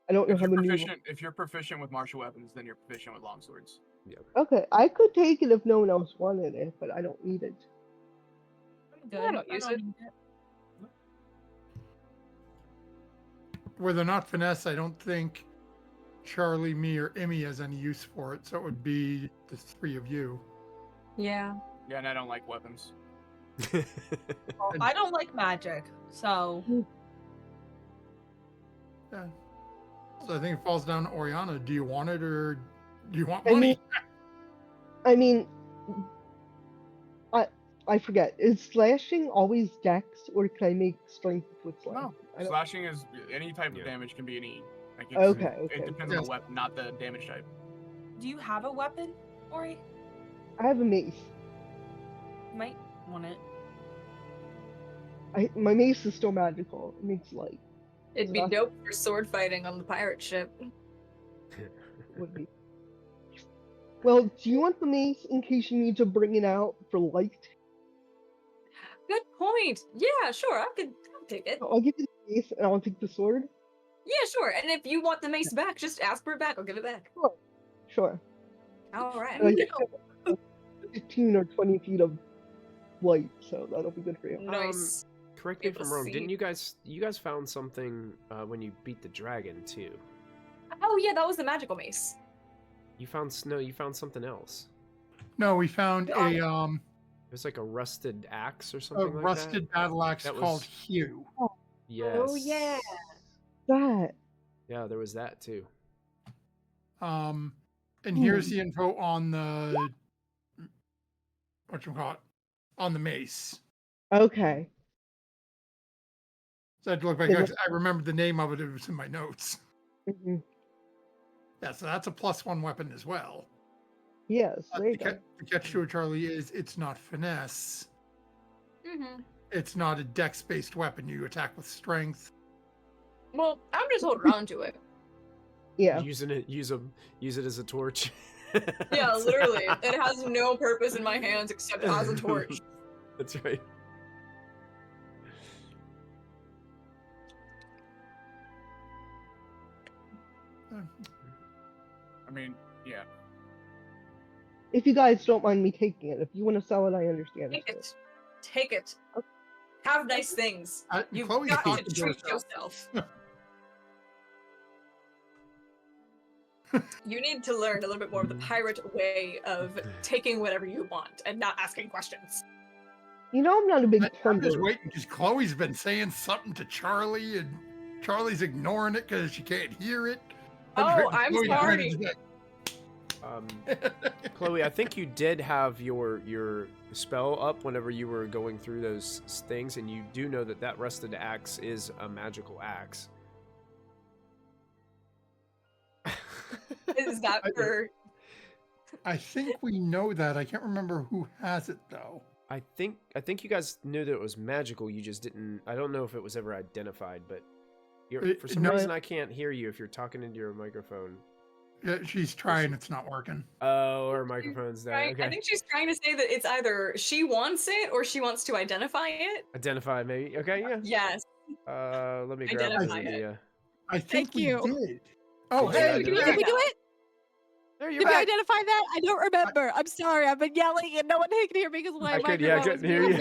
[SPEAKER 6] I don't know how many.
[SPEAKER 5] If you're proficient with martial weapons, then you're proficient with longswords.
[SPEAKER 1] Yeah.
[SPEAKER 6] Okay, I could take it if no one else wanted it, but I don't need it.
[SPEAKER 4] I'm good.
[SPEAKER 7] I don't use it.
[SPEAKER 4] need it.
[SPEAKER 3] Where they're not finesse, I don't think Charlie, me, or Emmy has any use for it. So it would be the three of you.
[SPEAKER 7] Yeah.
[SPEAKER 5] Yeah, and I don't like weapons.
[SPEAKER 4] Well, I don't like magic, so
[SPEAKER 3] Yeah. So I think it falls down to Oriana. Do you want it or do you want
[SPEAKER 6] I
[SPEAKER 3] money?
[SPEAKER 6] mean, I forget. Is slashing always dex, or can I make strength with slashing?
[SPEAKER 5] No,
[SPEAKER 6] I don't-
[SPEAKER 5] slashing is any type
[SPEAKER 1] Yeah.
[SPEAKER 5] of damage can be any. Like it's,
[SPEAKER 6] Okay,
[SPEAKER 5] It
[SPEAKER 6] okay.
[SPEAKER 5] depends on the weapon, not the damage type.
[SPEAKER 4] do you have a weapon, Ori?
[SPEAKER 6] I have a mace.
[SPEAKER 4] Might want it.
[SPEAKER 6] My mace is still magical. It makes light.
[SPEAKER 7] It'd be
[SPEAKER 6] Not-
[SPEAKER 7] dope for sword fighting on the pirate ship.
[SPEAKER 6] Would be. Well, do you want the mace in case you need to bring it out for light?
[SPEAKER 7] Good point. Yeah, sure. I'll take it.
[SPEAKER 6] I'll give you the mace and I'll take the sword.
[SPEAKER 7] Yeah, sure. And if you want the mace back, just ask for it back. I'll give it back.
[SPEAKER 6] Sure.
[SPEAKER 7] All right.
[SPEAKER 6] Like, 15 or 20 feet of light, so that'll be good for you.
[SPEAKER 7] Nice.
[SPEAKER 1] Correct me if
[SPEAKER 7] Able
[SPEAKER 1] I'm
[SPEAKER 7] to
[SPEAKER 1] wrong.
[SPEAKER 7] see.
[SPEAKER 1] Didn't you guys found something when you beat the dragon too?
[SPEAKER 7] Oh yeah, that was the magical mace.
[SPEAKER 1] You found something else.
[SPEAKER 3] No, we found
[SPEAKER 1] It was like a rusted axe or
[SPEAKER 3] a
[SPEAKER 1] something like
[SPEAKER 3] rusted battle axe
[SPEAKER 1] That
[SPEAKER 3] called
[SPEAKER 1] was-
[SPEAKER 3] Hue.
[SPEAKER 1] that. Yes.
[SPEAKER 7] Oh yeah.
[SPEAKER 6] That.
[SPEAKER 1] Yeah, there was that too.
[SPEAKER 3] And here's the info on the whatchamacallit, on the mace.
[SPEAKER 6] Okay.
[SPEAKER 3] So I had to look back.
[SPEAKER 6] Is it-
[SPEAKER 3] I remembered the name of it. It was in my notes.
[SPEAKER 6] hmm
[SPEAKER 3] Yeah, so that's a +1 weapon as well.
[SPEAKER 6] Yes, there you
[SPEAKER 3] The,
[SPEAKER 6] go.
[SPEAKER 3] the catch to it, Charlie, is it's not finesse.
[SPEAKER 7] Mm-hmm.
[SPEAKER 3] It's not a dex-based weapon. You attack with strength.
[SPEAKER 7] Well, I'm just holding on to it.
[SPEAKER 6] Yeah.
[SPEAKER 1] Use it as a torch.
[SPEAKER 7] Yeah, literally. It has no purpose in my hands except as a torch.
[SPEAKER 1] That's right.
[SPEAKER 5] I mean, yeah.
[SPEAKER 6] If you guys don't mind me taking it, if you want to sell it, I understand.
[SPEAKER 7] Take
[SPEAKER 6] too.
[SPEAKER 7] it. Take it. Have nice things. You've
[SPEAKER 3] Chloe's
[SPEAKER 7] got to
[SPEAKER 3] talking to
[SPEAKER 7] treat
[SPEAKER 3] herself.
[SPEAKER 7] yourself. You need to learn a little bit more of the pirate way of taking whatever you want and not asking questions.
[SPEAKER 6] You know, I'm not a big
[SPEAKER 3] I'm just
[SPEAKER 6] plumber.
[SPEAKER 3] waiting because Chloe's been saying something to Charlie, and Charlie's ignoring it because she can't hear it.
[SPEAKER 7] Oh, I'm sorry.
[SPEAKER 1] Chloe, I think you did have your spell up whenever you were going through those things, and you do know that that rusted axe is a magical axe.
[SPEAKER 7] Is that for...
[SPEAKER 3] I think we know that. I can't remember who has it though.
[SPEAKER 1] I think you guys knew that it was magical. You just didn't. I don't know if it was ever identified, but for some reason I can't hear you if you're talking into your microphone.
[SPEAKER 3] Yeah, she's trying. It's not working.
[SPEAKER 1] Oh, her microphone's down.
[SPEAKER 7] Right?
[SPEAKER 1] Okay.
[SPEAKER 7] I think she's trying to say that it's either she wants it or she wants to identify it.
[SPEAKER 1] Identify, maybe. Okay, yeah.
[SPEAKER 7] Yes.
[SPEAKER 1] Let me grab
[SPEAKER 7] Identify
[SPEAKER 1] the
[SPEAKER 7] it.
[SPEAKER 1] idea.
[SPEAKER 3] I think
[SPEAKER 2] Thank you.
[SPEAKER 3] we did. Oh,
[SPEAKER 1] Did you
[SPEAKER 3] hey,
[SPEAKER 1] identify
[SPEAKER 2] Did we do it?
[SPEAKER 1] There you're
[SPEAKER 2] Did we
[SPEAKER 1] back.
[SPEAKER 2] identify that? I don't remember. I'm sorry. I've been yelling and no one can hear me because my
[SPEAKER 1] I
[SPEAKER 2] microphone
[SPEAKER 1] couldn't hear you.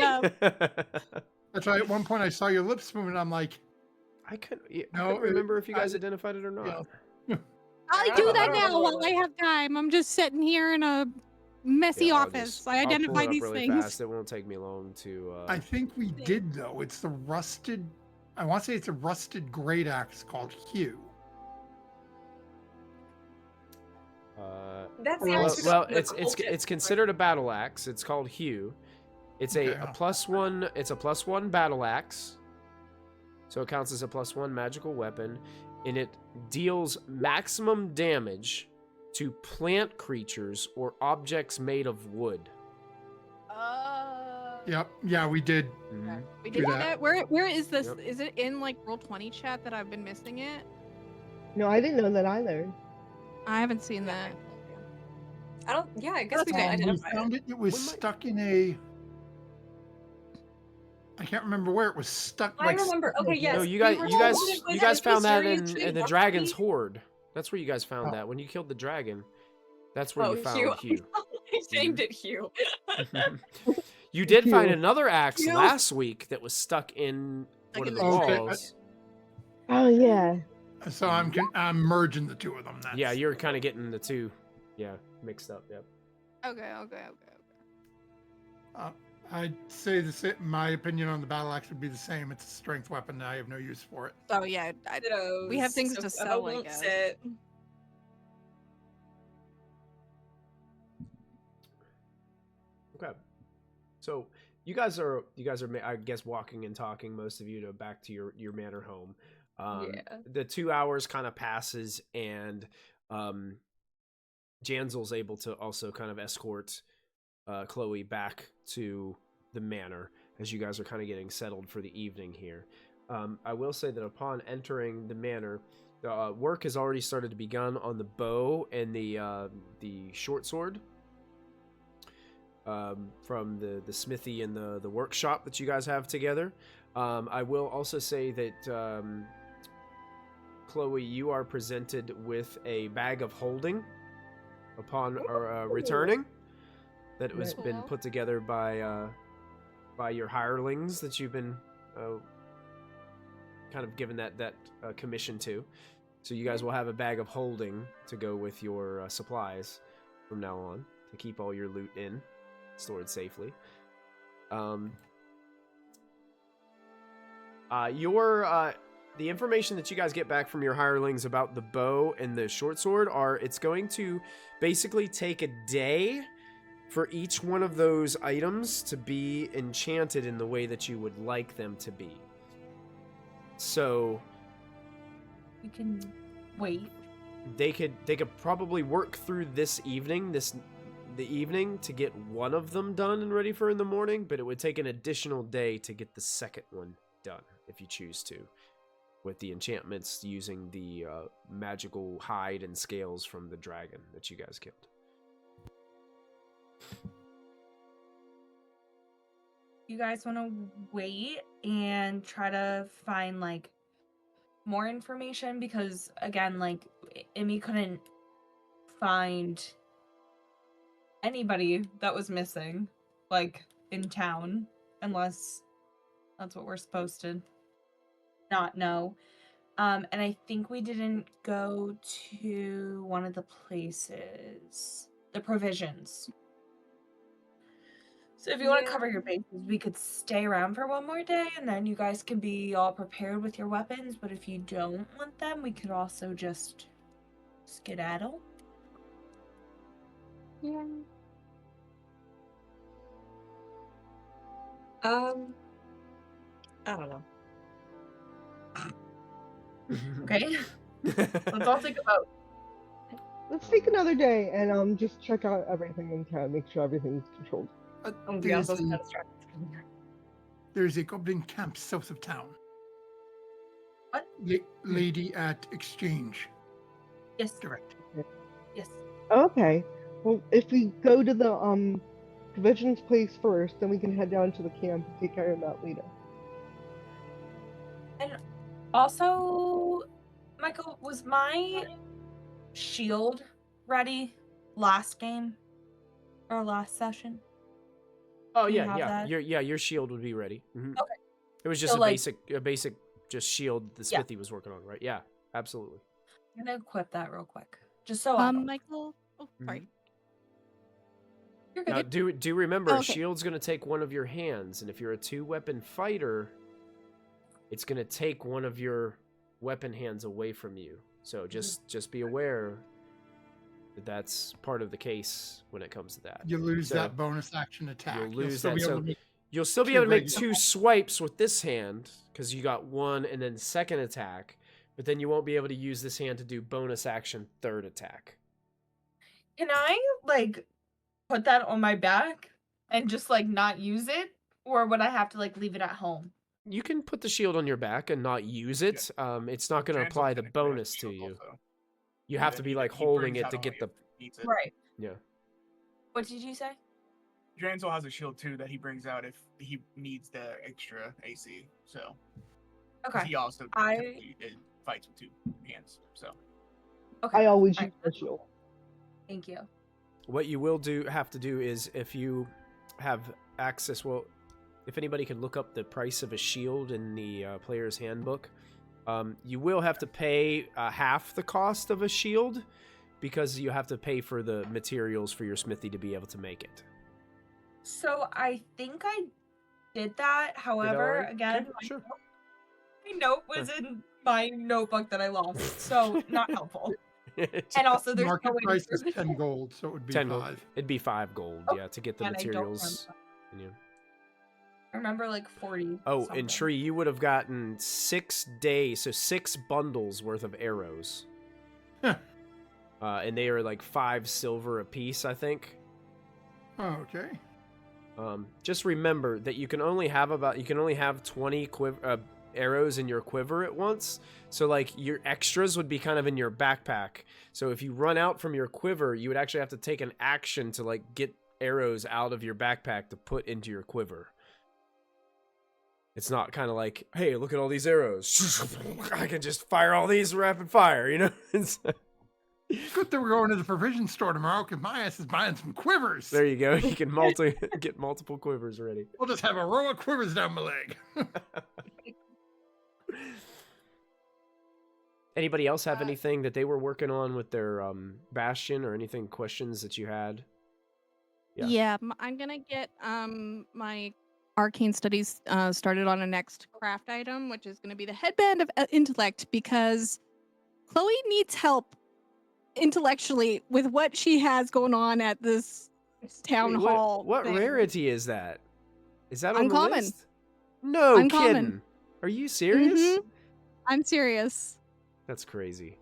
[SPEAKER 3] that's right. At one point, I saw your lips moving. I'm like,
[SPEAKER 1] I couldn't
[SPEAKER 3] No,
[SPEAKER 1] remember if you guys
[SPEAKER 3] I-
[SPEAKER 1] identified it or not.
[SPEAKER 3] yeah.
[SPEAKER 2] I'll do that
[SPEAKER 7] Oh.
[SPEAKER 2] now while I have time. I'm just sitting here in a messy
[SPEAKER 1] Yeah,
[SPEAKER 2] office. I
[SPEAKER 1] I'll pull
[SPEAKER 2] identify
[SPEAKER 1] it up
[SPEAKER 2] these
[SPEAKER 1] really
[SPEAKER 2] things.
[SPEAKER 1] fast. It won't take me long to.
[SPEAKER 3] I think we did though. It's the rusted. I want to say it's a rusted great axe called Hugh.
[SPEAKER 7] That's the
[SPEAKER 3] Well,
[SPEAKER 7] answer to
[SPEAKER 1] Well,
[SPEAKER 7] the
[SPEAKER 1] it's
[SPEAKER 7] bullshit.
[SPEAKER 1] considered a battle axe. It's called Hugh. It's
[SPEAKER 3] Okay.
[SPEAKER 1] a +1. It's a +1 battle axe. So it counts as a +1 magical weapon, and it deals maximum damage to plant creatures or objects made of wood.
[SPEAKER 3] Yep. Yeah, we did.
[SPEAKER 1] Mhm.
[SPEAKER 2] We
[SPEAKER 3] Do
[SPEAKER 2] did
[SPEAKER 3] that.
[SPEAKER 2] that. Where is this?
[SPEAKER 1] Yep.
[SPEAKER 2] Is it in like Roll20 chat that I've been missing it?
[SPEAKER 6] No, I didn't know that either.
[SPEAKER 2] I haven't seen that.
[SPEAKER 7] I don't. Yeah, I guess we can
[SPEAKER 3] We
[SPEAKER 7] identify it.
[SPEAKER 3] found it. It was
[SPEAKER 1] We might-
[SPEAKER 3] stuck in a. I can't remember where it was stuck.
[SPEAKER 7] I remember. Okay, yes.
[SPEAKER 1] No,
[SPEAKER 7] we
[SPEAKER 1] you guys,
[SPEAKER 7] were
[SPEAKER 1] you guys,
[SPEAKER 7] told it was
[SPEAKER 1] you guys
[SPEAKER 7] a
[SPEAKER 1] found that
[SPEAKER 7] mysterious
[SPEAKER 1] in
[SPEAKER 7] tree
[SPEAKER 1] the
[SPEAKER 7] rock
[SPEAKER 1] dragon's
[SPEAKER 7] tree.
[SPEAKER 1] hoard. That's where you guys found
[SPEAKER 3] Oh.
[SPEAKER 1] that when you killed the dragon. That's where
[SPEAKER 7] Oh,
[SPEAKER 1] you found
[SPEAKER 7] Hugh.
[SPEAKER 1] Hugh.
[SPEAKER 7] I named it Hugh.
[SPEAKER 1] You did find
[SPEAKER 6] Hugh.
[SPEAKER 1] another axe
[SPEAKER 2] Hugh.
[SPEAKER 1] last week that was stuck in one of
[SPEAKER 2] in
[SPEAKER 1] the
[SPEAKER 2] the
[SPEAKER 3] Okay,
[SPEAKER 1] walls.
[SPEAKER 6] Oh yeah.
[SPEAKER 3] So I'm merging the two of them. That's,
[SPEAKER 1] Yeah, you're kind of getting the two, mixed up. Yep.
[SPEAKER 2] Okay.
[SPEAKER 3] I'd say my opinion on the battle axe would be the same. It's a strength weapon. And I have no use for it.
[SPEAKER 2] Oh yeah. We have things to sell, I guess.
[SPEAKER 1] Okay. So you guys are, I guess, walking and talking, most of you, to back to your manor home.
[SPEAKER 7] Yeah.
[SPEAKER 1] The 2 hours kind of passes, and Janzel's able to also kind of escort Chloe back to the manor as you guys are kind of getting settled for the evening here. I will say that upon entering the manor, work has already started to begun on the bow and the short sword from the smithy and the workshop that you guys have together. I will also say that Chloe, you are presented with a bag of holding upon returning. That has been
[SPEAKER 2] Cool.
[SPEAKER 1] put together by your hirelings that you've been kind of given that commission to. So you guys will have a bag of holding to go with your supplies from now on to keep all your loot in, stored safely. The information that you guys get back from your hirelings about the bow and the short sword it's going to basically take a day for each one of those items to be enchanted in the way that you would like them to be. So
[SPEAKER 4] We can wait.
[SPEAKER 1] they could probably work through the evening to get one of them done and ready for in the morning, but it would take an additional day to get the second one done if you choose to, with the enchantments using the magical hide and scales from the dragon that you guys killed.
[SPEAKER 4] You guys want to wait and try to find like more information, because again, like Emmy couldn't find anybody that was missing, like in town, unless that's what we're supposed to not know. And I think we didn't go to one of the places, the provisions. So if you want to cover your bases, we could stay around for one more day, and then you guys can be all prepared with your weapons. But if you don't want them, we could also just skedaddle.
[SPEAKER 2] Yeah.
[SPEAKER 7] I don't know.
[SPEAKER 4] Okay. Let's all think about.
[SPEAKER 6] Let's take another day and just check out everything in town, make sure everything's controlled.
[SPEAKER 7] Oh,
[SPEAKER 3] There's,
[SPEAKER 7] yeah, those
[SPEAKER 3] a,
[SPEAKER 7] kind of stress.
[SPEAKER 3] there's a goblin camp south of town.
[SPEAKER 4] What?
[SPEAKER 3] Lady at Exchange.
[SPEAKER 4] Yes.
[SPEAKER 3] Direct.
[SPEAKER 4] Yes.
[SPEAKER 6] Okay. Well, if we go to the provisions place first, then we can head down to the camp and take care of that later.
[SPEAKER 4] And also, Michael, was my shield ready last game or last session?
[SPEAKER 1] Oh
[SPEAKER 4] Do you
[SPEAKER 1] yeah,
[SPEAKER 4] have
[SPEAKER 1] yeah.
[SPEAKER 4] that?
[SPEAKER 1] Your shield would be ready. Mhm.
[SPEAKER 4] Okay.
[SPEAKER 1] It was just
[SPEAKER 4] So,
[SPEAKER 1] a
[SPEAKER 4] like-
[SPEAKER 1] basic just shield the
[SPEAKER 4] Yeah.
[SPEAKER 1] smithy was working on, right? Yeah, absolutely.
[SPEAKER 4] I'm gonna equip that real quick, just so I don't.
[SPEAKER 2] Michael. Oh, sorry.
[SPEAKER 4] You're good.
[SPEAKER 1] Now do remember
[SPEAKER 2] Oh,
[SPEAKER 1] a
[SPEAKER 2] okay.
[SPEAKER 1] shield's gonna take one of your hands, and if you're a 2-weapon fighter, it's gonna take one of your weapon hands away from you. So just be aware that that's part of the case when it comes to that.
[SPEAKER 3] You lose
[SPEAKER 1] So,
[SPEAKER 3] that bonus action attack.
[SPEAKER 1] You'll lose
[SPEAKER 3] still
[SPEAKER 1] that.
[SPEAKER 3] be able
[SPEAKER 1] So
[SPEAKER 3] to make
[SPEAKER 1] you'll still be
[SPEAKER 3] two
[SPEAKER 1] able to make
[SPEAKER 3] regular-
[SPEAKER 1] 2 swipes with this hand because you got 1 and then second attack, but then you won't be able to use this hand to do bonus action third attack.
[SPEAKER 4] Can I like put that on my back and just like not use it, or would I have to like leave it at home?
[SPEAKER 1] You can put the shield on your back and not use it. It's not going to
[SPEAKER 5] Jan's
[SPEAKER 1] apply the
[SPEAKER 5] technically has
[SPEAKER 1] bonus to
[SPEAKER 5] shield
[SPEAKER 1] you.
[SPEAKER 5] also.
[SPEAKER 1] You
[SPEAKER 5] And
[SPEAKER 1] have
[SPEAKER 5] then
[SPEAKER 1] to be
[SPEAKER 5] he-
[SPEAKER 1] like
[SPEAKER 5] he
[SPEAKER 1] holding
[SPEAKER 5] brings
[SPEAKER 1] it
[SPEAKER 5] out
[SPEAKER 1] to
[SPEAKER 5] only
[SPEAKER 1] get the
[SPEAKER 5] if he needs it.
[SPEAKER 4] Right.
[SPEAKER 1] yeah.
[SPEAKER 4] What did you say?
[SPEAKER 5] Janzel has a shield too that he brings out if he needs the extra AC. So 'cause
[SPEAKER 4] Okay.
[SPEAKER 5] he also
[SPEAKER 4] I-
[SPEAKER 5] typically fights with 2 hands. So
[SPEAKER 4] Okay.
[SPEAKER 6] I always
[SPEAKER 4] Alright.
[SPEAKER 6] use my shield.
[SPEAKER 4] Thank you.
[SPEAKER 1] What you will have to do is if you have access, well, if anybody can look up the price of a shield in the player's handbook, you will have to pay half the cost of a shield because you have to pay for the materials for your smithy to be able to make it.
[SPEAKER 4] So I think I did that. However,
[SPEAKER 1] alright?
[SPEAKER 4] again,
[SPEAKER 1] Okay, sure.
[SPEAKER 4] my note was in my notebook that I lost, so not helpful. And also, there's
[SPEAKER 3] Market
[SPEAKER 4] no way
[SPEAKER 3] price
[SPEAKER 4] to
[SPEAKER 3] is 10 gold, so it would be
[SPEAKER 1] 10 gold.
[SPEAKER 3] 5.
[SPEAKER 1] It'd be 5 gold,
[SPEAKER 4] Oh,
[SPEAKER 1] yeah, to get the
[SPEAKER 4] and I don't
[SPEAKER 1] materials.
[SPEAKER 4] remember.
[SPEAKER 1] Yeah.
[SPEAKER 4] I remember like 40.
[SPEAKER 1] Oh,
[SPEAKER 4] something.
[SPEAKER 1] and Tree, you would have gotten 6 days, so 6 bundles worth of arrows.
[SPEAKER 3] Huh.
[SPEAKER 1] And they are like 5 silver a piece, I think.
[SPEAKER 3] Oh, okay.
[SPEAKER 1] Just remember that you can only have 20 arrows in your quiver at once. So like your extras would be kind of in your backpack. So if you run out from your quiver, you would actually have to take an action to like get arrows out of your backpack to put into your quiver. It's not kind of like, hey, look at all these arrows. I can just fire all these rapid fire, you know?
[SPEAKER 3] Good that we're going to the provision store tomorrow because my ass is buying some quivers.
[SPEAKER 1] There you go. You can get multiple quivers ready.
[SPEAKER 3] We'll just have a row of quivers down my leg.
[SPEAKER 1] Anybody else have anything that they were working on with their bastion or anything questions that you had? Yeah.
[SPEAKER 2] Yeah, I'm gonna get my arcane studies started on a next craft item, which is gonna be the headband of intellect, because Chloe needs help intellectually with what she has going on at this town
[SPEAKER 1] Wait,
[SPEAKER 2] hall.
[SPEAKER 1] What
[SPEAKER 2] thing.
[SPEAKER 1] rarity is that? Is that on the
[SPEAKER 2] Uncommon.
[SPEAKER 1] list? No
[SPEAKER 2] Uncommon.
[SPEAKER 1] kidding. Are you serious?
[SPEAKER 2] Mhm. I'm serious.
[SPEAKER 1] That's crazy.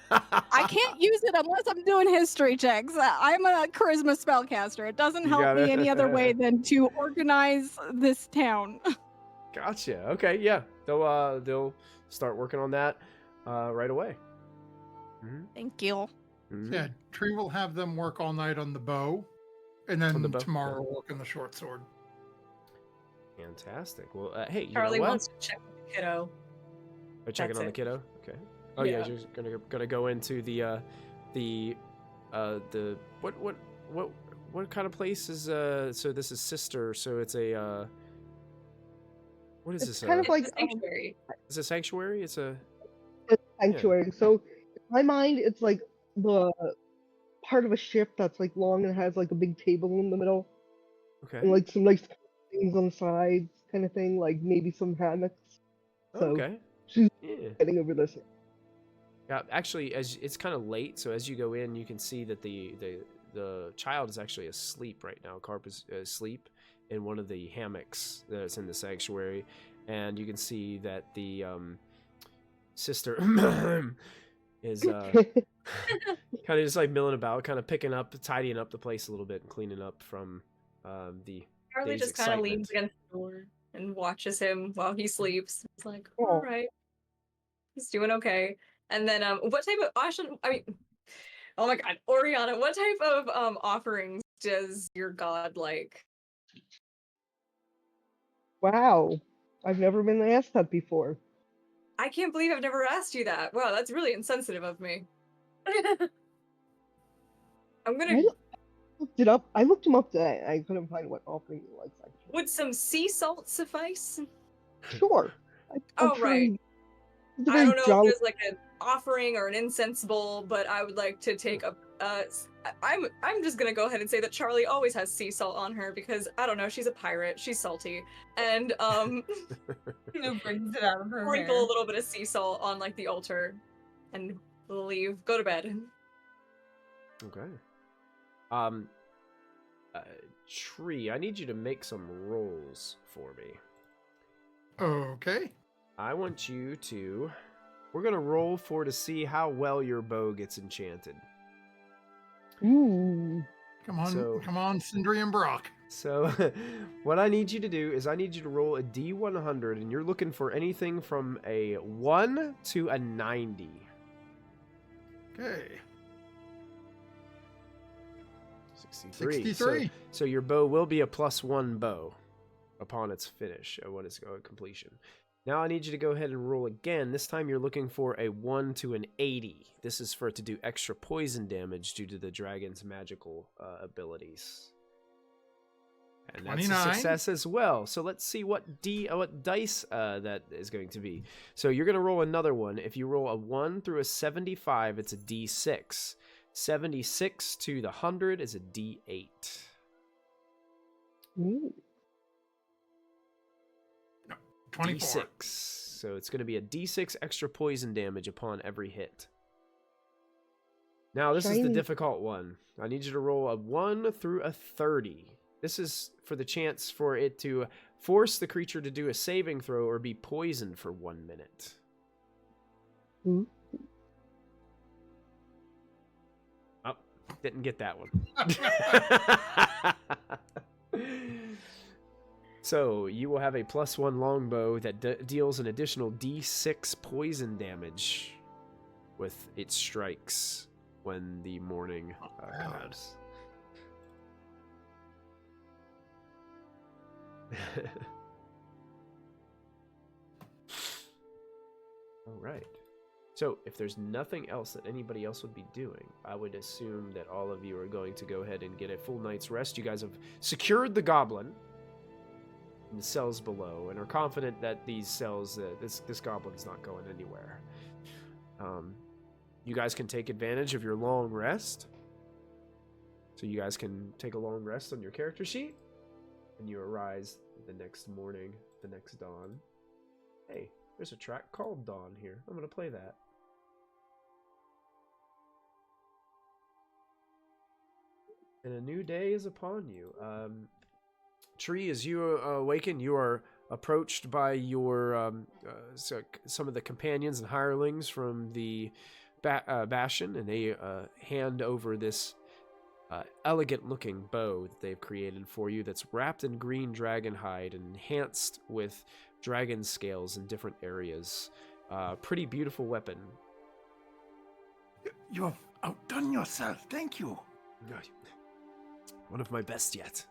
[SPEAKER 2] I can't use it unless I'm doing history checks. I'm a charisma spellcaster. It doesn't
[SPEAKER 1] You
[SPEAKER 2] help
[SPEAKER 1] got
[SPEAKER 2] me
[SPEAKER 1] it.
[SPEAKER 2] any other way than to organize this town.
[SPEAKER 1] Gotcha. Okay, yeah. They'll start working on that right away.
[SPEAKER 2] Thank you.
[SPEAKER 1] Mhm.
[SPEAKER 3] Yeah, Tree will have them work all night on the bow, and then
[SPEAKER 1] On the bow,
[SPEAKER 3] tomorrow
[SPEAKER 1] okay.
[SPEAKER 3] work on the short sword.
[SPEAKER 1] Fantastic. Well, hey, you
[SPEAKER 7] Charlie
[SPEAKER 1] know what?
[SPEAKER 7] wants to check with the kiddo.
[SPEAKER 1] Are checking
[SPEAKER 7] That's
[SPEAKER 1] on the
[SPEAKER 7] it.
[SPEAKER 1] kiddo? Okay. Oh yeah,
[SPEAKER 7] Yeah.
[SPEAKER 1] you're gonna go into the what kind of place is so this is sister, so it's a What is
[SPEAKER 6] It's
[SPEAKER 1] this?
[SPEAKER 6] kind of
[SPEAKER 7] It's
[SPEAKER 6] like
[SPEAKER 7] a sanctuary.
[SPEAKER 1] Is it sanctuary? It's a
[SPEAKER 6] a sanctuary. So in my mind, it's like the part of a ship that's like long and has like a big table in the middle and
[SPEAKER 1] okay.
[SPEAKER 6] like some nice things on the sides, kind of thing. Like maybe some hammocks. So
[SPEAKER 1] Okay.
[SPEAKER 6] she's
[SPEAKER 1] Yeah.
[SPEAKER 6] getting over this.
[SPEAKER 1] Yeah. Actually, as it's kind of late, so as you go in, you can see that the child is actually asleep right now. Carp is asleep in one of the hammocks that's in the sanctuary, and you can see that the sister is kind of just like milling about, kind of picking up, tidying up the place a little bit, and cleaning up from the
[SPEAKER 7] Charlie
[SPEAKER 1] day's
[SPEAKER 7] just kind of leans
[SPEAKER 1] excitement.
[SPEAKER 7] against the door and watches him while he sleeps. He's like,
[SPEAKER 6] Oh.
[SPEAKER 7] all right, he's doing okay. And then, what type of oh my God, Oriana, what type of offerings does your god like?
[SPEAKER 6] Wow, I've never been asked that before.
[SPEAKER 7] I can't believe I've never asked you that. Wow, that's really insensitive of me. I'm gonna.
[SPEAKER 6] I looked it up. I looked him up today. I couldn't find what offering he likes. Actually.
[SPEAKER 7] Would some sea salt suffice?
[SPEAKER 6] Sure. I'm
[SPEAKER 7] Oh,
[SPEAKER 6] sure
[SPEAKER 7] right.
[SPEAKER 6] he's a
[SPEAKER 7] I
[SPEAKER 6] very
[SPEAKER 7] don't know if
[SPEAKER 6] jolly-
[SPEAKER 7] there's like an offering or an incense bowl, but I would like to take a. I'm just gonna go ahead and say that Charlie always has sea salt on her because I don't know, she's a pirate, she's salty, and
[SPEAKER 4] Who brings it out of her
[SPEAKER 7] sprinkle a
[SPEAKER 4] hair?
[SPEAKER 7] little bit of sea salt on like the altar, and leave, go to bed.
[SPEAKER 1] Okay. Tree, I need you to make some rolls for me.
[SPEAKER 3] Okay.
[SPEAKER 1] I want you to. We're gonna roll to see how well your bow gets enchanted.
[SPEAKER 6] Ooh.
[SPEAKER 3] Come on,
[SPEAKER 1] So-
[SPEAKER 3] come on, Sindri and Brock.
[SPEAKER 1] So, what I need you to do is I need you to roll a D100, and you're looking for anything from a 1 to a 90.
[SPEAKER 3] Okay.
[SPEAKER 1] 63.
[SPEAKER 3] 63.
[SPEAKER 1] So your bow will be a +1 bow upon its finish, when it's completion. Now I need you to go ahead and roll again. This time you're looking for a 1 to an 80. This is for it to do extra poison damage due to the dragon's magical abilities. And that's a
[SPEAKER 3] 29.
[SPEAKER 1] success as well. So let's see what dice that is going to be. So you're going to roll another one. If you roll a 1 through a 75, it's a D6. 76 to the 100 is a D8.
[SPEAKER 6] Ooh.
[SPEAKER 3] 24.
[SPEAKER 1] D6. So it's going to be a D6 extra poison damage upon every hit. Now this is the
[SPEAKER 6] Shiny.
[SPEAKER 1] difficult one. I need you to roll a 1 through a 30. This is for the chance for it to force the creature to do a saving throw or be poisoned for 1 minute.
[SPEAKER 6] Ooh.
[SPEAKER 1] Oh, didn't get that one. So you will have a +1 longbow that deals an additional D6 poison damage with its strikes when the morning comes. All right. So if there's nothing else that anybody else would be doing, I would assume that all of you are going to go ahead and get a full night's rest. You guys have secured the goblin in the cells below and are confident that these cells, this goblin's not going anywhere. You guys can take advantage of your long rest. So you guys can take a long rest on your character sheet, and you arise the next morning, the next dawn. Hey, there's a track called Dawn here. I'm going to play that. And a new day is upon you. Tree, as you awaken, you are approached by your some of the companions and hirelings from the Bastion, and they hand over this elegant-looking bow that they've created for you that's wrapped in green dragon hide and enhanced with dragon scales in different areas. Pretty beautiful weapon.
[SPEAKER 3] You have outdone yourself. Thank you.
[SPEAKER 1] One of my best yet.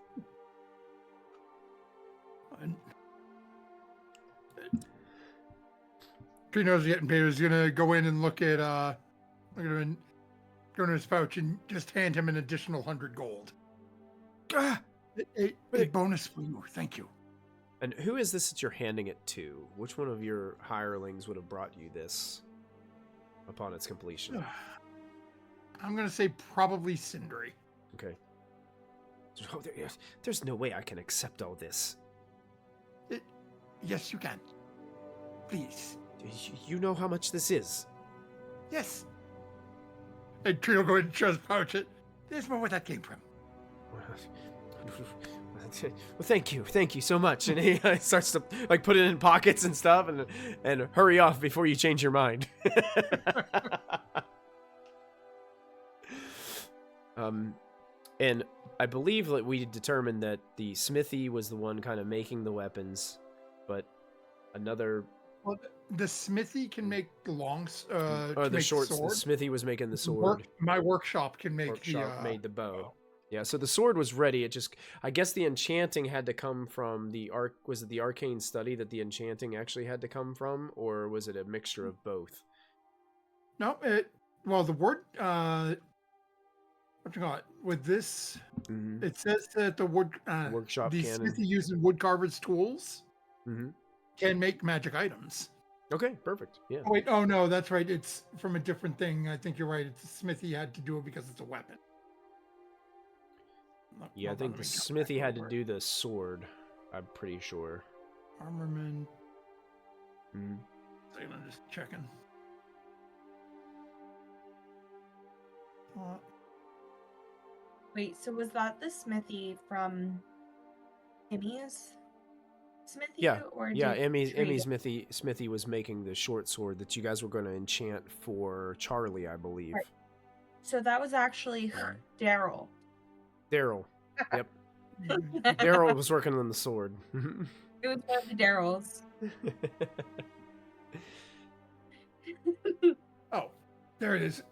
[SPEAKER 3] Tree knows he's getting paid. He's gonna go in and look at go into his pouch and just hand him an additional 100 gold. A bonus for you. Thank you.
[SPEAKER 1] And who is this that you're handing it to? Which one of your hirelings would have brought you this upon its completion?
[SPEAKER 3] I'm going to say probably Sindri.
[SPEAKER 1] Okay. Oh, there's no way I can accept all this.
[SPEAKER 3] Yes, you can. Please.
[SPEAKER 1] You know how much this is?
[SPEAKER 3] Yes. And Tree will go and just pouch it. There's more where that came from.
[SPEAKER 1] Well, thank you so much. And he starts to like put it in pockets and stuff, and hurry off before you change your mind. And I believe that we determined that the smithy was the one kind of making the weapons, but another.
[SPEAKER 3] Well, the smithy can make the
[SPEAKER 1] or the short. The smithy was making the sword.
[SPEAKER 3] My workshop can make
[SPEAKER 1] made the bow. Yeah, so the sword was ready. It just, I guess the enchanting had to come from the was it the arcane study that the enchanting actually had to come from, or was it a mixture of both?
[SPEAKER 3] No, well, the word, what you call it? With this, it says that the
[SPEAKER 1] workshop
[SPEAKER 3] the smithy using woodcarver's tools can make magic items.
[SPEAKER 1] Okay, perfect. Yeah.
[SPEAKER 3] Oh, wait, oh no, that's right. It's from a different thing. I think you're right. It's the smithy had to do it because it's a weapon.
[SPEAKER 1] Yeah, I think the smithy had to do the sword. I'm pretty sure.
[SPEAKER 3] Armament. Second, I'm just checking.
[SPEAKER 4] Wait, so was that the smithy from Emmy's smithy?
[SPEAKER 1] Yeah,
[SPEAKER 4] or
[SPEAKER 1] yeah. Emmy's smithy was making the short sword that you guys were going to enchant for Charlie, I believe.
[SPEAKER 4] Right. So that was actually Daryl.
[SPEAKER 1] Daryl. Yep. Daryl was working on the sword.
[SPEAKER 4] It was one of the Daryls.
[SPEAKER 3] Oh, there it is.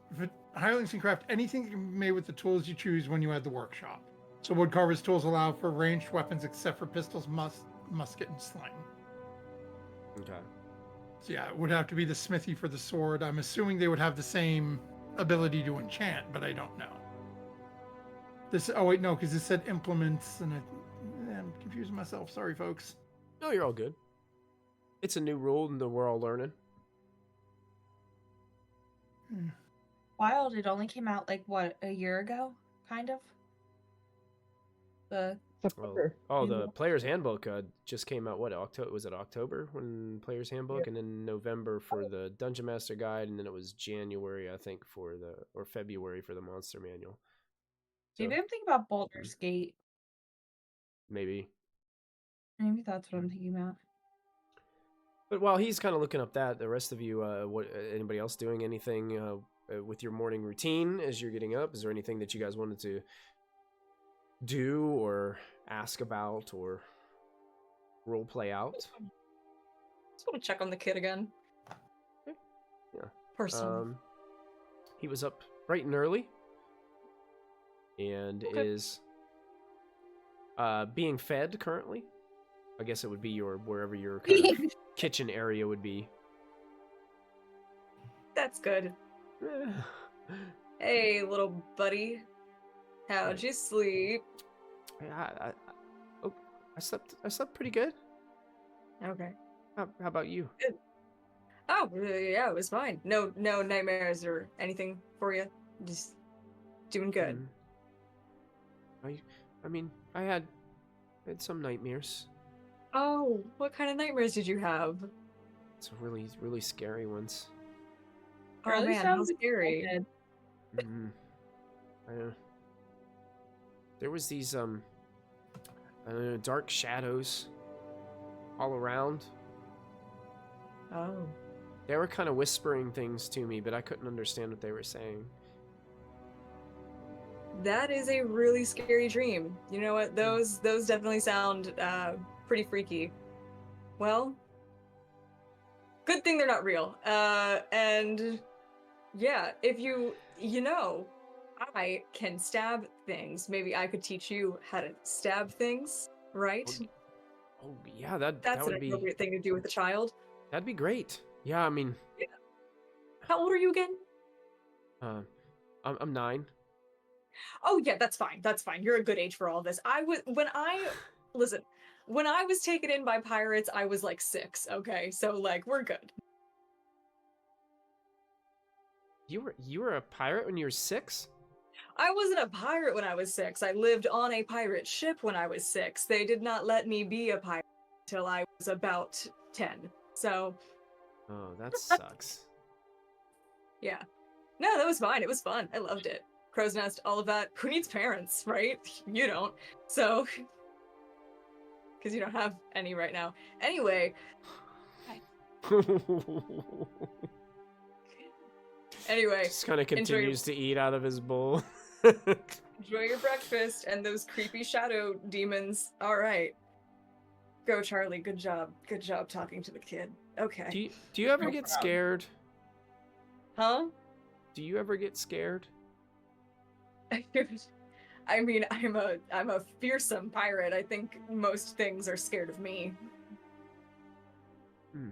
[SPEAKER 3] Hirelings can craft anything that can be made with the tools you choose when you add the workshop. So woodcarver's tools allow for ranged weapons except for pistols, musket, and sling.
[SPEAKER 1] Okay.
[SPEAKER 3] So yeah, it would have to be the smithy for the sword. I'm assuming they would have the same ability to enchant, but I don't know. Oh wait, no, because it said implements, and I'm confusing myself. Sorry, folks.
[SPEAKER 1] No, you're all good. It's a new rule, and we're all learning.
[SPEAKER 4] Wild, it only came out like what, a year ago, kind of. The
[SPEAKER 1] Player's Handbook just came out. What, October? Was it October when Player's Handbook, and then November for the Dungeon Master Guide, and then it was January, I think, or February for the Monster Manual.
[SPEAKER 4] Maybe I'm thinking about Baldur's Gate.
[SPEAKER 1] Maybe
[SPEAKER 4] That's what I'm thinking about.
[SPEAKER 1] But while he's kind of looking up that, the rest of you, anybody else doing anything with your morning routine as you're getting up? Is there anything that you guys wanted to do or ask about or role play out?
[SPEAKER 7] Just want to check on the kid again.
[SPEAKER 1] Yeah.
[SPEAKER 7] Personally.
[SPEAKER 1] He was up bright and early and is being fed currently. I guess it would be wherever your kind of kitchen area would be.
[SPEAKER 7] That's good. Hey, little buddy. How'd you sleep?
[SPEAKER 1] I slept pretty good.
[SPEAKER 7] Okay.
[SPEAKER 1] How about you?
[SPEAKER 7] Good. Oh, yeah, it was fine. No nightmares or anything for you. Just doing good.
[SPEAKER 1] I mean, I had some nightmares.
[SPEAKER 7] Oh, what kind of nightmares did you have?
[SPEAKER 1] Some really, really scary ones.
[SPEAKER 7] Oh man, how scary.
[SPEAKER 1] There was these dark shadows all around.
[SPEAKER 7] Oh.
[SPEAKER 1] They were kind of whispering things to me, but I couldn't understand what they were saying.
[SPEAKER 7] That is a really scary dream. You know what? Those definitely sound pretty freaky. Well, good thing they're not real. And yeah, if I can stab things. Maybe I could teach you how to stab things, right?
[SPEAKER 1] Oh yeah, that's
[SPEAKER 7] an appropriate thing to do with a child.
[SPEAKER 1] That'd be great. Yeah, I mean.
[SPEAKER 7] Yeah. How old are you again?
[SPEAKER 1] I'm 9.
[SPEAKER 7] Oh yeah, that's fine. That's fine. You're a good age for all this. Listen, when I was taken in by pirates, I was like 6, okay? So like we're good.
[SPEAKER 1] You were a pirate when you were 6?
[SPEAKER 7] I wasn't a pirate when I was 6. I lived on a pirate ship when I was 6. They did not let me be a pirate until I was about 10. So,
[SPEAKER 1] Oh, that sucks.
[SPEAKER 7] yeah. No, that was fine. It was fun. I loved it. Crow's Nest, all of that. Who needs parents, right? You don't. So, because you don't have any right now. Anyway. Anyway.
[SPEAKER 1] Just kind of continues to eat out of his bowl.
[SPEAKER 7] Enjoy your breakfast and those creepy shadow demons. All right. Go, Charlie. Good job. Good job talking to the kid. Okay.
[SPEAKER 1] Do you ever get scared?
[SPEAKER 7] Huh?
[SPEAKER 1] Do you ever get scared?
[SPEAKER 7] I mean, I'm a fearsome pirate. I think most things are scared of me.
[SPEAKER 1] Hmm.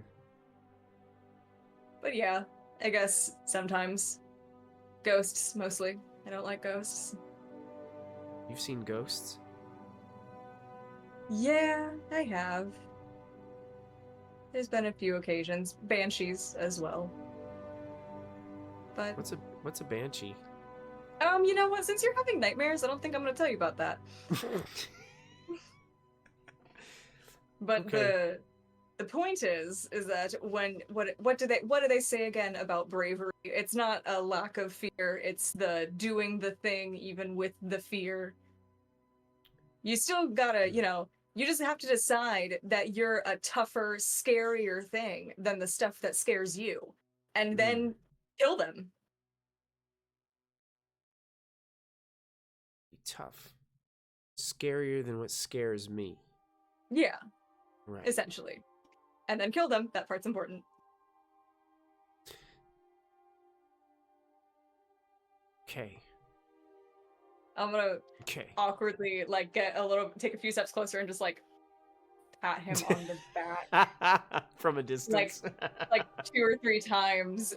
[SPEAKER 7] But yeah, I guess sometimes. Ghosts, mostly. I don't like ghosts.
[SPEAKER 1] You've seen ghosts?
[SPEAKER 7] Yeah, I have. There's been a few occasions. Banshees as well. But
[SPEAKER 1] what's a banshee?
[SPEAKER 7] You know what? Since you're having nightmares, I don't think I'm gonna tell you about that. But
[SPEAKER 1] okay.
[SPEAKER 7] the point is that what do they say again about bravery? It's not a lack of fear, it's the doing the thing even with the fear. You still gotta, you just have to decide that you're a tougher, scarier thing than the stuff that scares you. And then kill them.
[SPEAKER 1] Be tough. Scarier than what scares me.
[SPEAKER 7] Yeah.
[SPEAKER 1] Right.
[SPEAKER 7] Essentially. And then kill them. That part's important.
[SPEAKER 1] Okay.
[SPEAKER 7] I'm gonna awkwardly take a few steps closer and just pat him on the back
[SPEAKER 1] from a distance,
[SPEAKER 7] like 2 or 3 times,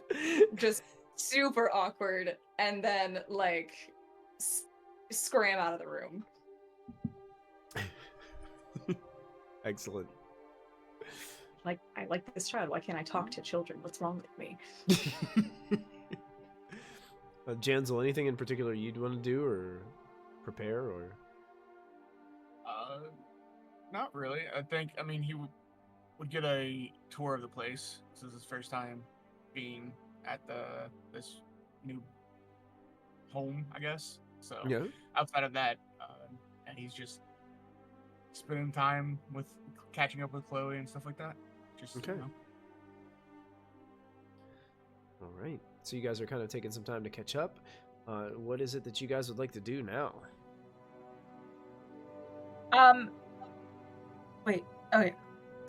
[SPEAKER 7] just super awkward, and then scram out of the room.
[SPEAKER 1] Excellent.
[SPEAKER 7] I like this child. Why can't I talk to children? What's wrong with me?
[SPEAKER 1] Janzel, anything in particular you'd want to do or prepare or?
[SPEAKER 5] Not really. I mean, he would get a tour of the place. This is his first time being at this new home, I guess. So outside of that, and he's just spending time with catching up with Chloe and stuff like that. Just
[SPEAKER 1] okay. All right. So you guys are kind of taking some time to catch up. What is it that you guys would like to do now?
[SPEAKER 4] Wait. Okay.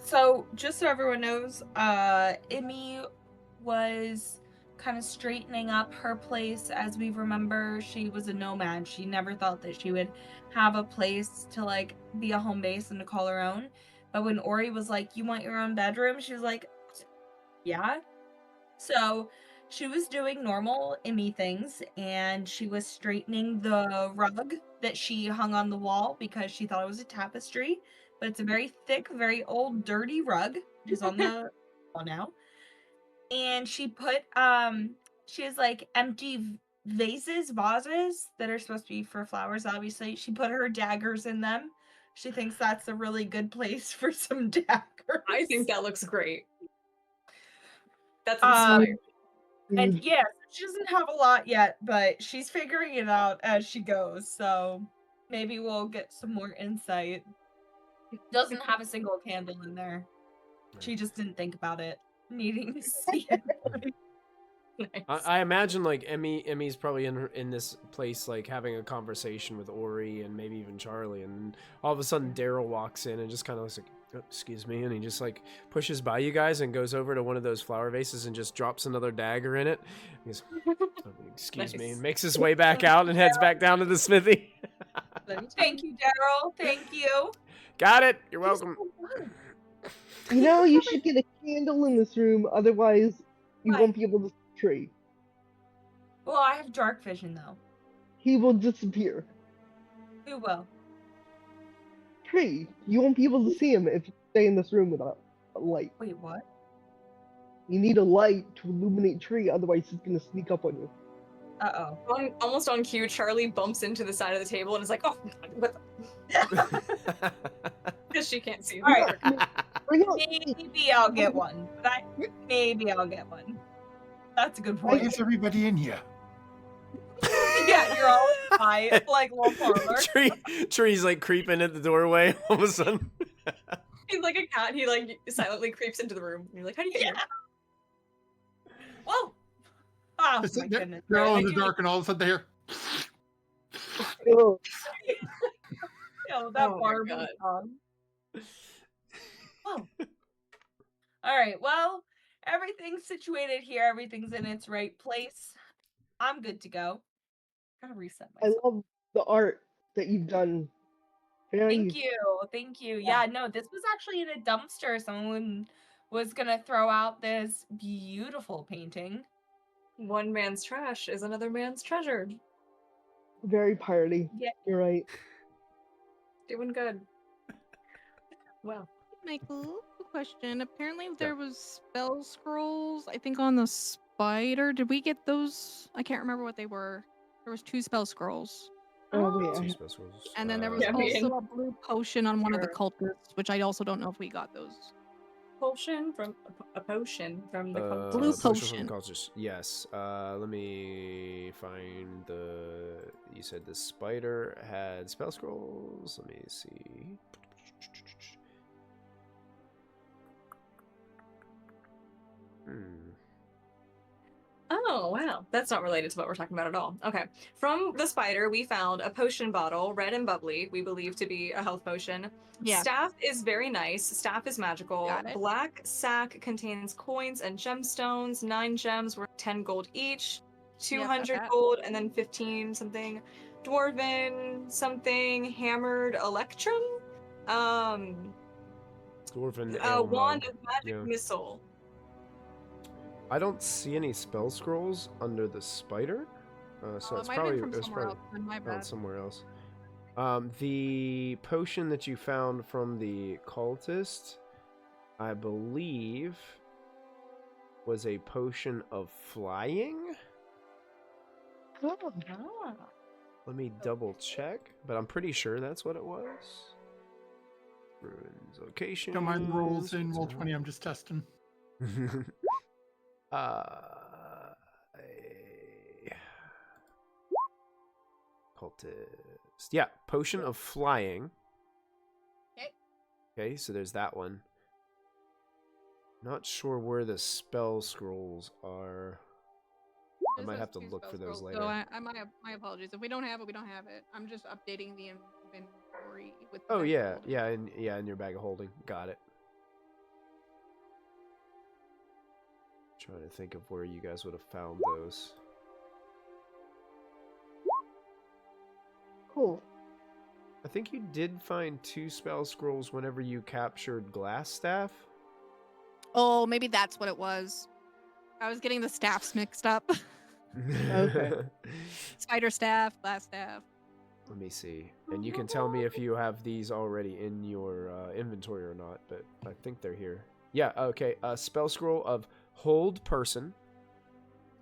[SPEAKER 4] So just so everyone knows, Emmy was kind of straightening up her place. As we remember, she was a nomad. She never thought that she would have a place to be a home base and to call her own. But when Ori was like, "You want your own bedroom?" She was like, "Yeah." So she was doing normal Emmy things, and she was straightening the rug that she hung on the wall because she thought it was a tapestry, but it's a very thick, very old, dirty rug, which is on the wall now. And she put she has empty vases that are supposed to be for flowers, obviously. She put her daggers in them. She thinks that's a really good place for some daggers.
[SPEAKER 7] I think that looks great. That's inspiring.
[SPEAKER 4] And yeah, she doesn't have a lot yet, but she's figuring it out as she goes. So maybe we'll get some more insight. Doesn't have a single candle in there. She just didn't think about it needing to see it.
[SPEAKER 1] Nice. I imagine Emmy's probably in this place having a conversation with Ori and maybe even Charlie, and all of a sudden Daryl walks in and just kind of looks like, oh, excuse me, and he just pushes by you guys and goes over to one of those flower vases and just drops another dagger in it. He goes, oh, excuse me, and makes his way back out and heads back down to the smithy.
[SPEAKER 4] Thank you, Daryl. Thank you.
[SPEAKER 1] Got it. You're welcome.
[SPEAKER 6] You should get a candle in this room, otherwise you won't be able to see the tree.
[SPEAKER 4] Well, I have dark vision though.
[SPEAKER 6] He will disappear.
[SPEAKER 4] Who will?
[SPEAKER 6] tree. You won't be able to see him if you stay in this room without a light.
[SPEAKER 4] Wait, what?
[SPEAKER 6] You need a light to illuminate tree, otherwise he's gonna sneak up on you.
[SPEAKER 4] Uh-oh.
[SPEAKER 7] Almost on cue, Charlie bumps into the side of the table and is like, "Oh, what?" Because she can't see.
[SPEAKER 4] All right.
[SPEAKER 6] Bring out
[SPEAKER 4] Maybe I'll get one. Maybe I'll get one. That's a good
[SPEAKER 3] Why
[SPEAKER 4] point.
[SPEAKER 3] is everybody in here?
[SPEAKER 4] Yeah, you're all high, like little parlor.
[SPEAKER 1] Tree's like creeping at the doorway all of a sudden.
[SPEAKER 7] He's like a cat. He like silently creeps into the room. And you're like, "How do you get here?"
[SPEAKER 4] Whoa! Oh
[SPEAKER 3] It's-
[SPEAKER 4] my goodness.
[SPEAKER 3] They're all in
[SPEAKER 7] Right,
[SPEAKER 3] the
[SPEAKER 7] I do-
[SPEAKER 3] dark, and all of a sudden they hear.
[SPEAKER 6] Oh,
[SPEAKER 4] Yo, that
[SPEAKER 7] Oh my
[SPEAKER 4] barb
[SPEAKER 7] God.
[SPEAKER 4] song. Oh. All right. Well, everything's situated here. Everything's in its right place. I'm good to go. Gotta reset
[SPEAKER 6] I
[SPEAKER 4] myself.
[SPEAKER 6] love the art that you've done.
[SPEAKER 4] Thank you. Thank you. Yeah, no, this was actually in a dumpster. Someone was gonna throw out this beautiful painting.
[SPEAKER 7] One man's trash is another man's treasure.
[SPEAKER 6] Very piratey.
[SPEAKER 4] Yeah.
[SPEAKER 6] You're right.
[SPEAKER 7] Doing good. Well,
[SPEAKER 2] Michael, a question. Apparently there was spell scrolls, I think on the spider. Did we get those? I can't remember what they were. There was 2 spell scrolls.
[SPEAKER 6] Oh, wait,
[SPEAKER 1] Two
[SPEAKER 6] I-
[SPEAKER 1] specials.
[SPEAKER 2] And then there was
[SPEAKER 7] Yeah, I mean-
[SPEAKER 2] also a blue potion on one of the
[SPEAKER 7] Sure.
[SPEAKER 2] cultists, which I also don't know if we got those.
[SPEAKER 7] potion from a potion from the
[SPEAKER 2] Blue
[SPEAKER 7] cultist.
[SPEAKER 1] Potion from
[SPEAKER 2] potion.
[SPEAKER 1] cultist. Yes. Let me find the. You said the spider had spell scrolls. Let me see.
[SPEAKER 7] Oh, wow. That's not related to what we're talking about at all. Okay. From the spider, we found a potion bottle, red and bubbly, we believe to be a health potion.
[SPEAKER 2] Yeah.
[SPEAKER 7] Staff is very nice. Staff is magical.
[SPEAKER 2] Got it.
[SPEAKER 7] Black sack contains coins and gemstones. 9 gems worth 10 gold each. 200
[SPEAKER 2] that.
[SPEAKER 7] gold and then 15 something. Dwarven something. Hammered electrum.
[SPEAKER 1] Dwarven
[SPEAKER 7] A
[SPEAKER 1] ale
[SPEAKER 7] wand
[SPEAKER 1] mug.
[SPEAKER 7] of magic
[SPEAKER 1] Yeah.
[SPEAKER 7] missile.
[SPEAKER 1] I don't see any spell scrolls under the spider, so
[SPEAKER 2] Oh,
[SPEAKER 1] it's
[SPEAKER 2] it might have
[SPEAKER 1] probably
[SPEAKER 2] been from somewhere
[SPEAKER 1] probably
[SPEAKER 2] else. Then my
[SPEAKER 1] found
[SPEAKER 2] bad.
[SPEAKER 1] somewhere else. The potion that you found from the cultist, I believe, was a potion of flying.
[SPEAKER 6] Oh,
[SPEAKER 7] Ah.
[SPEAKER 1] Let me double check, but I'm pretty sure that's what it was. Ruins location.
[SPEAKER 3] Don't mind the rolls in roll 20. I'm just testing.
[SPEAKER 1] Cultist. Yeah, potion of flying.
[SPEAKER 2] Okay.
[SPEAKER 1] Okay, so there's that one. Not sure where the spell scrolls are. I
[SPEAKER 2] This
[SPEAKER 1] might
[SPEAKER 2] has
[SPEAKER 1] have to
[SPEAKER 2] 2
[SPEAKER 1] look
[SPEAKER 2] spell
[SPEAKER 1] for those
[SPEAKER 2] scrolls,
[SPEAKER 1] later.
[SPEAKER 2] So my apologies. If we don't have it, we don't have it. I'm just updating the inventory with the
[SPEAKER 1] Oh
[SPEAKER 2] bag
[SPEAKER 1] yeah,
[SPEAKER 2] folder.
[SPEAKER 1] yeah, in your bag of holding. Got it. Trying to think of where you guys would have found those.
[SPEAKER 6] cool.
[SPEAKER 1] I think you did find 2 spell scrolls whenever you captured Glassstaff.
[SPEAKER 2] Oh, maybe that's what it was. I was getting the staffs mixed up.
[SPEAKER 6] Okay.
[SPEAKER 2] Spider staff, glass staff.
[SPEAKER 1] Let me see. And you can tell me if you have these already in your inventory or not, but I think they're here. Yeah, okay. A spell scroll of Hold Person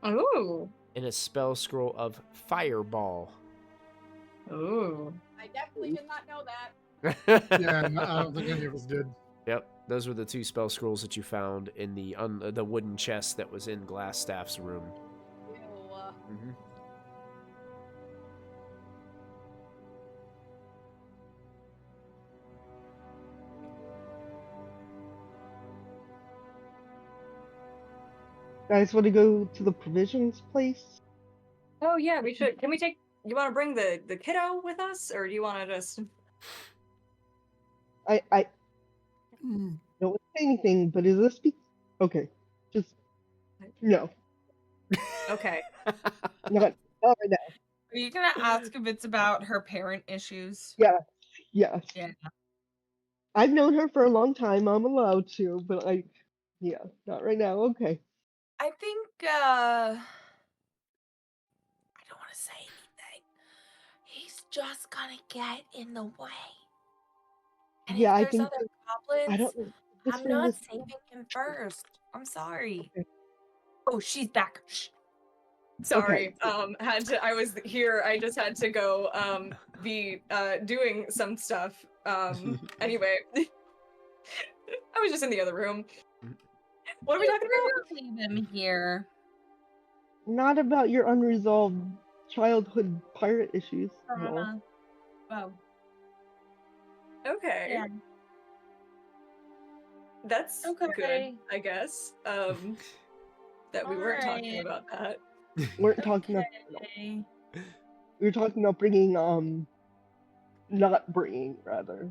[SPEAKER 7] Ooh.
[SPEAKER 1] and a spell scroll of Fireball.
[SPEAKER 7] Ooh.
[SPEAKER 2] I definitely did not know that.
[SPEAKER 3] Yeah, no, I don't think any of us did.
[SPEAKER 1] Yep, those were the 2 spell scrolls that you found in the wooden chest that was in Glassstaff's room.
[SPEAKER 2] Ew.
[SPEAKER 1] Mm-hmm.
[SPEAKER 6] Guys, want to go to the provisions place?
[SPEAKER 7] Oh yeah, we should. Can we take? You want to bring the kiddo with us, or do you want to just?
[SPEAKER 6] I
[SPEAKER 3] Mm,
[SPEAKER 6] don't say anything, but is this okay? Just no,
[SPEAKER 7] Okay.
[SPEAKER 6] not right now.
[SPEAKER 4] Are you gonna ask if it's about her parent issues?
[SPEAKER 6] Yeah, yes.
[SPEAKER 4] Yeah.
[SPEAKER 6] I've known her for a long time. I'm allowed to, but yeah, not right now. Okay.
[SPEAKER 4] I think I don't want to say anything. He's just gonna get in the way. And
[SPEAKER 6] Yeah,
[SPEAKER 4] if
[SPEAKER 6] I
[SPEAKER 4] there's
[SPEAKER 6] think
[SPEAKER 4] other
[SPEAKER 6] I
[SPEAKER 4] goblins,
[SPEAKER 6] don't. This
[SPEAKER 4] I'm
[SPEAKER 6] thing
[SPEAKER 4] not
[SPEAKER 6] is
[SPEAKER 4] saving him first. I'm sorry.
[SPEAKER 6] okay.
[SPEAKER 4] Oh, she's back. Shh.
[SPEAKER 7] Sorry. I was here. I just had to go be doing some stuff. Anyway. I was just in the other room. What are we talking about?
[SPEAKER 4] Leave him here.
[SPEAKER 6] Not about your unresolved childhood pirate issues. No.
[SPEAKER 4] Oh.
[SPEAKER 7] Okay.
[SPEAKER 4] Yeah.
[SPEAKER 7] That's
[SPEAKER 4] Okay.
[SPEAKER 7] good, I guess. That we weren't talking
[SPEAKER 4] Alright.
[SPEAKER 7] about that.
[SPEAKER 6] We're talking about.
[SPEAKER 4] Okay.
[SPEAKER 6] We were talking about bringing not bringing rather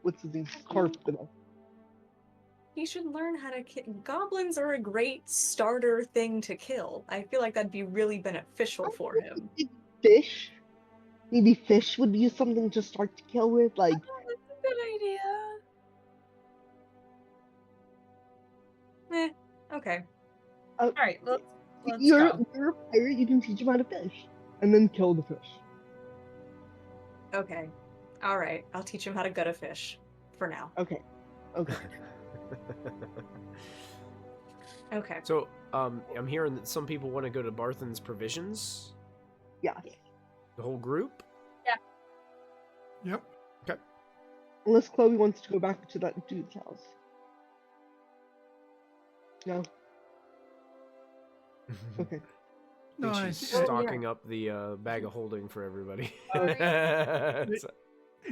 [SPEAKER 6] what's his name? Carp with us.
[SPEAKER 7] He should learn how to kill. Goblins are a great starter thing to kill. I feel like that'd be really beneficial for him.
[SPEAKER 6] Fish. Maybe fish would be something to start to kill with, like.
[SPEAKER 4] Oh, that's a good idea.
[SPEAKER 7] Okay.
[SPEAKER 4] Alright, let's
[SPEAKER 6] You're
[SPEAKER 4] go.
[SPEAKER 6] a pirate. You can teach him how to fish, and then kill the fish.
[SPEAKER 7] Okay. All right. I'll teach him how to gut a fish. For now.
[SPEAKER 6] Okay. Okay.
[SPEAKER 7] Okay.
[SPEAKER 1] So, I'm hearing that some people want to go to Barthen's Provisions.
[SPEAKER 6] Yeah.
[SPEAKER 1] The whole group.
[SPEAKER 3] Yep.
[SPEAKER 6] Unless Chloe wants to go back to that dude's house. No. Okay.
[SPEAKER 3] No,
[SPEAKER 1] I think she's
[SPEAKER 3] I-
[SPEAKER 1] stocking up the bag of holding for everybody.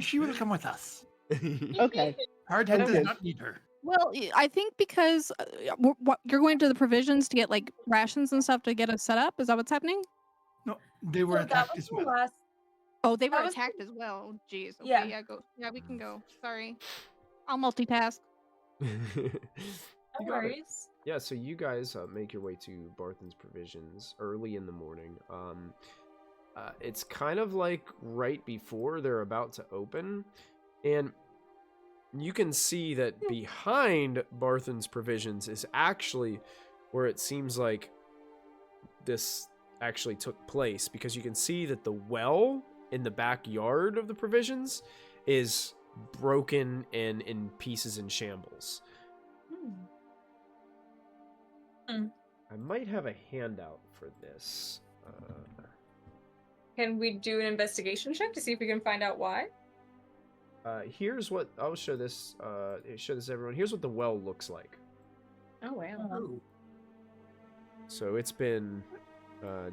[SPEAKER 3] She will come with us.
[SPEAKER 6] Okay.
[SPEAKER 3] Hardhead
[SPEAKER 6] Okay.
[SPEAKER 3] does not need her.
[SPEAKER 2] Well, I think because you're going to the provisions to get like rations and stuff to get us set up. Is that what's happening?
[SPEAKER 3] No, they were
[SPEAKER 4] So that
[SPEAKER 3] attacked
[SPEAKER 4] was
[SPEAKER 3] as
[SPEAKER 4] the
[SPEAKER 3] well.
[SPEAKER 4] last.
[SPEAKER 2] Oh, they were
[SPEAKER 4] That was-
[SPEAKER 2] attacked as well. Jeez. Okay,
[SPEAKER 4] Yeah.
[SPEAKER 2] yeah, go. Yeah, we can go. Sorry, I'll multitask.
[SPEAKER 4] No
[SPEAKER 1] You got it.
[SPEAKER 4] worries.
[SPEAKER 1] Yeah, so you guys make your way to Barthen's Provisions early in the morning. It's kind of like right before they're about to open, and you can see that behind Barthen's Provisions is actually where it seems like this actually took place, because you can see that the well in the backyard of the Provisions is broken and in pieces and shambles. I might have a handout for this.
[SPEAKER 7] Can we do an investigation check to see if we can find out why?
[SPEAKER 1] Here's what I'll show this. Show this to everyone. Here's what the well looks like.
[SPEAKER 7] Oh wow.
[SPEAKER 1] So it's been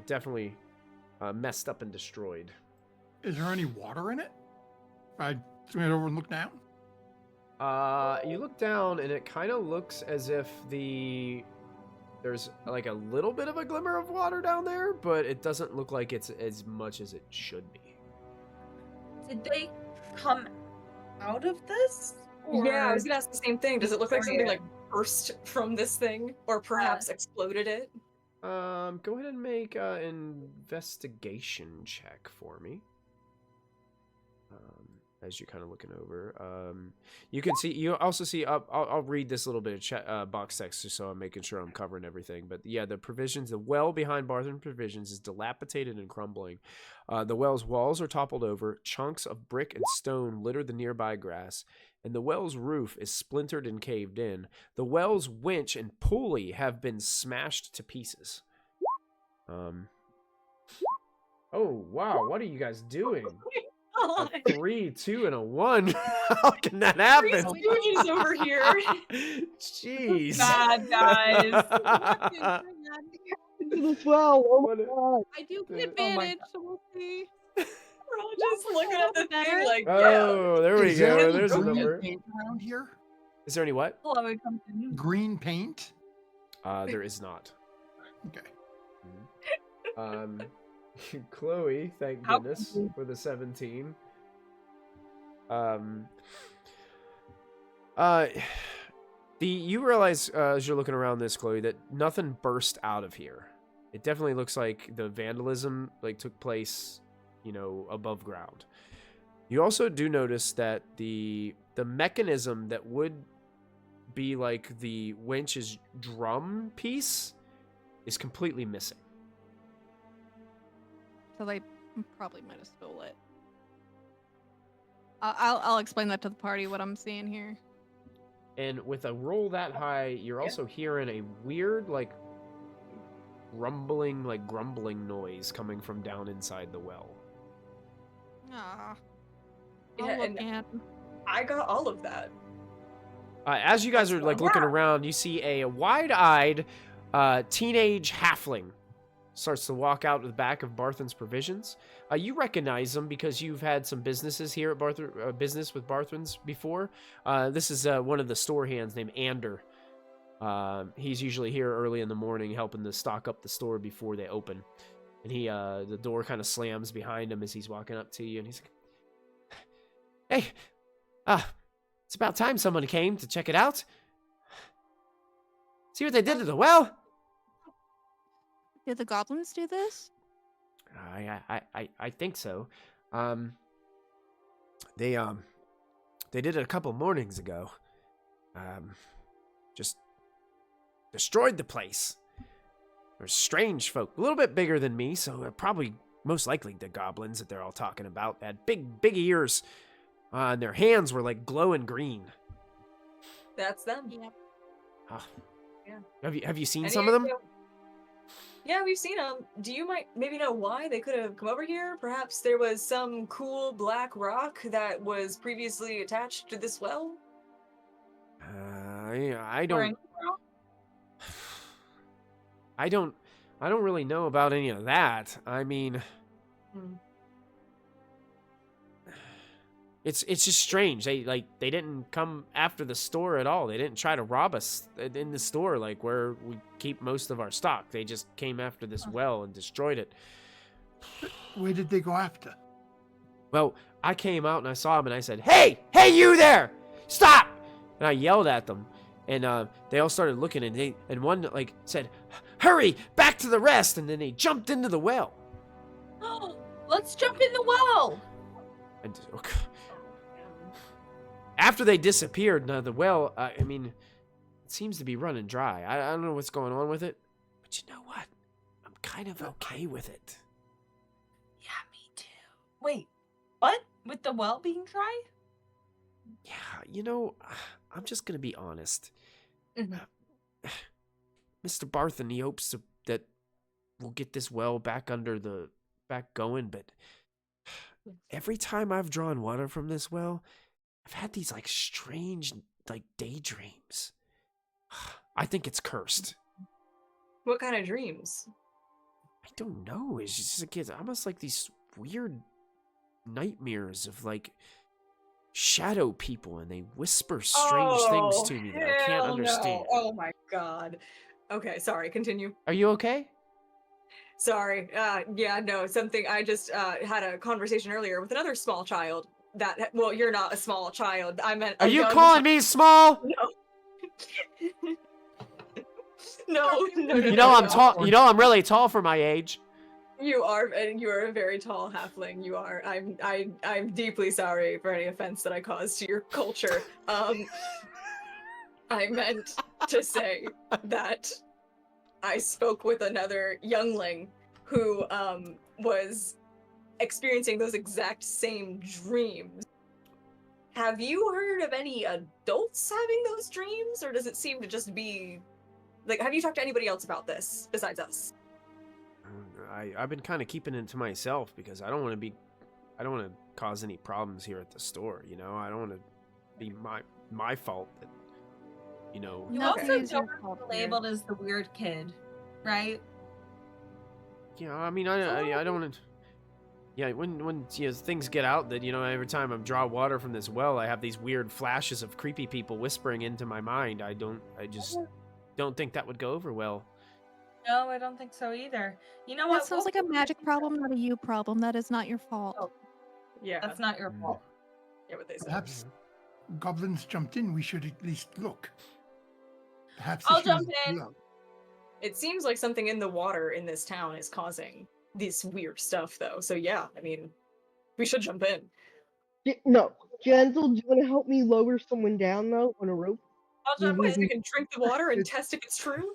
[SPEAKER 1] definitely messed up and destroyed.
[SPEAKER 3] Is there any water in it? I swing it over and look down.
[SPEAKER 1] You look down and it kind of looks as if there's like a little bit of a glimmer of water down there, but it doesn't look like it's as much as it should be.
[SPEAKER 4] Did they come out of this?
[SPEAKER 7] Yeah, I
[SPEAKER 4] Or-
[SPEAKER 7] was gonna ask the same thing. Does it look like something
[SPEAKER 4] Yeah.
[SPEAKER 7] like burst from this thing, or perhaps exploded it?
[SPEAKER 1] Go ahead and make an investigation check for me. As you're kind of looking over, you can see. You also see. I'll read this little bit of box text just so I'm making sure I'm covering everything. But yeah, the provisions. The well behind Barthen Provisions is dilapidated and crumbling. The well's walls are toppled over. Chunks of brick and stone litter the nearby grass, and the well's roof is splintered and caved in. The well's winch and pulley have been smashed to pieces. Oh wow! What are you guys doing? A 3, 2, and a 1. How can that happen?
[SPEAKER 7] Stooges over here.
[SPEAKER 1] Jeez.
[SPEAKER 4] Bad guys.
[SPEAKER 6] Into this well. Oh my
[SPEAKER 1] What a-
[SPEAKER 6] god.
[SPEAKER 2] I do
[SPEAKER 1] Dude.
[SPEAKER 2] get advantage, so we'll see.
[SPEAKER 7] We're all just looking at the thing like, yeah.
[SPEAKER 1] Oh, there we
[SPEAKER 3] Is there
[SPEAKER 1] go.
[SPEAKER 3] any
[SPEAKER 1] There's a
[SPEAKER 3] green
[SPEAKER 1] number.
[SPEAKER 3] paint around here?
[SPEAKER 1] Is there any what?
[SPEAKER 4] Chloe comes in.
[SPEAKER 3] Green paint?
[SPEAKER 1] There is not.
[SPEAKER 3] Okay.
[SPEAKER 1] Chloe, thank
[SPEAKER 4] How
[SPEAKER 1] goodness for the 17. You realize as you're looking around this, Chloe, that nothing burst out of here. It definitely looks like the vandalism took place, above ground. You also do notice that the mechanism that would be like the winch's drum piece is completely missing.
[SPEAKER 2] So they probably might have stole it. I'll explain that to the party what I'm seeing here.
[SPEAKER 1] And with a roll that high, you're also hearing a weird, like, rumbling, like grumbling noise coming from down inside the well.
[SPEAKER 2] Ah.
[SPEAKER 7] Yeah, and I got all of that.
[SPEAKER 1] As you guys are like looking around, you see a wide-eyed teenage halfling starts to walk out of the back of Barthen's Provisions. You recognize him because you've had some businesses here at business with Barthen's before. This is one of the store hands named Ander. He's usually here early in the morning helping to stock up the store before they open. And the door kind of slams behind him as he's walking up to you, and he's like, "Hey, it's about time someone came to check it out. See what they did to the well?"
[SPEAKER 2] Did the goblins do this?
[SPEAKER 1] I think so. They did it a couple mornings ago. Just destroyed the place. There's strange folk, a little bit bigger than me, so probably most likely the goblins that they're all talking about. They had big ears, and their hands were like glowing green.
[SPEAKER 7] That's them.
[SPEAKER 2] Yep.
[SPEAKER 1] Oh.
[SPEAKER 7] Yeah.
[SPEAKER 1] Have you seen some of them?
[SPEAKER 7] Yeah, we've seen them. Do you maybe know why they could have come over here? Perhaps there was some cool black rock that was previously attached to this well?
[SPEAKER 1] I don't really know about any of that. I mean, it's just strange. They didn't come after the store at all. They didn't try to rob us in the store, like where we keep most of our stock. They just came after this well and destroyed it.
[SPEAKER 3] Where did they go after?
[SPEAKER 1] Well, I came out and I saw them and I said, "Hey, you there! Stop!" And I yelled at them, and they all started looking, and one like said, "Hurry, back to the rest!" And then they jumped into the well.
[SPEAKER 4] Let's jump in the well.
[SPEAKER 1] And after they disappeared, now the well, I mean, it seems to be running dry. I don't know what's going on with it, but you know what? I'm kind of okay with it.
[SPEAKER 4] Yeah, me too. Wait, what? With the well being dry?
[SPEAKER 1] Yeah, you know, I'm just gonna be honest. Mr. Barthen, he hopes that we'll get this well back going, but every time I've drawn water from this well, I've had these like strange like daydreams. I think it's cursed.
[SPEAKER 7] What kind of dreams?
[SPEAKER 1] I don't know. It's just like it's almost like these weird nightmares of like shadow people, and they whisper strange things to me that I can't understand.
[SPEAKER 7] No. Oh my god. Okay, sorry, continue.
[SPEAKER 1] Are you okay?
[SPEAKER 7] Sorry. Yeah, no, something I just had a conversation earlier with another small child well, you're not a small child. I meant
[SPEAKER 1] Are you calling me small?
[SPEAKER 7] No. No.
[SPEAKER 1] You know I'm tall. You know I'm really tall for my age.
[SPEAKER 7] You are, and you are a very tall halfling. You are. I'm deeply sorry for any offense that I caused to your culture. I meant to say that I spoke with another youngling who was experiencing those exact same dreams. Have you heard of any adults having those dreams, or does it seem to just be like, have you talked to anybody else about this besides us?
[SPEAKER 1] I've been kind of keeping it to myself because I don't want to cause any problems here at the store, you know? I don't want to be my fault that, you know.
[SPEAKER 4] You also don't want to be labeled as the weird kid, right?
[SPEAKER 1] Yeah, I mean, I don't want to. Yeah, when you know, things get out that, you know, every time I draw water from this well, I have these weird flashes of creepy people whispering into my mind. I just don't think that would go over well.
[SPEAKER 4] No, I don't think so either. You know
[SPEAKER 2] That
[SPEAKER 4] what?
[SPEAKER 2] sounds like a magic problem, not a you problem. That is not your fault.
[SPEAKER 7] Oh. Yeah,
[SPEAKER 4] That's not your fault.
[SPEAKER 7] Yeah, what they said.
[SPEAKER 3] Perhaps goblins jumped in. We should at least look. Perhaps
[SPEAKER 4] I'll
[SPEAKER 3] issues
[SPEAKER 4] jump in.
[SPEAKER 3] below.
[SPEAKER 7] It seems like something in the water in this town is causing this weird stuff, though. So yeah, I mean, we should jump in.
[SPEAKER 6] No, Gentle, do you want to help me lower someone down though on a rope?
[SPEAKER 4] I'll jump
[SPEAKER 7] Wait, so we
[SPEAKER 4] in.
[SPEAKER 7] can drink the water and test if it's true?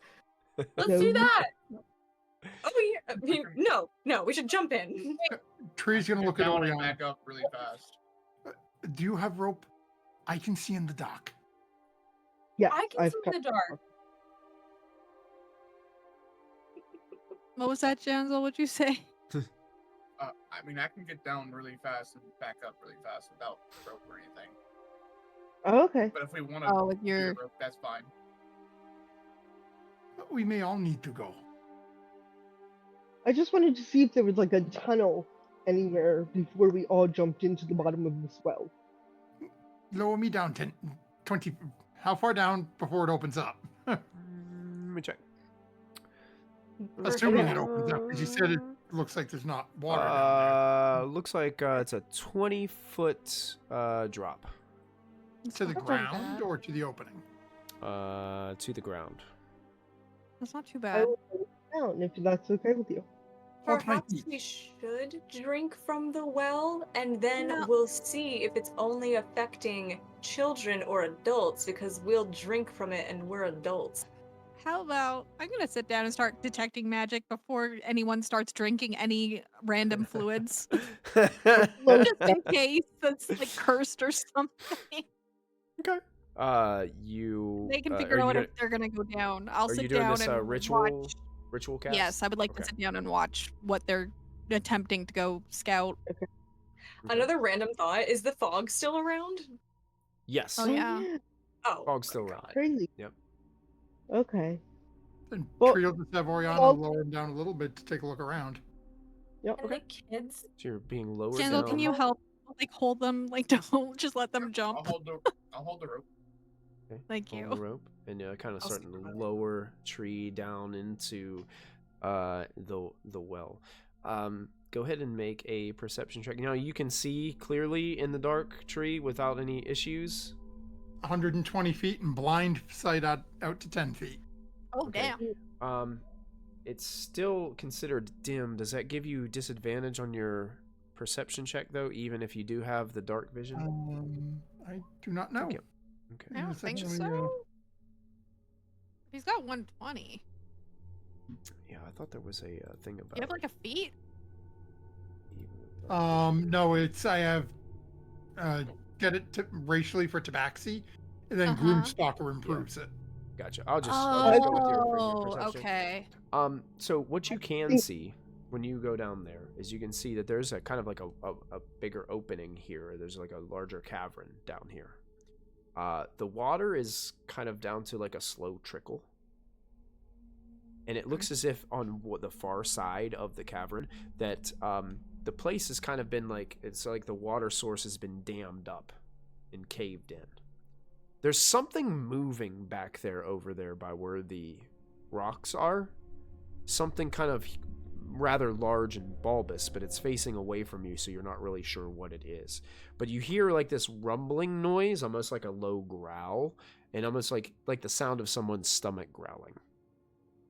[SPEAKER 4] Let's
[SPEAKER 6] No.
[SPEAKER 4] do that.
[SPEAKER 7] Oh yeah, I mean, no, we should jump in.
[SPEAKER 3] Tree's gonna look at
[SPEAKER 5] Down and
[SPEAKER 3] Orion.
[SPEAKER 5] back up really fast.
[SPEAKER 3] Do you have rope? I can see in the dark.
[SPEAKER 6] Yes,
[SPEAKER 4] I can
[SPEAKER 6] I've
[SPEAKER 4] see
[SPEAKER 6] got
[SPEAKER 4] in the dark.
[SPEAKER 2] What was that, Janzel? What'd you say?
[SPEAKER 5] I mean, I can get down really fast and back up really fast without rope or anything.
[SPEAKER 6] Oh, okay.
[SPEAKER 5] But if we want to
[SPEAKER 2] Oh, with
[SPEAKER 5] do
[SPEAKER 2] your
[SPEAKER 5] the rope, that's fine.
[SPEAKER 3] But we may all need to go.
[SPEAKER 6] I just wanted to see if there was like a tunnel anywhere before we all jumped into the bottom of this well.
[SPEAKER 3] Lower me down 10, 20. How far down before it opens up?
[SPEAKER 1] Let me check.
[SPEAKER 3] Assuming
[SPEAKER 6] Okay.
[SPEAKER 3] it opens up, because you said it looks like there's not water down
[SPEAKER 1] Looks like it's a 20-foot drop
[SPEAKER 3] there. To the
[SPEAKER 2] That's not
[SPEAKER 3] ground
[SPEAKER 2] bad.
[SPEAKER 3] or to the opening?
[SPEAKER 1] to the ground.
[SPEAKER 2] That's not too
[SPEAKER 6] I
[SPEAKER 2] bad.
[SPEAKER 6] will go down if that's okay with you.
[SPEAKER 3] Hold my
[SPEAKER 7] Perhaps
[SPEAKER 3] feet.
[SPEAKER 7] we should drink from the well, and then
[SPEAKER 2] No.
[SPEAKER 7] we'll see if it's only affecting children or adults, because we'll drink from it and we're adults.
[SPEAKER 2] How about I'm gonna sit down and start detecting magic before anyone starts drinking any random fluids,
[SPEAKER 6] Low
[SPEAKER 2] just in case that's like cursed or something.
[SPEAKER 1] Okay. You.
[SPEAKER 2] They can
[SPEAKER 1] are
[SPEAKER 2] figure
[SPEAKER 1] you
[SPEAKER 2] out
[SPEAKER 1] gonna-
[SPEAKER 2] if they're gonna go down. I'll
[SPEAKER 1] Are you
[SPEAKER 2] sit
[SPEAKER 1] doing
[SPEAKER 2] down
[SPEAKER 1] this
[SPEAKER 2] and
[SPEAKER 1] ritual
[SPEAKER 2] watch.
[SPEAKER 1] cast?
[SPEAKER 2] Yes, I would like
[SPEAKER 1] Okay.
[SPEAKER 2] to sit down and watch what they're attempting to go scout.
[SPEAKER 1] Okay.
[SPEAKER 7] Another random thought, is the fog still around?
[SPEAKER 1] Yes.
[SPEAKER 2] Oh, yeah.
[SPEAKER 7] Oh,
[SPEAKER 1] Fog's
[SPEAKER 7] my
[SPEAKER 1] still
[SPEAKER 7] God.
[SPEAKER 1] around.
[SPEAKER 6] Crazy.
[SPEAKER 1] Yep.
[SPEAKER 6] Okay.
[SPEAKER 3] Then
[SPEAKER 6] Well-
[SPEAKER 3] Trio just have Oriana
[SPEAKER 6] well-
[SPEAKER 3] lower him down a little bit to take a look around.
[SPEAKER 6] Yep.
[SPEAKER 4] And the kids.
[SPEAKER 1] So you're being lowered
[SPEAKER 2] Janzel,
[SPEAKER 1] down.
[SPEAKER 2] can you help? Like hold them. Like don't just let them
[SPEAKER 5] I'll
[SPEAKER 2] jump.
[SPEAKER 5] hold the rope.
[SPEAKER 1] Okay,
[SPEAKER 2] Thank
[SPEAKER 1] hold
[SPEAKER 2] you.
[SPEAKER 1] the rope, and kind of
[SPEAKER 7] I'll
[SPEAKER 1] starting
[SPEAKER 7] stick
[SPEAKER 1] to
[SPEAKER 7] with it.
[SPEAKER 1] lower Tree down into the well. Go ahead and make a perception check. Now you can see clearly in the dark, Tree, without any issues.
[SPEAKER 3] 120 feet and blind sight out to 10 feet.
[SPEAKER 2] Oh
[SPEAKER 1] Okay.
[SPEAKER 2] damn.
[SPEAKER 1] It's still considered dim. Does that give you disadvantage on your perception check though, even if you do have the dark vision?
[SPEAKER 3] I do not know.
[SPEAKER 1] Okay.
[SPEAKER 2] I don't
[SPEAKER 3] It's
[SPEAKER 2] think
[SPEAKER 3] actually,
[SPEAKER 2] so. He's got 120.
[SPEAKER 1] Yeah, I thought there was a thing about.
[SPEAKER 2] You have like a feat?
[SPEAKER 3] No, it's I have get it to racially for tabaxi, and then
[SPEAKER 2] Uh-huh.
[SPEAKER 3] Gloomstalker improves it.
[SPEAKER 1] Gotcha. I'll just go with your
[SPEAKER 2] Oh,
[SPEAKER 1] perception.
[SPEAKER 2] okay.
[SPEAKER 1] So what you can see when you go down there is you can see that there's a kind of like a bigger opening here. There's like a larger cavern down here. The water is kind of down to like a slow trickle. And it looks as if on the far side of the cavern that the place has kind of been like, it's like the water source has been dammed up and caved in. There's something moving back there over there by where the rocks are. Something kind of rather large and bulbous, but it's facing away from you, so you're not really sure what it is. But you hear like this rumbling noise, almost like a low growl, and almost like the sound of someone's stomach growling.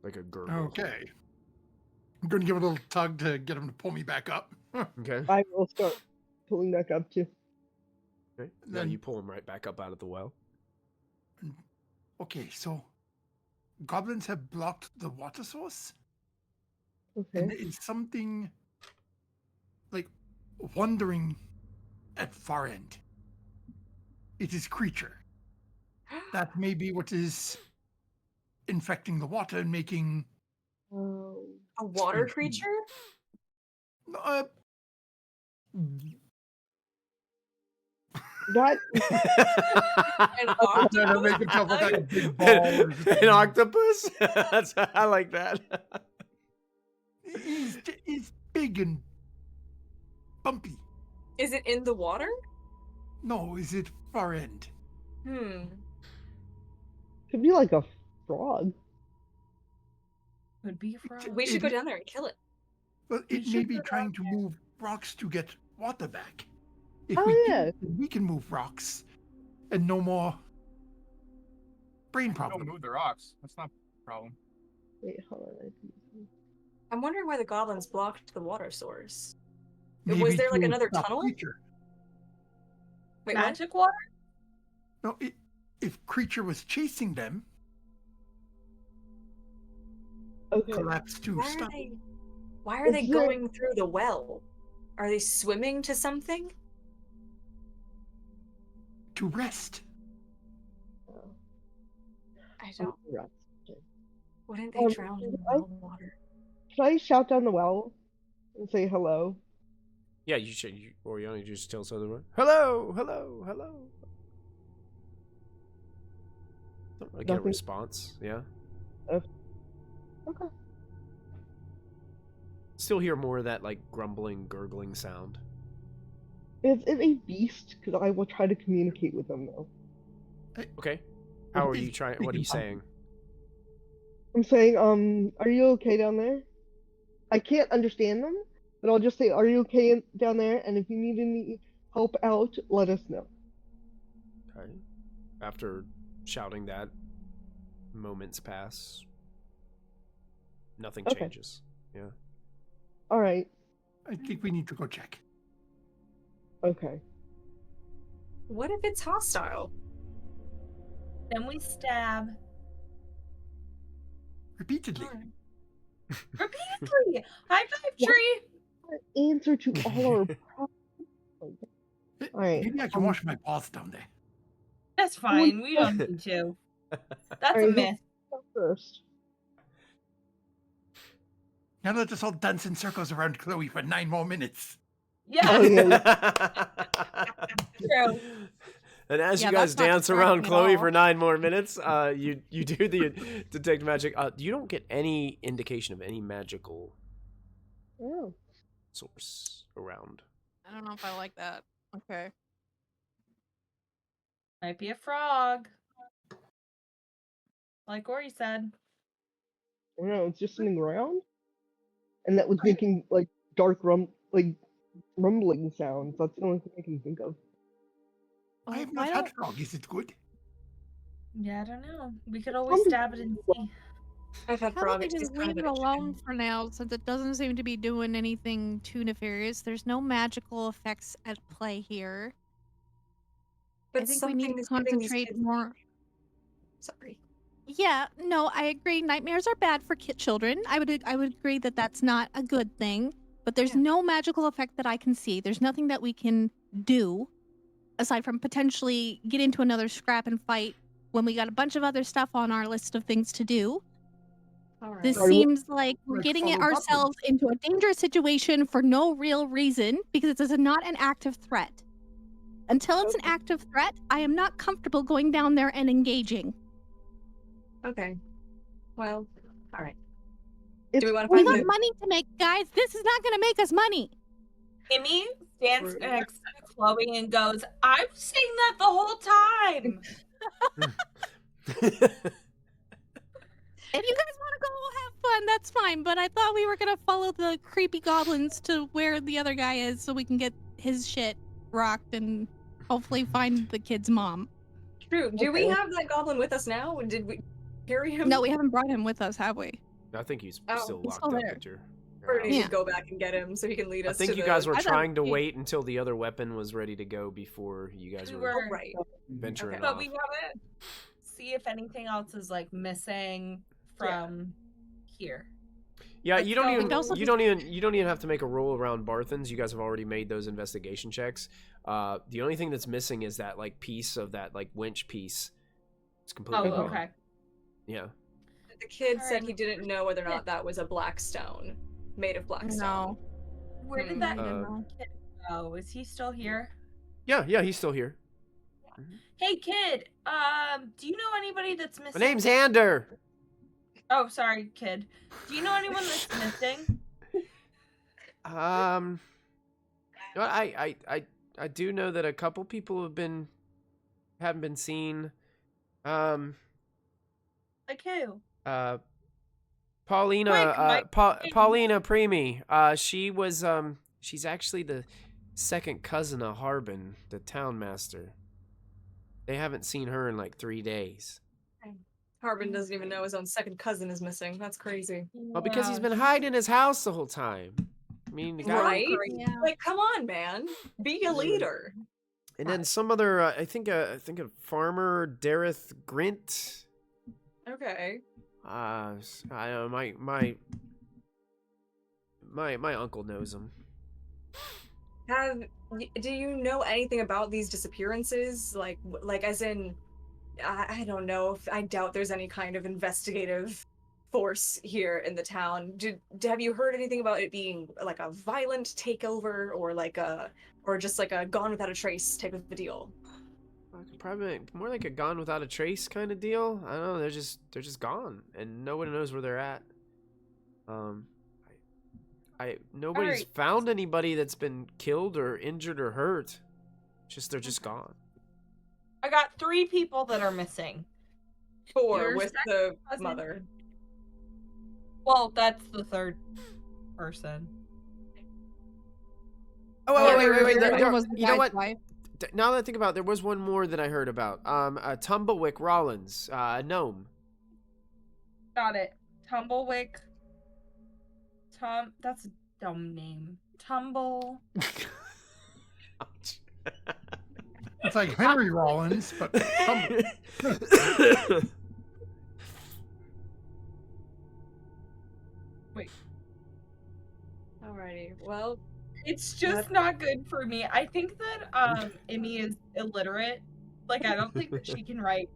[SPEAKER 1] Like a gurgle.
[SPEAKER 3] Okay. I'm going to give it a little tug to get him to pull me back up.
[SPEAKER 1] Okay.
[SPEAKER 6] I will start pulling back up too.
[SPEAKER 1] Okay. Now
[SPEAKER 3] Then-
[SPEAKER 1] you pull him right back up out of the well.
[SPEAKER 3] Okay, so goblins have blocked the water source, and
[SPEAKER 6] Okay.
[SPEAKER 3] it's something like wandering at far end. It is creature. That may be what is infecting the water and making
[SPEAKER 6] Oh.
[SPEAKER 7] A water
[SPEAKER 3] Strange.
[SPEAKER 7] creature?
[SPEAKER 3] uh,
[SPEAKER 6] That
[SPEAKER 7] An
[SPEAKER 3] I'm trying to make himself look like a big ball. or something.
[SPEAKER 1] An octopus? I like that.
[SPEAKER 3] He's big and bumpy.
[SPEAKER 7] Is it in the water?
[SPEAKER 3] No, is it far end?
[SPEAKER 6] could be like a frog.
[SPEAKER 4] Could be a frog.
[SPEAKER 7] We should go down there and kill it.
[SPEAKER 3] Well,
[SPEAKER 4] We
[SPEAKER 3] it may
[SPEAKER 4] should
[SPEAKER 3] be
[SPEAKER 4] go
[SPEAKER 3] trying to move rocks to get water back. If
[SPEAKER 6] Oh,
[SPEAKER 3] we do,
[SPEAKER 6] yeah.
[SPEAKER 3] we can move rocks and no more brain
[SPEAKER 5] Don't
[SPEAKER 3] problems.
[SPEAKER 5] move the rocks. That's not a problem.
[SPEAKER 6] Wait, hold on. I can-
[SPEAKER 7] I'm wondering why the goblins blocked the water source.
[SPEAKER 3] Maybe
[SPEAKER 7] Was there like
[SPEAKER 3] to
[SPEAKER 7] another
[SPEAKER 3] stop
[SPEAKER 7] tunnel?
[SPEAKER 3] Creature.
[SPEAKER 7] Wait, what?
[SPEAKER 4] Magic water?
[SPEAKER 3] No, if creature was chasing them,
[SPEAKER 6] Okay.
[SPEAKER 3] collapse to
[SPEAKER 7] Why are
[SPEAKER 3] stop.
[SPEAKER 7] they
[SPEAKER 6] Is there-
[SPEAKER 7] going through the well? Are they swimming to something?
[SPEAKER 3] to rest.
[SPEAKER 7] I don't.
[SPEAKER 6] Rest.
[SPEAKER 7] Wouldn't they drown in the
[SPEAKER 6] I-
[SPEAKER 7] well water?
[SPEAKER 6] Should I shout down the well and say hello?
[SPEAKER 1] Yeah, you should. Or you just tell someone, hello, hello, hello. Don't really get a
[SPEAKER 6] Nothing?
[SPEAKER 1] response. Yeah.
[SPEAKER 6] Okay.
[SPEAKER 1] Still hear more of that like grumbling, gurgling sound.
[SPEAKER 6] Is it a beast? Because I will try to communicate with them though.
[SPEAKER 1] Okay. How are you trying? What are you saying?
[SPEAKER 6] I'm saying, are you okay down there? I can't understand them, but I'll just say, are you okay down there? And if you need any help out, let us know.
[SPEAKER 1] Okay. After shouting that, moments pass. Nothing
[SPEAKER 6] Okay.
[SPEAKER 1] changes. Yeah.
[SPEAKER 6] All right.
[SPEAKER 3] I think we need to go check.
[SPEAKER 6] Okay.
[SPEAKER 7] What if it's hostile?
[SPEAKER 4] Then we stab.
[SPEAKER 3] Repeatedly.
[SPEAKER 4] Repeatedly! High five,
[SPEAKER 6] Yeah.
[SPEAKER 4] tree!
[SPEAKER 6] Answer to all our problems. All right.
[SPEAKER 3] Maybe I can wash my paws down there.
[SPEAKER 4] That's fine. We don't need to. That's a
[SPEAKER 6] Alright,
[SPEAKER 4] myth.
[SPEAKER 6] Go first.
[SPEAKER 3] Now let us all dance in circles around Chloe for 9 more minutes.
[SPEAKER 4] Yeah,
[SPEAKER 6] Oh, yeah.
[SPEAKER 4] true.
[SPEAKER 1] And as
[SPEAKER 2] Yeah,
[SPEAKER 1] you guys
[SPEAKER 2] that's not
[SPEAKER 1] dance around
[SPEAKER 2] distracting at
[SPEAKER 1] Chloe
[SPEAKER 2] all.
[SPEAKER 1] for 9 more minutes, you do the detect magic. You don't get any indication of any magical
[SPEAKER 6] Oh.
[SPEAKER 1] source around.
[SPEAKER 2] I don't know if I like that. Okay.
[SPEAKER 4] Might be a frog. Like Ori said.
[SPEAKER 6] I don't know, it's just in the ground? And that was making, like, dark rumbling sounds. That's the only thing I can think of.
[SPEAKER 3] I have
[SPEAKER 2] why
[SPEAKER 3] not had
[SPEAKER 2] don't-
[SPEAKER 3] frog. Is it good?
[SPEAKER 4] Yeah, I don't know. We could always stab it and see.
[SPEAKER 7] I've had
[SPEAKER 2] How about
[SPEAKER 7] frog.
[SPEAKER 2] we
[SPEAKER 7] It
[SPEAKER 2] just
[SPEAKER 7] tastes kind
[SPEAKER 2] leave
[SPEAKER 7] of
[SPEAKER 2] it
[SPEAKER 7] like
[SPEAKER 2] alone
[SPEAKER 7] chicken.
[SPEAKER 2] for now, since it doesn't seem to be doing anything too nefarious. There's no magical effects at play here.
[SPEAKER 7] But
[SPEAKER 2] I think we need
[SPEAKER 7] something
[SPEAKER 2] to
[SPEAKER 7] is giving these
[SPEAKER 2] concentrate
[SPEAKER 7] kids-
[SPEAKER 2] more.
[SPEAKER 7] Sorry.
[SPEAKER 2] Yeah, no, I agree. Nightmares are bad for children. I would agree that that's not a good thing. But there's
[SPEAKER 7] Yeah.
[SPEAKER 2] no magical effect that I can see. There's nothing that we can do aside from potentially get into another scrap and fight when we got a bunch of other stuff on our list of things to do.
[SPEAKER 7] All right.
[SPEAKER 2] This
[SPEAKER 6] Sorry, what-
[SPEAKER 2] seems like we're
[SPEAKER 3] Like
[SPEAKER 2] getting
[SPEAKER 3] follow
[SPEAKER 2] ourselves into a dangerous situation for no real reason because this is not an active threat. Until it's an
[SPEAKER 7] Okay.
[SPEAKER 2] active threat, I am not comfortable going down there and engaging.
[SPEAKER 7] Okay. Well, all right.
[SPEAKER 6] It's
[SPEAKER 7] we wanna
[SPEAKER 2] We
[SPEAKER 7] find
[SPEAKER 2] got
[SPEAKER 7] the-
[SPEAKER 2] money to make, guys. This is not going to make us money.
[SPEAKER 4] Kimmy stands
[SPEAKER 3] Right.
[SPEAKER 4] next to Chloe and goes, I was saying that the whole time.
[SPEAKER 2] If you guys want to go have fun, that's fine. But I thought we were going to follow the creepy goblins to where the other guy is so we can get his shit rocked and hopefully find the kid's mom.
[SPEAKER 7] True. Do we
[SPEAKER 6] Okay.
[SPEAKER 7] have that goblin with us now? Did we carry him?
[SPEAKER 2] No, we haven't brought him with us, have we?
[SPEAKER 1] I think he's
[SPEAKER 7] Oh,
[SPEAKER 1] still
[SPEAKER 2] he's
[SPEAKER 1] locked
[SPEAKER 2] still
[SPEAKER 1] up
[SPEAKER 2] there.
[SPEAKER 1] at your
[SPEAKER 7] Or do we
[SPEAKER 2] Yeah.
[SPEAKER 7] just go back and get him so he can lead
[SPEAKER 1] I
[SPEAKER 7] us
[SPEAKER 1] think
[SPEAKER 7] to
[SPEAKER 1] you
[SPEAKER 7] the...
[SPEAKER 1] guys were
[SPEAKER 2] I thought
[SPEAKER 1] trying to
[SPEAKER 2] we-
[SPEAKER 1] wait until the other weapon was ready to go before you guys
[SPEAKER 4] We
[SPEAKER 1] were
[SPEAKER 7] Oh, right.
[SPEAKER 1] venturing
[SPEAKER 7] Okay.
[SPEAKER 4] But
[SPEAKER 1] off.
[SPEAKER 4] we gotta see if anything else is like missing from here.
[SPEAKER 1] Yeah,
[SPEAKER 4] Let's
[SPEAKER 1] you don't
[SPEAKER 4] go.
[SPEAKER 1] even
[SPEAKER 2] We also
[SPEAKER 1] you don't even have to make a roll around Barthens. You guys have already made those investigation checks. The only thing that's missing is that like piece of that like winch piece. It's
[SPEAKER 4] Oh,
[SPEAKER 1] completely gone.
[SPEAKER 4] okay.
[SPEAKER 1] Yeah.
[SPEAKER 7] The kid said
[SPEAKER 4] Alright.
[SPEAKER 7] he didn't know whether or not that was a black stone. Made of black stone.
[SPEAKER 2] No.
[SPEAKER 4] Where did
[SPEAKER 7] Hmm.
[SPEAKER 4] that
[SPEAKER 1] Uh,
[SPEAKER 4] kid go? Is he still here?
[SPEAKER 1] Yeah, he's still here.
[SPEAKER 4] Hey kid, do you know anybody that's
[SPEAKER 1] My
[SPEAKER 4] missing?
[SPEAKER 1] name's Ander.
[SPEAKER 4] Oh, sorry, kid. Do you know anyone that's missing?
[SPEAKER 1] I do know that a couple people haven't been seen.
[SPEAKER 4] Like who?
[SPEAKER 1] Paulina,
[SPEAKER 4] Quick,
[SPEAKER 1] Paulina Primi. She's actually the second cousin of Harbin, the town master. They haven't seen her in like 3 days.
[SPEAKER 7] Harbin doesn't even know his own second cousin is missing. That's crazy.
[SPEAKER 1] Well, because he's
[SPEAKER 4] Wow.
[SPEAKER 1] been hiding in his house the whole time. I mean, the guy.
[SPEAKER 7] Right?
[SPEAKER 2] Yeah.
[SPEAKER 7] Like, come on, man. Be a leader.
[SPEAKER 1] And then some other, I think a farmer, Dareth Grint.
[SPEAKER 7] Okay.
[SPEAKER 1] I don't know, my uncle knows him.
[SPEAKER 7] Do you know anything about these disappearances? Like as in, I don't know. I doubt there's any kind of investigative force here in the town. Have you heard anything about it being like a violent takeover or just like a gone without a trace type of a deal?
[SPEAKER 1] Probably more like a gone without a trace kind of deal. I don't know. They're just gone, and nobody knows where they're at. Nobody's
[SPEAKER 4] Alright.
[SPEAKER 1] found anybody that's been killed or injured or hurt. They're just gone.
[SPEAKER 4] I got 3 people that are missing.
[SPEAKER 7] 4
[SPEAKER 4] Your
[SPEAKER 7] with
[SPEAKER 4] second
[SPEAKER 7] the
[SPEAKER 4] cousin-
[SPEAKER 7] mother.
[SPEAKER 4] Well, that's the 3rd person.
[SPEAKER 1] Oh, wait.
[SPEAKER 2] The other one was the
[SPEAKER 1] You know
[SPEAKER 2] guy's
[SPEAKER 1] what?
[SPEAKER 2] wife.
[SPEAKER 1] Now that I think about it, there was one more that I heard about. Tumblewick Rollins, a gnome.
[SPEAKER 4] Got it. Tumblewick. That's a dumb name. Tumble.
[SPEAKER 3] It's like Henry Rollins, but
[SPEAKER 4] Wait.
[SPEAKER 7] Alrighty. Well,
[SPEAKER 4] It's just not good for me. I think that Emmy is illiterate. Like, I don't think that she can write.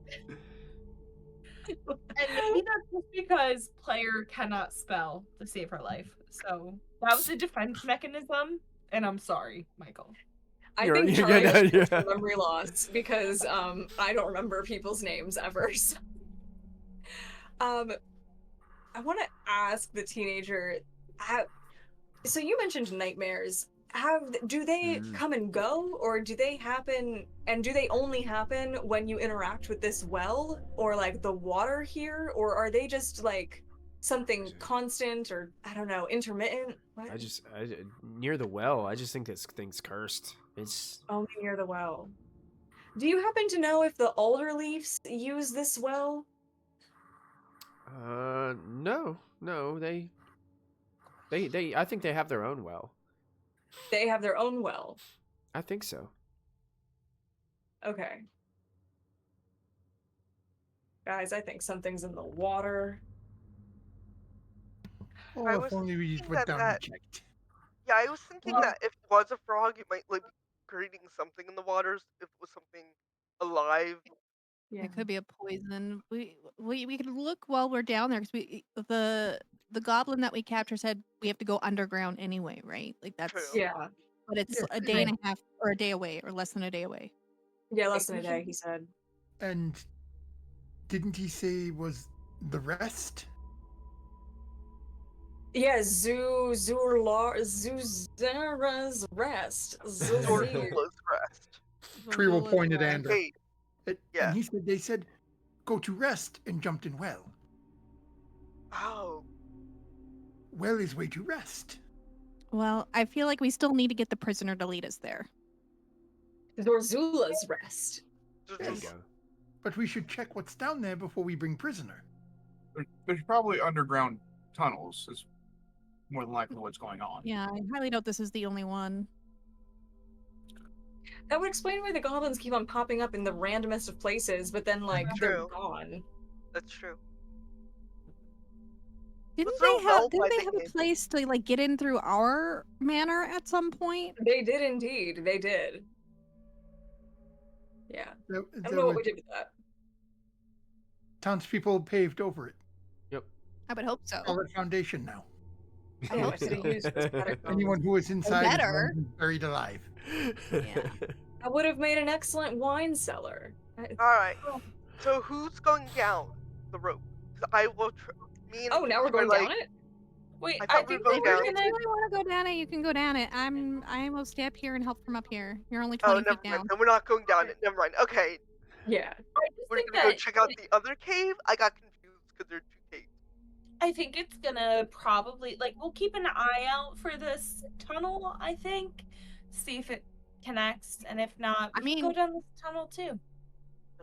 [SPEAKER 4] And maybe that's just because player cannot spell to save her life. So that was a defense mechanism, and I'm sorry, Michael.
[SPEAKER 7] I
[SPEAKER 1] You're-
[SPEAKER 7] think
[SPEAKER 1] you're
[SPEAKER 7] Charlie
[SPEAKER 1] good,
[SPEAKER 7] has
[SPEAKER 1] yeah.
[SPEAKER 7] memory loss because I don't remember people's names ever. So. I want to ask the teenager. So you mentioned nightmares. Do they come and go, or do they happen? And do they only happen when you interact with this well, or like the water here, or are they just like something constant, or I don't know, intermittent? What?
[SPEAKER 1] Near the well. I just think this thing's cursed. It's
[SPEAKER 7] Only near the well. Do you happen to know if the alder leaves use this well?
[SPEAKER 1] no. They I think they have their own well.
[SPEAKER 7] They have their own well.
[SPEAKER 1] I think so.
[SPEAKER 7] Okay. Guys, I think something's in the water.
[SPEAKER 3] oh,
[SPEAKER 10] I
[SPEAKER 3] if
[SPEAKER 10] was
[SPEAKER 3] only we
[SPEAKER 10] thinking
[SPEAKER 3] went
[SPEAKER 10] that
[SPEAKER 3] down and
[SPEAKER 10] that-
[SPEAKER 3] checked.
[SPEAKER 10] Yeah, I was thinking that if it was a frog, it might like be creating something in the waters. If it was something alive.
[SPEAKER 7] Yeah.
[SPEAKER 2] It could be a poison. We could look while we're down there because the goblin that we captured said we have to go underground anyway, right? Like that's
[SPEAKER 10] True.
[SPEAKER 7] Yeah.
[SPEAKER 2] but it's
[SPEAKER 3] Yeah,
[SPEAKER 2] a day and a half or a day away or less than a day away.
[SPEAKER 7] Yeah, less than a day, he said.
[SPEAKER 3] And didn't he say was the rest?
[SPEAKER 7] Yeah, Zuzara's rest. Zuzir.
[SPEAKER 10] Zorzula's rest.
[SPEAKER 3] Tree will point at
[SPEAKER 2] Zola's
[SPEAKER 3] Andrew.
[SPEAKER 10] Hey, Yeah.
[SPEAKER 3] And they said, go to rest and jumped in well.
[SPEAKER 10] oh,
[SPEAKER 3] Well is way to rest.
[SPEAKER 2] Well, I feel like we still need to get the prisoner to lead us there.
[SPEAKER 7] Zorzula's rest.
[SPEAKER 1] There you
[SPEAKER 3] Yes.
[SPEAKER 1] go.
[SPEAKER 3] But we should check what's down there before we bring prisoner.
[SPEAKER 5] There's probably underground tunnels. Is more than likely what's going on.
[SPEAKER 2] Yeah, I highly doubt this is the only one.
[SPEAKER 7] That would explain why the goblins keep on popping up in the randomest of places, but then like they're
[SPEAKER 10] True.
[SPEAKER 7] gone.
[SPEAKER 10] that's true.
[SPEAKER 2] Didn't
[SPEAKER 10] there a
[SPEAKER 2] they have
[SPEAKER 10] well
[SPEAKER 2] didn't
[SPEAKER 10] by
[SPEAKER 2] they
[SPEAKER 10] the
[SPEAKER 2] have a
[SPEAKER 10] inn?
[SPEAKER 2] place to like get in through our manor at some point?
[SPEAKER 7] They did indeed. They did. Yeah.
[SPEAKER 3] There,
[SPEAKER 7] I don't
[SPEAKER 3] there
[SPEAKER 7] know what
[SPEAKER 3] were
[SPEAKER 7] we did with that.
[SPEAKER 3] townspeople paved over it.
[SPEAKER 2] I would hope so.
[SPEAKER 3] Solid foundation now.
[SPEAKER 2] I
[SPEAKER 7] Oh, I
[SPEAKER 2] hope
[SPEAKER 7] could have
[SPEAKER 2] so.
[SPEAKER 7] used this better.
[SPEAKER 3] Anyone who was inside is
[SPEAKER 2] better.
[SPEAKER 3] going to be buried alive.
[SPEAKER 2] Yeah.
[SPEAKER 7] I would have made an excellent wine cellar.
[SPEAKER 10] All right. So who's going down the rope? 'Cause I will. Me and
[SPEAKER 7] Oh, now we're
[SPEAKER 10] Steve are
[SPEAKER 7] going down
[SPEAKER 10] like,
[SPEAKER 7] it?
[SPEAKER 4] Wait,
[SPEAKER 10] I
[SPEAKER 4] I
[SPEAKER 10] thought we
[SPEAKER 4] think
[SPEAKER 10] were
[SPEAKER 4] we
[SPEAKER 10] going
[SPEAKER 4] were
[SPEAKER 10] down.
[SPEAKER 2] If
[SPEAKER 4] gonna.
[SPEAKER 2] you really want to go down it, you can go down it. I will stay up here and help from up here. You're only
[SPEAKER 10] Oh,
[SPEAKER 2] 20
[SPEAKER 10] never
[SPEAKER 2] feet
[SPEAKER 10] mind.
[SPEAKER 2] down.
[SPEAKER 10] Then we're not going down it. Never mind. Okay,
[SPEAKER 7] Yeah.
[SPEAKER 4] I just
[SPEAKER 10] we're
[SPEAKER 4] think
[SPEAKER 10] gonna go
[SPEAKER 4] that
[SPEAKER 10] check out the other cave. I got confused because there are 2 caves.
[SPEAKER 4] I think it's gonna probably like we'll keep an eye out for this tunnel. I think see if it connects, and if not, we can go
[SPEAKER 2] mean-
[SPEAKER 4] down this tunnel too.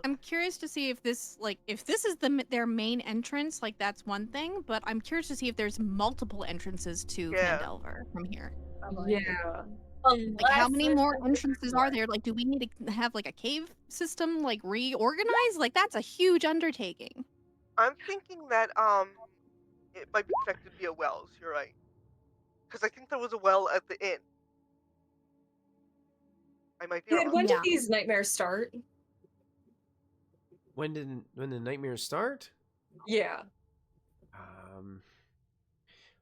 [SPEAKER 2] I'm curious to see if this is their main entrance, like that's one thing, but I'm curious to see if there's multiple entrances to
[SPEAKER 10] Yeah.
[SPEAKER 2] Phandelver from here.
[SPEAKER 7] Yeah.
[SPEAKER 2] Like how
[SPEAKER 4] Unless
[SPEAKER 2] many
[SPEAKER 4] there's
[SPEAKER 2] more
[SPEAKER 4] a
[SPEAKER 2] entrances are there? Like do we need to have like a cave system like reorganized? Like that's a huge undertaking.
[SPEAKER 10] I'm thinking that it might be connected via wells. You're right. Because I think there was a well at the inn. I might be
[SPEAKER 7] Kid,
[SPEAKER 10] wrong.
[SPEAKER 7] when
[SPEAKER 2] Yeah.
[SPEAKER 7] did these nightmares start?
[SPEAKER 1] When the nightmares start?
[SPEAKER 7] Yeah.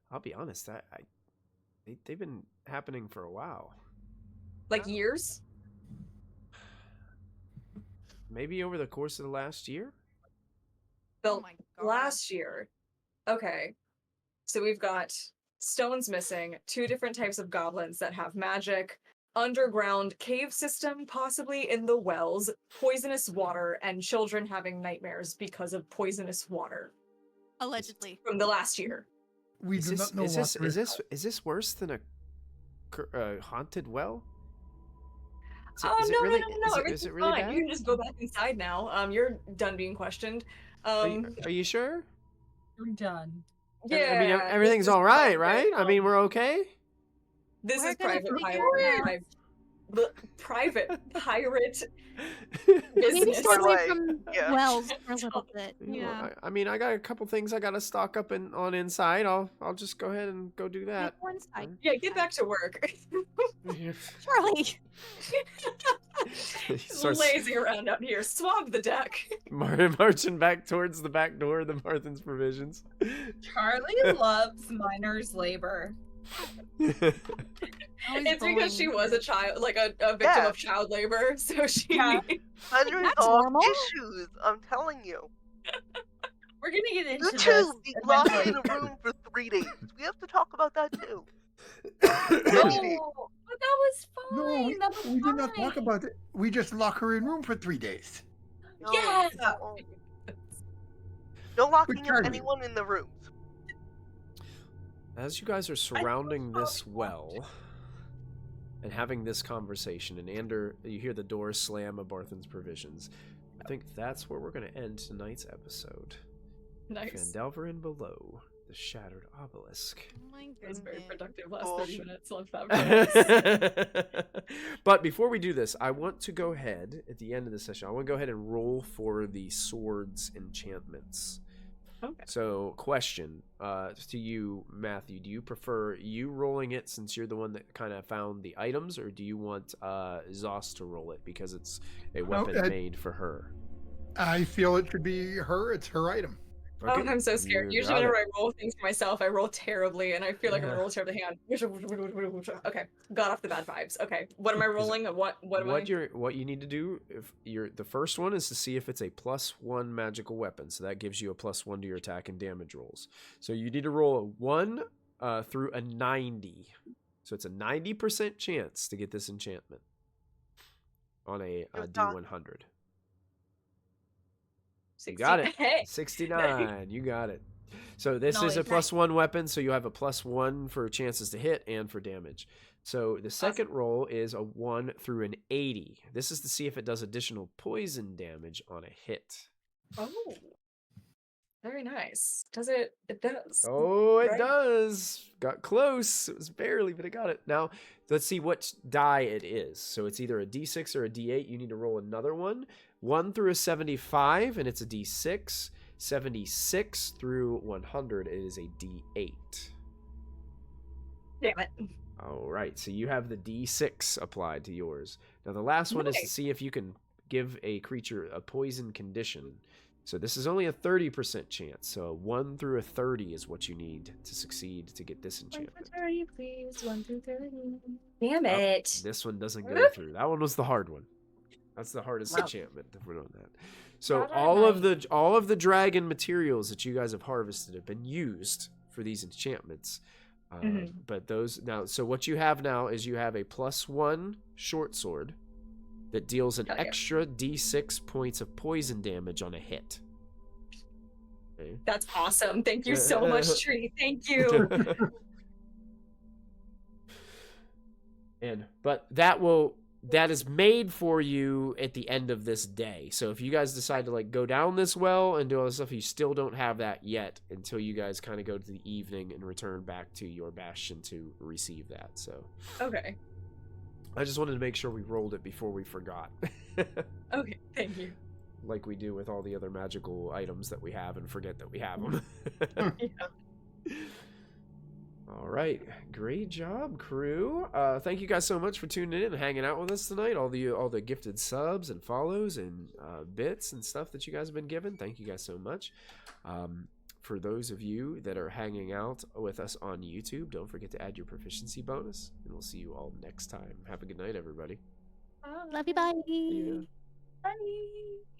[SPEAKER 1] I'll be honest. They've been happening for a while.
[SPEAKER 7] Like years?
[SPEAKER 1] Maybe over the course of the last year.
[SPEAKER 7] The
[SPEAKER 2] Oh my god.
[SPEAKER 7] last year. Okay. So we've got stones missing, 2 different types of goblins that have magic, underground cave system, possibly in the wells, poisonous water, and children having nightmares because of poisonous water
[SPEAKER 2] Allegedly.
[SPEAKER 7] from the last year.
[SPEAKER 3] We do not know what
[SPEAKER 1] Is this worse than a haunted well?
[SPEAKER 7] No,
[SPEAKER 1] Is it
[SPEAKER 7] everything's
[SPEAKER 1] really
[SPEAKER 7] fine.
[SPEAKER 1] bad?
[SPEAKER 7] You can just go back inside now. You're done being questioned.
[SPEAKER 1] Are you sure?
[SPEAKER 4] You're done.
[SPEAKER 7] Yeah.
[SPEAKER 1] I mean,
[SPEAKER 7] this
[SPEAKER 1] everything's
[SPEAKER 7] is
[SPEAKER 1] all right,
[SPEAKER 7] private,
[SPEAKER 1] right? I mean, we're okay.
[SPEAKER 7] This
[SPEAKER 2] We're
[SPEAKER 7] is
[SPEAKER 2] gonna
[SPEAKER 7] private
[SPEAKER 2] figure
[SPEAKER 7] private pirate
[SPEAKER 2] Maybe
[SPEAKER 7] business.
[SPEAKER 2] stay away
[SPEAKER 10] Right.
[SPEAKER 2] from
[SPEAKER 10] Yeah.
[SPEAKER 2] wells for a little bit.
[SPEAKER 1] You know,
[SPEAKER 2] Yeah.
[SPEAKER 1] I mean, I got a couple things I got to stock up on inside. I'll just go ahead and go do that.
[SPEAKER 2] Make one side.
[SPEAKER 7] Yeah, get back to work.
[SPEAKER 2] Charlie.
[SPEAKER 1] He starts
[SPEAKER 7] Lazing around out here. Swab the deck.
[SPEAKER 1] marching back towards the back door of the Martha's Provisions.
[SPEAKER 4] Charlie loves miner's labor.
[SPEAKER 7] It's because she was a child, like a victim
[SPEAKER 10] Yeah.
[SPEAKER 7] of child labor, so she.
[SPEAKER 4] Yeah.
[SPEAKER 10] Unresolved
[SPEAKER 2] normal.
[SPEAKER 10] issues, I'm telling you.
[SPEAKER 4] We're gonna get into
[SPEAKER 10] You
[SPEAKER 4] this.
[SPEAKER 10] two be locked
[SPEAKER 4] eventually.
[SPEAKER 10] in a room for 3 days. We have to talk about that too.
[SPEAKER 4] No, but that was
[SPEAKER 3] No,
[SPEAKER 4] fine. That was
[SPEAKER 3] we did not
[SPEAKER 4] fine.
[SPEAKER 3] talk about it. We just lock her in room for 3 days.
[SPEAKER 10] No,
[SPEAKER 4] Yeah.
[SPEAKER 10] no locking
[SPEAKER 3] Charlie.
[SPEAKER 10] anyone in the rooms.
[SPEAKER 1] As you guys are surrounding this well and having this conversation, and Ander, you hear the door slam of Barthen's Provisions. I think that's where we're going to end tonight's episode.
[SPEAKER 7] Nice.
[SPEAKER 1] Phandelver and below the shattered obelisk.
[SPEAKER 2] Oh my
[SPEAKER 7] It was very
[SPEAKER 2] goodness.
[SPEAKER 7] productive last
[SPEAKER 10] Cool.
[SPEAKER 7] 30 minutes. Love that.
[SPEAKER 1] But before we do this, I want to go ahead at the end of the session. I want to go ahead and roll for the swords enchantments.
[SPEAKER 7] Okay.
[SPEAKER 1] So, question to you, Matthew: do you prefer you rolling it since you're the one that kind of found the items, or do you want Zos to roll it because it's a weapon made for her?
[SPEAKER 3] I feel it should be her. It's her item.
[SPEAKER 7] Oh, I'm so scared.
[SPEAKER 1] You
[SPEAKER 7] Usually
[SPEAKER 1] got
[SPEAKER 7] whenever
[SPEAKER 1] it.
[SPEAKER 7] I roll things for myself, I roll terribly, and I feel like I'm
[SPEAKER 1] Yeah.
[SPEAKER 7] gonna roll terribly. Hang on. Okay, got off the bad vibes. Okay, what am I rolling? What am I?
[SPEAKER 1] What you need to do, if you're the first one, is to see if it's a +1 magical weapon. So that gives you a +1 to your attack and damage rolls. So you need to roll a 1 through a 90. So it's a 90% chance to get this enchantment on a D100. You got it.
[SPEAKER 7] Hey.
[SPEAKER 1] 69. You got it. So this is a
[SPEAKER 4] Nice.
[SPEAKER 1] +1 weapon, so you have a +1 for chances to hit and for damage. So the second roll is a 1 through an 80. This is to see if it does additional poison damage on a hit.
[SPEAKER 7] Oh, very nice. Does it? It does.
[SPEAKER 1] Oh, it
[SPEAKER 7] Right?
[SPEAKER 1] does. Got close. It was barely, but it got it. Now, let's see what die it is. So it's either a D6 or a D8. You need to roll another one. 1 through a 75, and it's a D6. 76 through 100, it is a D8.
[SPEAKER 7] Damn it.
[SPEAKER 1] All right, so you have the D6 applied to yours. Now, the last one is to
[SPEAKER 7] Nice.
[SPEAKER 1] see if you can give a creature a poison condition. So this is only a 30% chance. So a 1 through a 30 is what you need to succeed to get this
[SPEAKER 7] 1 through
[SPEAKER 1] enchantment.
[SPEAKER 7] 30, please. 1 through 30. Damn
[SPEAKER 1] Oh,
[SPEAKER 7] it.
[SPEAKER 1] This one doesn't go through. That one was the hard one. That's the hardest
[SPEAKER 7] Wow.
[SPEAKER 1] enchantment if we're doing that. So
[SPEAKER 4] Not
[SPEAKER 1] all of
[SPEAKER 4] nice.
[SPEAKER 1] the dragon materials that you guys have harvested have been used for these enchantments. But those now, so what you have now is you have a +1 short sword that deals an
[SPEAKER 7] Hell yeah.
[SPEAKER 1] extra D6 points of poison damage on a hit. Okay.
[SPEAKER 7] That's awesome. Thank you so much, Tree. Thank you.
[SPEAKER 1] But that is made for you at the end of this day. So if you guys decide to go down this well and do all this stuff, you still don't have that yet until you guys kind of go to the evening and return back to your bastion to receive that. So
[SPEAKER 7] Okay.
[SPEAKER 1] I just wanted to make sure we rolled it before we forgot.
[SPEAKER 7] Okay. Thank you.
[SPEAKER 1] Like we do with all the other magical items that we have and forget that we have them. All right, great job, crew. Thank you guys so much for tuning in and hanging out with us tonight. All the gifted subs and follows and bits and stuff that you guys have been given. Thank you guys so much. For those of you that are hanging out with us on YouTube, don't forget to add your proficiency bonus, and we'll see you all next time. Have a good night, everybody.
[SPEAKER 2] Love you, bye.
[SPEAKER 1] Yeah.
[SPEAKER 4] Bye.